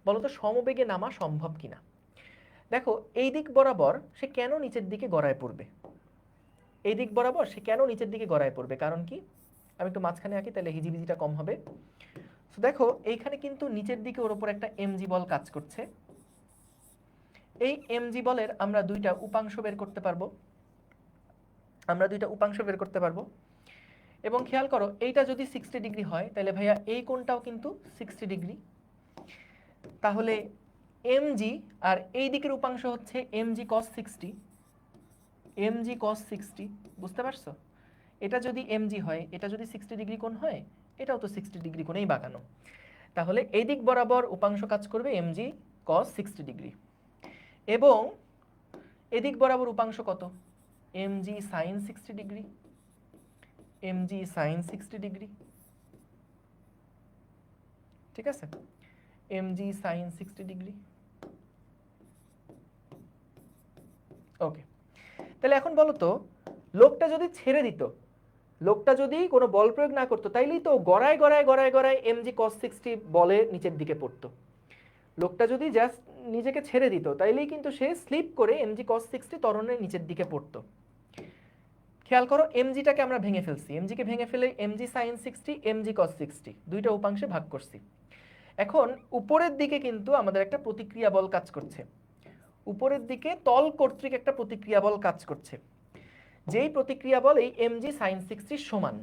বলতো সমবেগে নামা সম্ভব কিনা। দেখো এই দিক বরাবর সে কেন নিচের দিকে গড়ায় পড়বে? কারণ কি? আমি একটু মাঝখানে আঁকি তাহলে হিজিবিজিটা কম হবে। তো দেখো এইখানে কিন্তু নিচের দিকে ওর উপর একটা এমজি বল কাজ করছে। এই এমজি বলের আমরা দুইটা উপাংশ বের করতে পারবো। এবং খেয়াল করো এইটা যদি 60 ডিগ্রি হয় তাহলে ভাইয়া এই কোণটাও কিন্তু 60 ডিগ্রি। তাহলে mg আর এই দিকের উপাংশ হচ্ছে mg cos 60, বুঝতে পারছো? এটা যদি mg হয়, এটা যদি 60 ডিগ্রি কোণ হয়, এটাও তো 60 ডিগ্রি কোণেই বাঁকানো। তাহলে এই দিক বরাবর উপাংশ কাজ করবে mg cos 60 ডিগ্রি, এবং এদিক বরাবর উপাংশ কত? mg sin 60 degree, mg sin 60 degree, ঠিক আছে, mg sin 60 ডিগ্রি। ওকে, তাহলে এখন বলো তো, লোকটা যদি ছেড়ে দিত, লোকটা যদি কোনো বল প্রয়োগ না করতো, তাইলেই তো গড়ায় গড়ায় গড়ায় গড়ায় mg cos 60 বলে নিচের দিকে পড়তো। লোকটা যদি জাস্ট নিজেকে ছেড়ে দিত, তাইলেই কিন্তু সে স্লিপ করে mg cos 60 ত্বরণের নিচের দিকে পড়তো। খেয়াল করো, mgটাকে আমরা ভেঙে ফেলছি, mg কে ভেঙে ফেলে mg sin 60 mg cos 60 দুইটা উপাংশে ভাগ করছি। এখন উপরের দিকে কিন্তু আমাদের একটা প্রতিক্রিয়া বল কাজ করছে, উপরের দিকে তল কর্তৃক একটা প্রতিক্রিয়া বল কাজ করছে, যেই প্রতিক্রিয়া বল এই mg sin 60 সমান,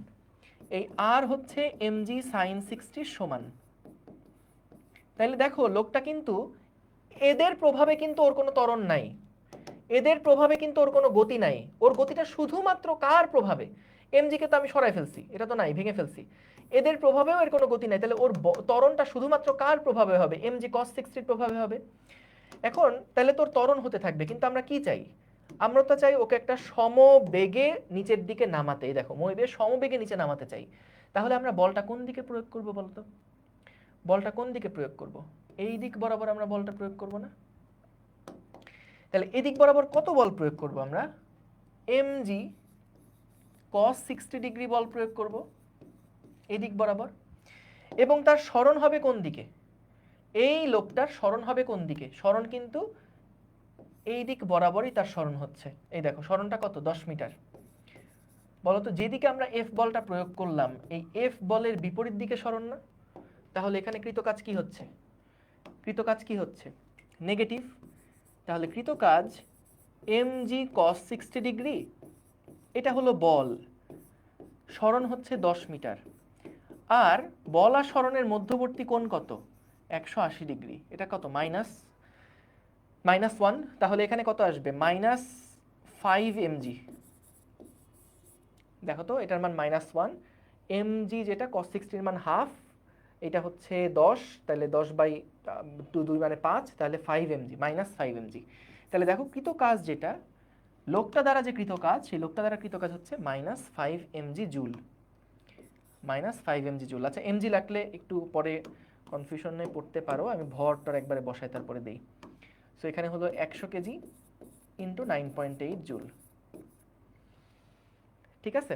এই r হচ্ছে mg sin 60 সমান। তাহলে দেখো লোকটা কিন্তু, এদের প্রভাবে কিন্তু ওর কোনো ত্বরণ নাই, এদের প্রভাবে কিন্তু ওর কোনো গতি নাই, ওর গতিটা শুধুমাত্র কার প্রভাবে, mg কে তো আমি সরাই ফেলছি, এটা তো নাই, ভেঙে ফেলছি, এদের প্রভাবেও এর কোনো গতি নাই, তাহলে ওর ত্বরণটা শুধুমাত্র কার প্রভাবে হবে, mg cos 60 এর প্রভাবে হবে। এখন তাহলে তোর ত্বরণ হতে থাকবে, কিন্তু আমরা কি চাই, আমরা তো চাই ওকে একটা সমবেগে নিচের দিকে নামাতে, এই দেখো মই দিয়ে সমবেগে নিচে নামাতে চাই। তাহলে আমরা বলটা কোন দিকে প্রয়োগ করব বলতো, বলটা কোন দিকে প্রয়োগ করব, এই দিক বরাবর আমরা বলটা প্রয়োগ করব না? তাহলে এদিক বরাবর কত বল প্রয়োগ করব আমরা, mg cos 60 ডিগ্রি বল প্রয়োগ করব এদিক বরাবর, এবং তার সরণ হবে কোন দিকে, এই লোকটার সরণ হবে কোন দিকে, সরণ কিন্তু এই দিক বরাবরই তার সরণ হচ্ছে, এই দেখো সরণটা কত, 10 মিটার। বলতো যেদিকে আমরা f বলটা প্রয়োগ করলাম, এই f বলের বিপরীত দিকে সরণ না? তাহলে এখানে কৃতকাজ কি হচ্ছে, কৃতকাজ কি হচ্ছে, নেগেটিভ। তাহলে কৃতকাজ mg cos 60 ডিগ্রি, এটা হলো বল, সরণ হচ্ছে 10 মিটার, আর বল আর সরণের মধ্যবর্তী কোণ কত, 180 ডিগ্রি, এটা কত, -1, তাহলে এখানে কত আসবে, -5 mg। দেখো তো এটার মান -1, mg যেটা cos 60 এর মান হাফ, এটা হচ্ছে 10, তাহলে 10/2 মানে 5, তাহলে 5 mg, -5 mg। তাহলে দেখো কৃতকাজ যেটা, লোকটা দ্বারা যে কৃতকাজ, সেই লোকটা দ্বারা কৃতকাজ হচ্ছে -5 mg জুল, -5 mg জুল। আচ্ছা mg লাগলে একটু পরে কনফিউশনে পড়তে পারো, আমি ভরটার একবারে বসাই তারপরে দেই। সো এখানে হলো 100 কেজি ইন্টু 9.8 জুল, ঠিক আছে?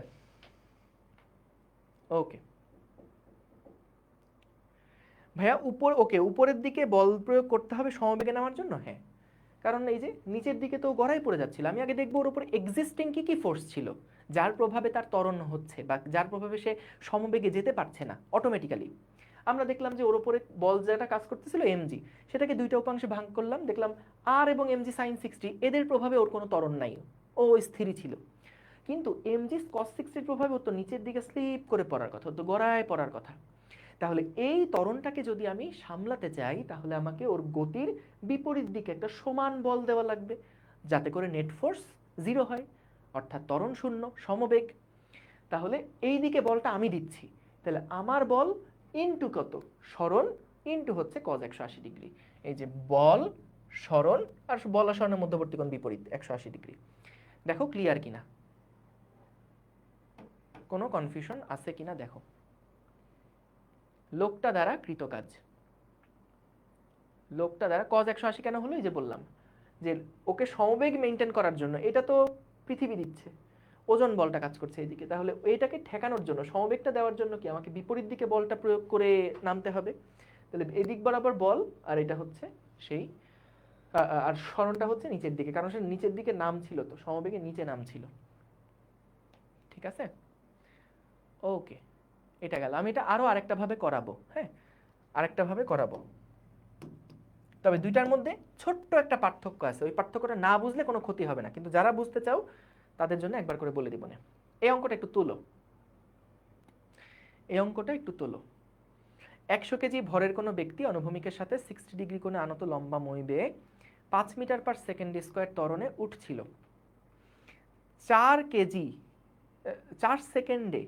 ওকে ভাইয়া, ওকে, উপরের দিকে বল প্রয়োগ করতে হবে সমবেগে নেওয়ার জন্য, হ্যাঁ, কারণ এই যে নিচের দিকে তো গড়াই পড়ে যাচ্ছিল, আমি আগে দেখবো ওর উপর এক্সিস্টিং কি কি ফোর্স ছিল, যার প্রভাবে তার ত্বরণ হচ্ছে বা যার প্রভাবে সে সমবেগে যেতে পারছে না অটোমেটিক্যালি। আমরা দেখলাম যে ওর উপরে বল যেটা কাজ করতেছিল mg, সেটাকে দুইটা উপাংশে ভাগ করলাম, দেখলাম r এবং mg sin 60 এদের প্রভাবে ওর কোনো ত্বরণ নাই, ও স্থিরই ছিল। কিন্তু mg cos 60 এর প্রভাবে ওর তো নিচের দিকে স্লিপ করে পড়ার কথা, ওর তো গড়ায় পড়ার কথা। তাহলে এই ত্বরণটাকে যদি আমি সামলাতে চাই, তাহলে আমাকে ওর গতির বিপরীত দিকে একটা সমান বল দেওয়া লাগবে, যাতে করে নেট ফোর্স 0 হয়, অর্থাৎ ত্বরণ শূন্য, সমবেগ। তাহলে এই দিকে বলটা আমি দিচ্ছি, তাহলে আমার বল ইনটু কত, সরণ ইনটু হচ্ছে cos 180 ডিগ্রি। এই যে বল, সরণ, আর বল আর সরণের মধ্যবর্তী কোণ বিপরীত 180 ডিগ্রি। দেখো ক্লিয়ার কিনা, কোনো কনফিউশন আছে কিনা দেখো। লোকটা দ্বারা কৃতকাজ, লোকটা দ্বারা cos 180 কেন হলো, এই যে বললাম যে ওকে সমবেগ মেনটেন করার জন্য, এটা তো পৃথিবী দিচ্ছে, ওজন বলটা কাজ করছে এইদিকে, তাহলে এইটাকে ঠেকানোর জন্য, সমবেগটা দেওয়ার জন্য কি আমাকে বিপরীত দিকে বলটা প্রয়োগ করে নামতে হবে। তাহলে এদিক বরাবর বল, আর এটা হচ্ছে সেই, আর সরণটা হচ্ছে নিচের দিকে, কারণ সে নিচের দিকে নাম ছিল, তো সমবেগে নিচে নাম ছিল, ঠিক আছে? ওকে, এটা গেল। আমি এটা আরো আরেকটা ভাবে করাবো, হ্যাঁ, আরেকটা ভাবে করাবো, তবে দুইটার মধ্যে ছোট্ট একটা পার্থক্য আছে, ওই পার্থক্যটা না বুঝলে কোনো ক্ষতি হবে না, কিন্তু যারা বুঝতে চাও তাদের জন্য একবার করে বলে দিব না। এই অঙ্কটা একটু তুলো, এই অঙ্কটা একটু তোলো। 100 কেজি ভরের কোনো ব্যক্তি অনুভূমিকের সাথে 60 ডিগ্রি কোণে আনত লম্বা মই বেয়ে 5 মিটার পার সেকেন্ড স্কোয়ার ত্বরণে উঠছিল। 4 সেকেন্ডে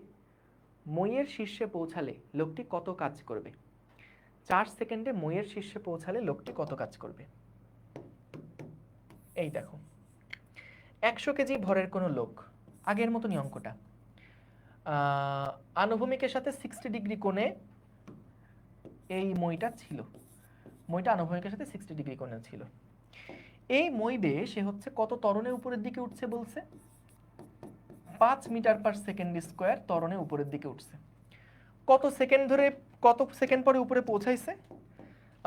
মইয়ের শীর্ষে পৌঁছালে লোকটি কত কাজ করবে? 4 সেকেন্ডে মইয়ের শীর্ষে পৌঁছালে লোকটি কত কাজ করবে? এই দেখো, 100 কেজি ভরের কোনো লোক, আগের মতনই অঙ্কটা, আনুভূমিকের সাথে 60 ডিগ্রি কোণে এই মইটা ছিল, মইটা আনুভূমিকের সাথে 60 ডিগ্রি কোণে ছিল। এই মই বেয়ে সে হচ্ছে কত ত্বরণে উপরের দিকে উঠছে বলছে? 5 মিটার পার সেকেন্ড স্কোয়ার ত্বরণে উপরের দিকে উঠছে। কত সেকেন্ড ধরে, কত সেকেন্ড পরে উপরে পৌঁছাইছে?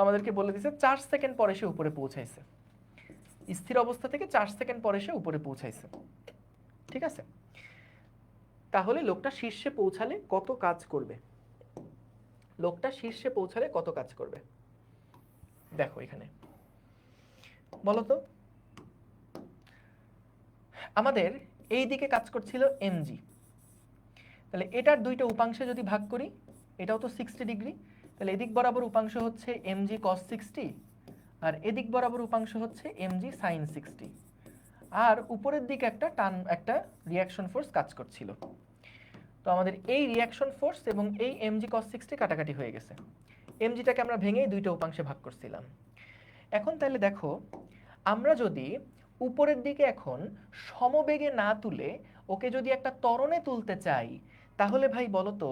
আমাদেরকে বলে দিয়েছে 4 সেকেন্ড পরে সে উপরে পৌঁছাইছে। স্থির অবস্থা থেকে 4 সেকেন্ড পরে সে উপরে পৌঁছাইছে। ঠিক আছে, তাহলে লোকটা শীর্ষে পৌঁছালে কত কাজ করবে? লোকটা শীর্ষে পৌঁছালে কত কাজ করবে দেখো এখানে, বলো তো। আমাদের এই দিকে কাজ করছিল এমজি, তাহলে এটার দুইটা উপাংশে যদি ভাগ করি, এটাও তো 60 ডিগ্রি, তাহলে এদিক বরাবর উপাংশ হচ্ছে এমজি কস 60 আর এদিক বরাবর উপাংশ হচ্ছে এমজি সাইন 60, আর উপরের দিকে একটা রিয়াকশন ফোর্স কাজ করছিল। তো আমাদের এই রিয়াকশন ফোর্স এবং এই এমজি কস 60 কাটাকাটি হয়ে গেছে, এমজিটাকে আমরা ভেঙে দুইটা উপাংশে ভাগ করছিলাম। এখন তাহলে দেখো, আমরা যদি উপরের দিকে এখন সমবেগে না তুলে ওকে যদি একটা ত্বরণে তুলতে চাই, তাহলে ভাই বলো তো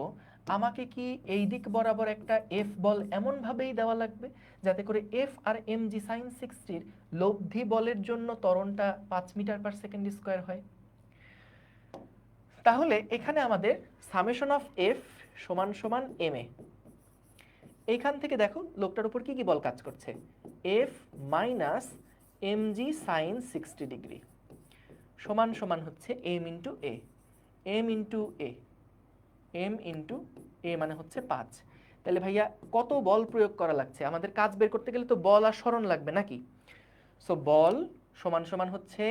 আমাকে কি এই দিক বরাবর একটা এফ বল এমন ভাবেই দেওয়া লাগবে যাতে করে এফ আর এমজি সাইন 60 লব্ধি বলের জন্য ত্বরণটা 5 মিটার পার সেকেন্ড স্কয়ার হয়। তাহলে এখানে আমাদের সামেশন অফ এফ সমান সমান এম এ, এইখান থেকে দেখো লোকটার উপর কি কি বল কাজ করছে, F minus mg sin 60 degree সমান সমান হচ্ছে m ইন্টু এ, m ইন্টু এ, m ইন্টু এ মানে হচ্ছে 5। তাহলে ভাইয়া কত বল প্রয়োগ করা লাগছে? আমাদের কাজ বের করতে গেলে তো বল আর সরণ লাগবে নাকি? সো বল সমান সমান হচ্ছে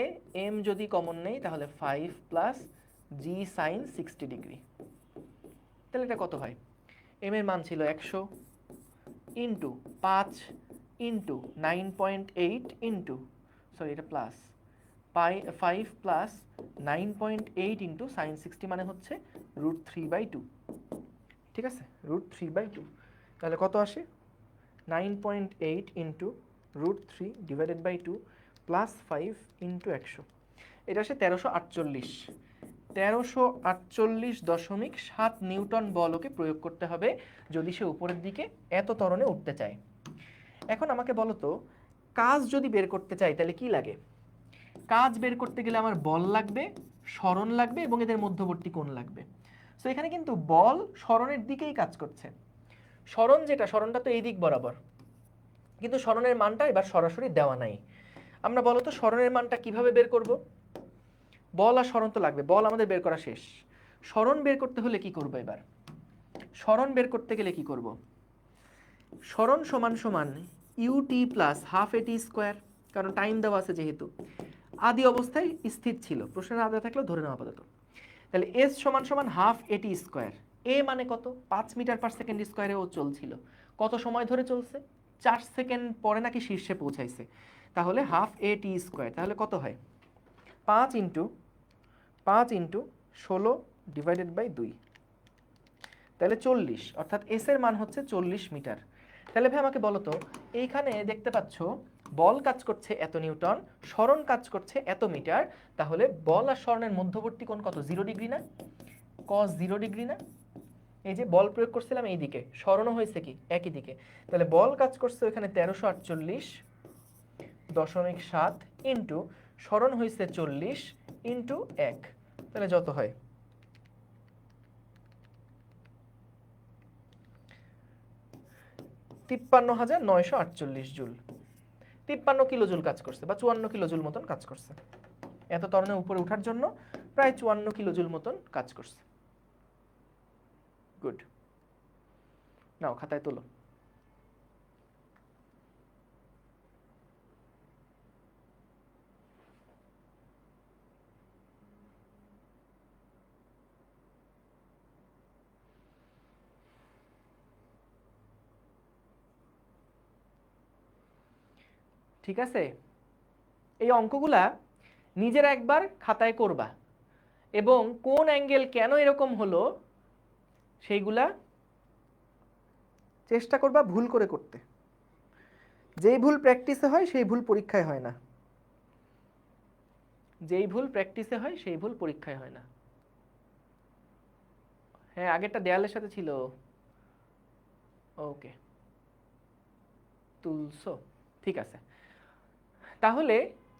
m যদি কমন নেই তাহলে 5 প্লাস g sin 60 ডিগ্রি। তাহলে এটা কত হয়? m এর মান ছিল 100 ইন্টু 5 ইন্টু 9.8 ইন্টু, সরি এটা প্লাস 5 প্লাস 9.8 ইন্টু সাইন 60 মানে হচ্ছে √3/2। ঠিক আছে, √3/2, তাহলে কত আসে? 9.8 into √3 divided by 2 plus 5 into 100, এটা আসে 1348.7 নিউটন বল ওকে প্রয়োগ করতে হবে যদি সে উপরের দিকে এত ত্বরণে উঠতে চায়। এখন আমাকে বলো তো, কাজ যদি বের করতে চাই তাহলে কি লাগে? কাজ বের করতে গেলে আমার বল লাগবে, সরণ লাগবে এবং এদের মধ্যবর্তী কোণ লাগবে। সো এখানে কিন্তু বল সরণের দিকেই কাজ করছে। সরণ যেটা, সরণটা তো এই দিক বরাবর, কিন্তু সরণের মানটা এবার সরাসরি দেওয়া নাই। আমরা বলো তো সরণের মানটা কিভাবে বের করব? বল আর সরণ তো লাগবে, বল আমাদের বের করা শেষ, সরণ বের করতে হলে কি করব? এবার সরণ বের করতে গেলে কি করব? সরণ সমান সমান ইউটি প্লাস হাফ এটি স্কোয়ার, কারণ টাইম দেওয়া আছে যেহেতু, আদি অবস্থায় স্থির ছিল, প্রশ্নের আদা থাকলেও ধরে নেওয়া আপাতত। তাহলে এস সমান সমান হাফ এটি স্কোয়ার, এ মানে কত? 5 মিটার পার সেকেন্ড স্কোয়ারে ও চলছিল, কত সময় ধরে চলছে? 4 সেকেন্ড পরে নাকি শীর্ষে পৌঁছাইছে, তাহলে হাফ এটি স্কোয়ার, তাহলে কত হয়? 5 ইন্টু 16 ডিভাইডেড বাই 2, তাহলে 40, অর্থাৎ এস এর মান হচ্ছে 40 মিটার। তাহলে ভাই আমাকে বলো তো, এইখানে দেখতে পাচ্ছ বল কাজ করছে এত নিউটন, সরণ কাজ করছে এত মিটার, তাহলে বল আর সরণের মধ্যবর্তী কোণ কত? 0 ডিগ্রি না? cos 0 ডিগ্রি না? এই যে বল প্রয়োগ করছিলাম এই দিকে, সরণও হয়েছে কি একই দিকে, তাহলে বল কাজ করছে এখানে 1348.7 ইন্টু সরণ হয়েছে 40 ইন্টু 1, তাহলে যত হয় 53,948 জুল, 53 কিলো জুল কাজ করছে, বা 54 কিলো জুল মতন কাজ করছে। এত ত্বরণে উপরে ওঠার জন্য প্রায় 54 কিলো জুল মতন কাজ করছে। গুড, নাও খাতায় তোলো। ঠিক আছে, এই অঙ্কগুলা নিজেরা একবার খাতায় করবা এবং কোন অ্যাঙ্গেল কেন এরকম হলো সেইগুলা চেষ্টা করবা ভুল করে করতে। যেই ভুল প্র্যাকটিসে হয় সেই ভুল পরীক্ষায় হয় না। যেই ভুল প্র্যাকটিসে হয় সেই ভুল পরীক্ষায় হয় না। হ্যাঁ, আগেরটা দেয়ালের সাথে ছিল। ওকে, তুলছো, ঠিক আছে। তাহলে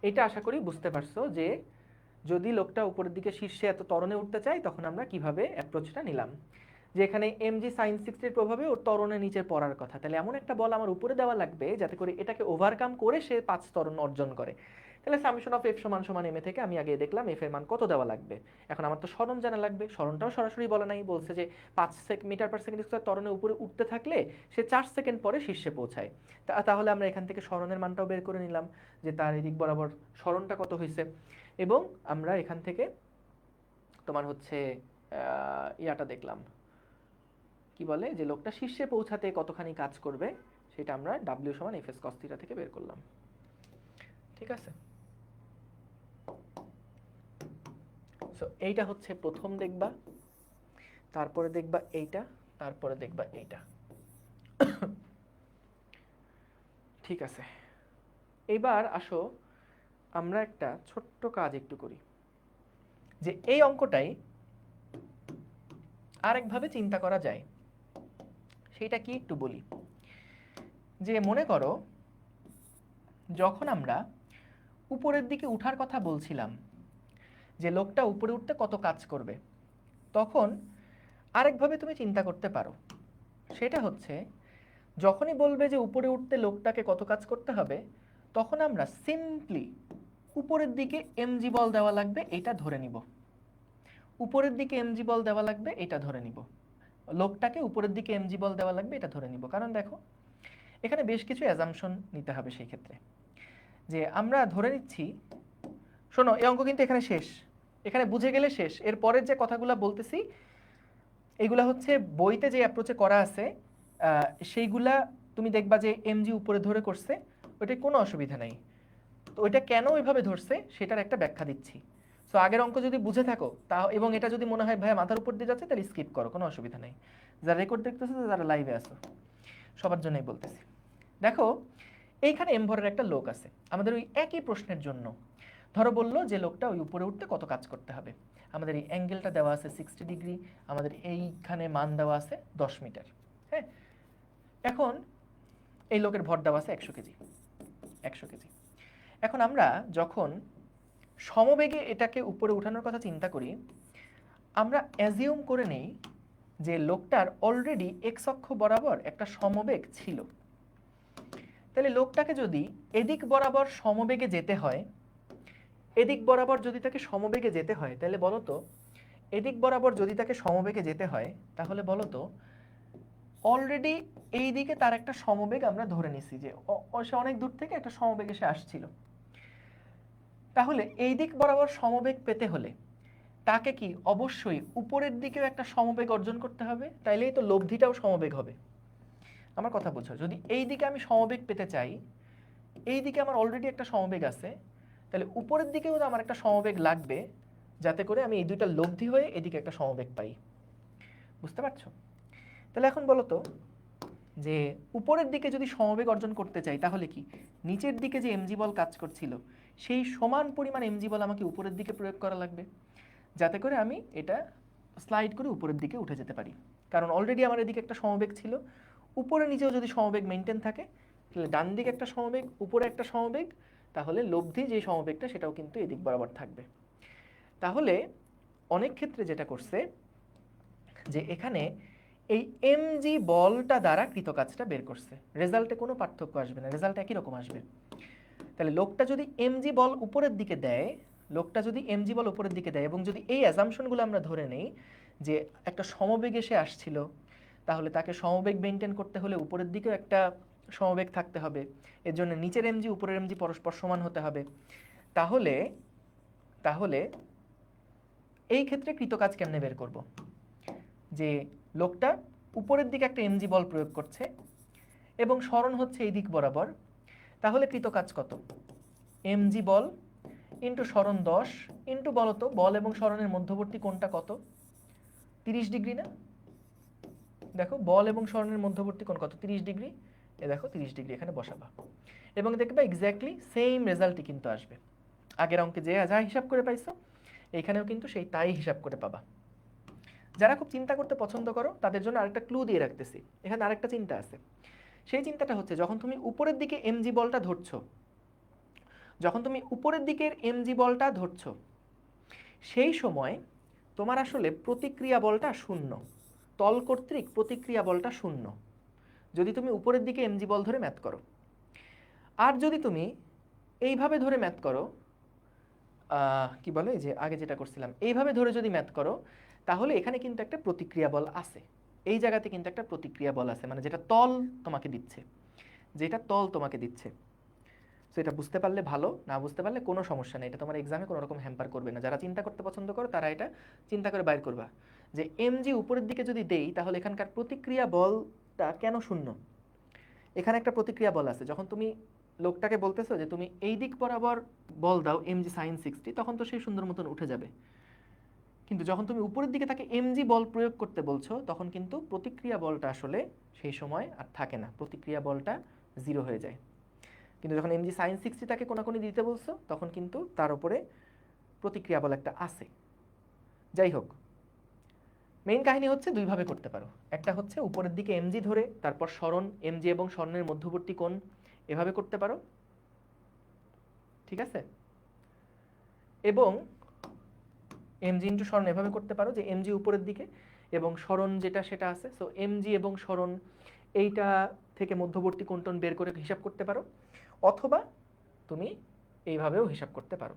এটা আশা করি বুঝতে পারছো যে যদি লোকটা উপরের দিকে শীর্ষে এত ত্বরণে উঠতে চায় তখন আমরা কিভাবে অ্যাপ্রোচটা নিলাম। যে এখানে mg sin 60 এর প্রভাবে ওর ত্বরণে নিচে পড়ার কথা, তাহলে এমন একটা বল আমার উপরে দেওয়া লাগবে যাতে করে এটাকে ওভারকাম করে সে 5 ত্বরণ অর্জন করে। তাহলে সামেশন অফ f সমান সমান m থেকে আমি আগে দেখলাম f এর মান কত দেওয়া লাগবে। এখন আমার তো সরণ জানা লাগবে, সরণটাও সরাসরি বলা নাই, বলছে যে 5 মিটার পার সেকেন্ড স্কয়ার ত্বরণে উপরে উঠতে থাকলে সে 4 সেকেন্ড পরে শীর্ষে পৌঁছায়। তাহলে আমরা এখান থেকে সরণের মানটাও বের করে নিলাম যে তার এদিক বরাবর সরণটা কত হয়েছে, এবং আমরা এখান থেকে তোমার হচ্ছে ইয়াটা দেখলাম, কি বলে যে লোকটা শীর্ষে পৌঁছাতে কতখানি কাজ করবে সেটা আমরা w সমান fs cos θ থেকে বের করলাম। ঠিক আছে, সো এইটা হচ্ছে প্রথম দেখবা, তারপরে দেখবা এইটা, তারপরে দেখবা এইটা। ঠিক আছে, এবার আসো আমরা একটা ছোট্ট কাজ একটু করি, যে এই অঙ্কটাই আরেকভাবে চিন্তা করা যায়, সেটা কি একটু বলি। যে মনে করো যখন আমরা উপরের দিকে উঠার কথা বলছিলাম, যে লোকটা উপরে উঠতে কত কাজ করবে, তখন আরেকভাবে তুমি চিন্তা করতে পারো। সেটা হচ্ছে যখনই বলবে যে উপরে উঠতে লোকটাকে কত কাজ করতে হবে, তখন আমরা সিম্পলি উপরের দিকে এমজি বল দেওয়া লাগবে এটা ধরে নিব। উপরের দিকে এমজি বল দেওয়া লাগবে এটা ধরে নিব, লোকটাকে উপরের দিকে এমজি বল দেওয়া লাগবে এটা ধরে নিব। কারণ দেখো এখানে বেশ কিছু অ্যাজাম্পশন নিতে হবে সেই ক্ষেত্রে। যে আমরা ধরে নিচ্ছি, শোনো এই অঙ্ক কিন্তু এখানে শেষ, এখানে বুঝে গেলে শেষ। এর পরের যে কথাগুলো বলতেছি এইগুলা হচ্ছে বইতে যে অ্যাপ্রোচে করা আছে সেইগুলা তুমি দেখবা যে এমজি উপরে ধরে করছে, ওইটায় কোনো অসুবিধা নাই। তো ওইটা কেন ওইভাবে ধরছে সেটার একটা ব্যাখ্যা দিচ্ছি। সো আগের অঙ্ক যদি বুঝে থাকো তা, এবং এটা যদি মনে হয় ভাই মাথার উপর দিয়ে যাচ্ছে, তাহলে স্কিপ করো, কোনো অসুবিধা নেই। যারা রেকর্ড দেখতেছো, যারা লাইভে আসো, সবার জন্যই বলতেছি। দেখো এইখানে এমভরের একটা লোক আছে আমাদের ওই একই প্রশ্নের জন্য। ধরো বললো যে লোকটা ওই উপরে উঠতে কত কাজ করতে হবে, আমাদের এই অ্যাঙ্গেলটা দেওয়া আছে 60 ডিগ্রি, আমাদের এইখানে মান দেওয়া আছে 10 মিটার। হ্যাঁ, এখন এই লোকের ভর দেওয়া আছে 100 কেজি, 100 কেজি। এখন আমরা যখন সমবেগে এটাকে উপরে উঠানোর কথা চিন্তা করি, আমরা অ্যাজিউম করে নেই যে লোকটার অলরেডি এক্স অক্ষ বরাবর একটা সমবেগ ছিল। তাহলে লোকটাকে যদি এদিক বরাবর সমবেগে যেতে হয়, এদিক বরাবর যদি তাকে সমবেগে যেতে হয়, তাহলে বলো তো এদিক বরাবর যদি তাকে সমবেগে যেতে হয়, তাহলে বলো তো অলরেডি এই দিকে তার একটা সমবেগ আমরা ধরে নিছি যে সে অনেক দূর থেকে একটা সমবেগে সে আসছিল। তাহলে এই দিক বরাবর সমবেগ পেতে হলে তাকে কি অবশ্যই উপরের দিকেও একটা সমবেগ অর্জন করতে হবে, তাইলেই তো লব্ধিটাও সমবেগ হবে। আমার কথা বুঝো, যদি এই দিকে আমি সমবেগ পেতে চাই, এই দিকে আমার অলরেডি একটা সমবেগ আছে, তাহলে উপরের দিকেও তো আমার একটা সমবেগ লাগবে, যাতে করে আমি এই দুইটা লব্ধি হয়ে এদিকে একটা সমবেগ পাই। বুঝতে পারছো? তাহলে এখন বলো তো যে উপরের দিকে যদি সমবেগ অর্জন করতে চাই, তাহলে কি নিচের দিকে যে এমজি বল কাজ করছিল সেই সমান পরিমাণ এমজি বল আমাকে উপরের দিকে প্রয়োগ করা লাগবে, যাতে করে আমি এটা স্লাইড করে উপরের দিকে উঠে যেতে পারি। কারণ অলরেডি আমার এদিকে একটা সমবেগ ছিল, উপরে নিচেও যদি সমবেগ মেনটেন থাকে, তাহলে ডান দিকে একটা সমবেগ, উপরে একটা সমবেগ, তাহলে লব্ধি যে সমবেগটা সেটাও কিন্তু এদিক বরাবর থাকবে। তাহলে অনেক ক্ষেত্রে যেটা করছে যে এখানে এই এমজি বলটা দ্বারা কৃতকাজটা বের করছে, রেজাল্টে কোনো পার্থক্য আসবে না, রেজাল্ট একই রকম আসবে। তাহলে লোকটা যদি এমজি বল উপরের দিকে দেয়, লোকটা যদি এমজি বল উপরের দিকে দেয়, এবং যদি এই অ্যাজাম্পশনগুলো আমরা ধরে নেই যে একটা সমবেগ এসে আসছিল, তাহলে তাকে সমবেগ মেনটেন করতে হলে উপরের দিকেও একটা সমবেগ থাকতে হবে, এর জন্য নিচের এমজি উপরের এমজি পরস্পর সমান হতে হবে। তাহলে তাহলে এই ক্ষেত্রে কৃতকাজ কেমনে বের করব? যে লোকটা উপরের দিকে একটা এমজি বল প্রয়োগ করছে এবং সরণ হচ্ছে এই দিক বরাবর, তাহলে কৃতকাজ কত? এমজি বল ইন্টু সরণ 10 ইন্টু বলতো বল এবং সরণের মধ্যবর্তী কোণটা কত? 30 ডিগ্রি না? দেখো বল এবং সরণের মধ্যবর্তী কোণ কত? 30 ডিগ্রি। এ দেখো 30 ডিগ্রি এখানে বসাবা এবং দেখবে এক্স্যাক্টলি সেম রেজাল্টই কিন্তু আসবে। আগের অঙ্কে যে যা হিসাব করে পাইছো এইখানেও কিন্তু সেই তাই হিসাব করে পাবা। যারা খুব চিন্তা করতে পছন্দ করো তাদের জন্য আরেকটা ক্লু দিয়ে রাখতেছি, এখানে আরেকটা চিন্তা আছে। সেই চিন্তাটা হচ্ছে যখন তুমি উপরের দিকে এমজি বলটা ধরছো, যখন তুমি উপরের দিকের এমজি বলটা ধরছো, সেই সময় তোমার আসলে প্রতিক্রিয়া বলটা শূন্য, তল কর্তৃক প্রতিক্রিয়া বলটা শূন্য, যদি তুমি উপরের দিকে এমজি বল ধরে ম্যাথ করো। আর যদি তুমি এইভাবে ধরে ম্যাথ করো, কি বলে যে আগে যেটা করছিলাম এইভাবে ধরে যদি ম্যাথ করো, তাহলে এখানে কিন্তু একটা প্রতিক্রিয়া বল আছে, এই জায়গাতে কিন্তু একটা প্রতিক্রিয়া বল আছে, মানে যেটা তল তোমাকে দিচ্ছে, যেটা তল তোমাকে দিচ্ছে। সো এটা বুঝতে পারলে ভালো, না বুঝতে পারলে কোনো সমস্যা নেই, এটা তোমার এক্সামে কোনো রকম হ্যাম্পার করবে না। যারা চিন্তা করতে পছন্দ করো তারা এটা চিন্তা করে বাইর করবা যে এমজি উপরের দিকে যদি দেই তাহলে এখানকার প্রতিক্রিয়া বলটা কেন শূন্য। এখানে একটা প্রতিক্রিয়া বল আছে, যখন তুমি লোকটাকে বলতেছো যে তুমি এই দিক বরাবর বল দাও এমজি সাইন 60, তখন তো সেই সুন্দর মতন উঠে যাবে। কিন্তু যখন তুমি উপরের দিকে তাকে এমজি বল প্রয়োগ করতে বলছো, তখন কিন্তু প্রতিক্রিয়া বলটা আসলে সেই সময় আর থাকে না, প্রতিক্রিয়া বলটা জিরো হয়ে যায়। কিন্তু যখন এমজি সাইন 60 তাকে কোনাকুনি দিতে বলছো, তখন কিন্তু তার উপরে প্রতিক্রিয়া বল একটা আছে। যাই হোক, মেইন কাহিনী হচ্ছে দুইভাবে করতে পারো, একটা হচ্ছে উপরের দিকে এমজি ধরে তারপর সরণ, এমজি এবং সরণের মধ্যবর্তী কোণ, এভাবে করতে পারো, ঠিক আছে। এবং এমজি ইন্টু সরণ এভাবে করতে পারো যে এমজি উপরের দিকে এবং সরণ যেটা সেটা আছে, সো এমজি এবং সরণ এইটা থেকে মধ্যবর্তী কোণটন বের করে হিসাব করতে পারো, অথবা তুমি এইভাবেও হিসাব করতে পারো।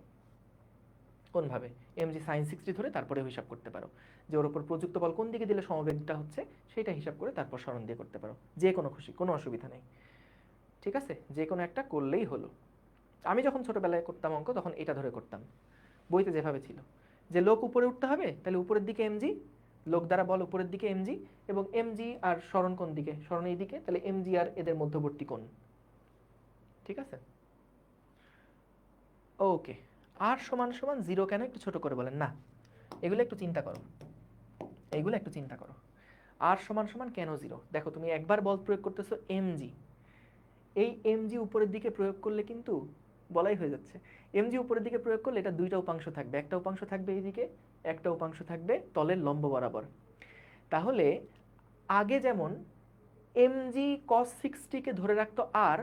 কোনভাবে? এমজি সাইন 60 ধরে তারপরে হিসাব করতে পারো যে ওর উপর প্রযুক্ত বল কোন দিকে দিলে সমবেগটা হচ্ছে সেটা হিসাব করে তারপর সরণ দিয়ে করতে পারো, যে কোনো খুশি, কোনো অসুবিধা নেই, ঠিক আছে, যে কোনো একটা করলেই হলো। আমি যখন ছোটবেলায় করতাম অঙ্ক তখন এটা ধরে করতাম, বইতে যেভাবে ছিল যে লোক উপরে উঠতে হবে তাহলে উপরের দিকে এমজি, লোক দ্বারা বল উপরের দিকে এমজি, এবং এমজি আর সরণ কোন দিকে, সরণ এই দিকে, তাহলে এমজি আর এদের মধ্যবর্তী কোণ, ঠিক আছে। ওকে, আর সমান সমান জিরো কেন একটু ছোট করে বলেন না, এগুলো একটু চিন্তা করো, এইগুলো একটু চিন্তা করো। আর সমান সমান কেন জিরো? দেখো তুমি একবার বল প্রয়োগ করতেছো এমজি, এই এমজি উপরের দিকে প্রয়োগ করলে কিন্তু বলাই হয়ে যাচ্ছে, এমজি উপরের দিকে প্রয়োগ করলে এটা দুইটা উপাংশ থাকবে, একটা উপাংশ থাকবে এইদিকে, একটা উপাংশ থাকবে তলের লম্ব বরাবর। তাহলে আগে যেমন এমজি কস 60 কে ধরে রাখতো আর,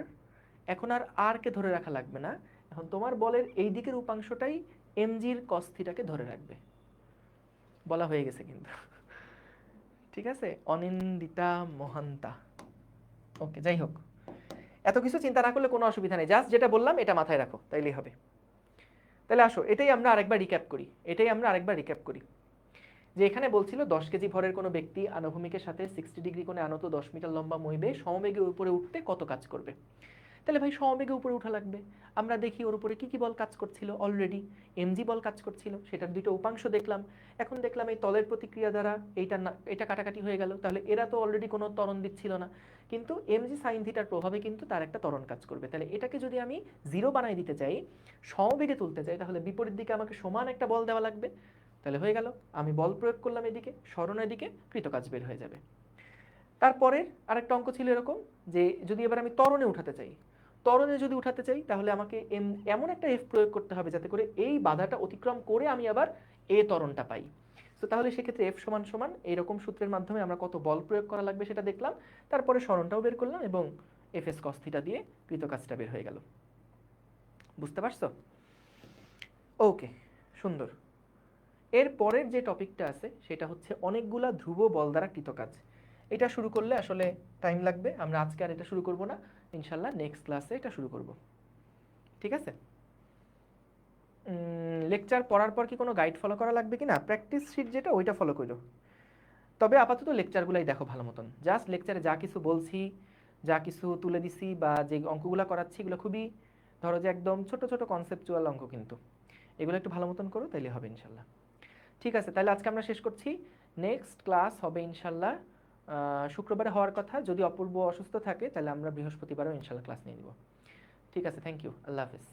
এখন আর আর কে ধরে রাখা লাগবে না, এখন তোমার বলের এই দিকের উপাংশটাই এমজির কস থিটাকে ধরে রাখবে। বলা হয়ে গেছে কিন্তু, ঠিক আছে, অনিন্দিতা মহান্তা। ওকে, যাই হোক, এত কিছু চিন্তা না করলে কোনো অসুবিধা নেই, জাস্ট যেটা বললাম এটা মাথায় রাখো তাইলেই হবে। তাহলে আসো এটাই আমরা আরেকবার রিক্যাপ করি, যে এখানে বলছিল 10 কেজি ভরের কোনো ব্যক্তি আনুভূমিকের সাথে 60 ডিগ্রি কোণে আনত 10 মিটার লম্বা মইবে সমবেগে উপরে উঠতে কত কাজ করবে। তাহলে ভাই সমবেগে উপরে উঠা লাগবে, আমরা দেখি ওর উপরে কি কি বল কাজ করছিল, অলরেডি এমজি বল কাজ করছিল, সেটার দুটো উপাংশ দেখলাম, এখন দেখলাম এই তলের প্রতিক্রিয়া দ্বারা এটা কাটাকাটি হয়ে গেল, তাহলে এরা তো অলরেডি কোনো ত্বরণ দিচ্ছিল না, কিন্তু এমজি সাইন থিটার প্রভাবে কিন্তু তার একটা ত্বরণ কাজ করবে। তাহলে এটাকে যদি আমি জিরো বানাই দিতে চাই, সমবেগে তুলতে চাই, তাহলে বিপরীত দিকে আমাকে সমান একটা বল দেওয়া লাগবে, তাহলে হয়ে গেল, আমি বল প্রয়োগ করলাম এদিকে, সরণের দিকে, কৃতকাজ বের হয়ে যাবে। তারপরে আরেকটা অঙ্ক ছিল এরকম যে যদি এবার আমি ত্বরণে উঠাতে চাই, তাহলে আমাকে এমন একটা এফ প্রয়োগ করতে হবে যাতে করে এই বাধাটা অতিক্রম করে আমি আবার এ ত্বরণটা পাই। তো তাহলে সেক্ষেত্রে এফ সমান সমান এইরকম সূত্রের মাধ্যমে আমরা কত বল প্রয়োগ করা লাগবে সেটা দেখলাম, তারপরে সরণটাও বের করলাম এবং এফ এস কস থিটা দিয়ে কৃতকাজটা বের হয়ে গেল। বুঝতে পারছো? ওকে, সুন্দর। এর পরের যে টপিকটা আছে সেটা হচ্ছে অনেকগুলা ধ্রুব বল দ্বারা কৃতকাজ। এটা শুরু করলে আসলে টাইম লাগবে, আমরা আজকে আর এটা শুরু করব না, ইনশাল্লাহ নেক্সট ক্লাসে এটা শুরু করব, ঠিক আছে। লেকচার পড়ার পর কি কোনো গাইড ফলো করা লাগবে কি না, প্র্যাকটিস শিট যেটা ওইটা ফলো করো, তবে আপাতত লেকচারগুলাই দেখো ভালো মতন, জাস্ট লেকচারে যা কিছু বলছি, যা কিছু তুলে দিছি বা যে অঙ্কগুলো করাচ্ছি এগুলো খুবই ধরো যে একদম ছোট ছোট কনসেপচুয়াল অঙ্ক, কিন্তু এগুলো একটু ভালো মতন করো তাইলে হবে ইনশাল্লাহ। ঠিক আছে, তাহলে আজকে আমরা শেষ করছি, নেক্সট ক্লাস হবে ইনশাল্লাহ শুক্রবারে হওয়ার কথা, যদি অপূর্ব অসুস্থ থাকে তাহলে আমরা বৃহস্পতিবারও ইনশাল্লাহ ক্লাস নিয়ে নিব। ঠিক আছে, থ্যাংক ইউ, আল্লাহ হাফেজ।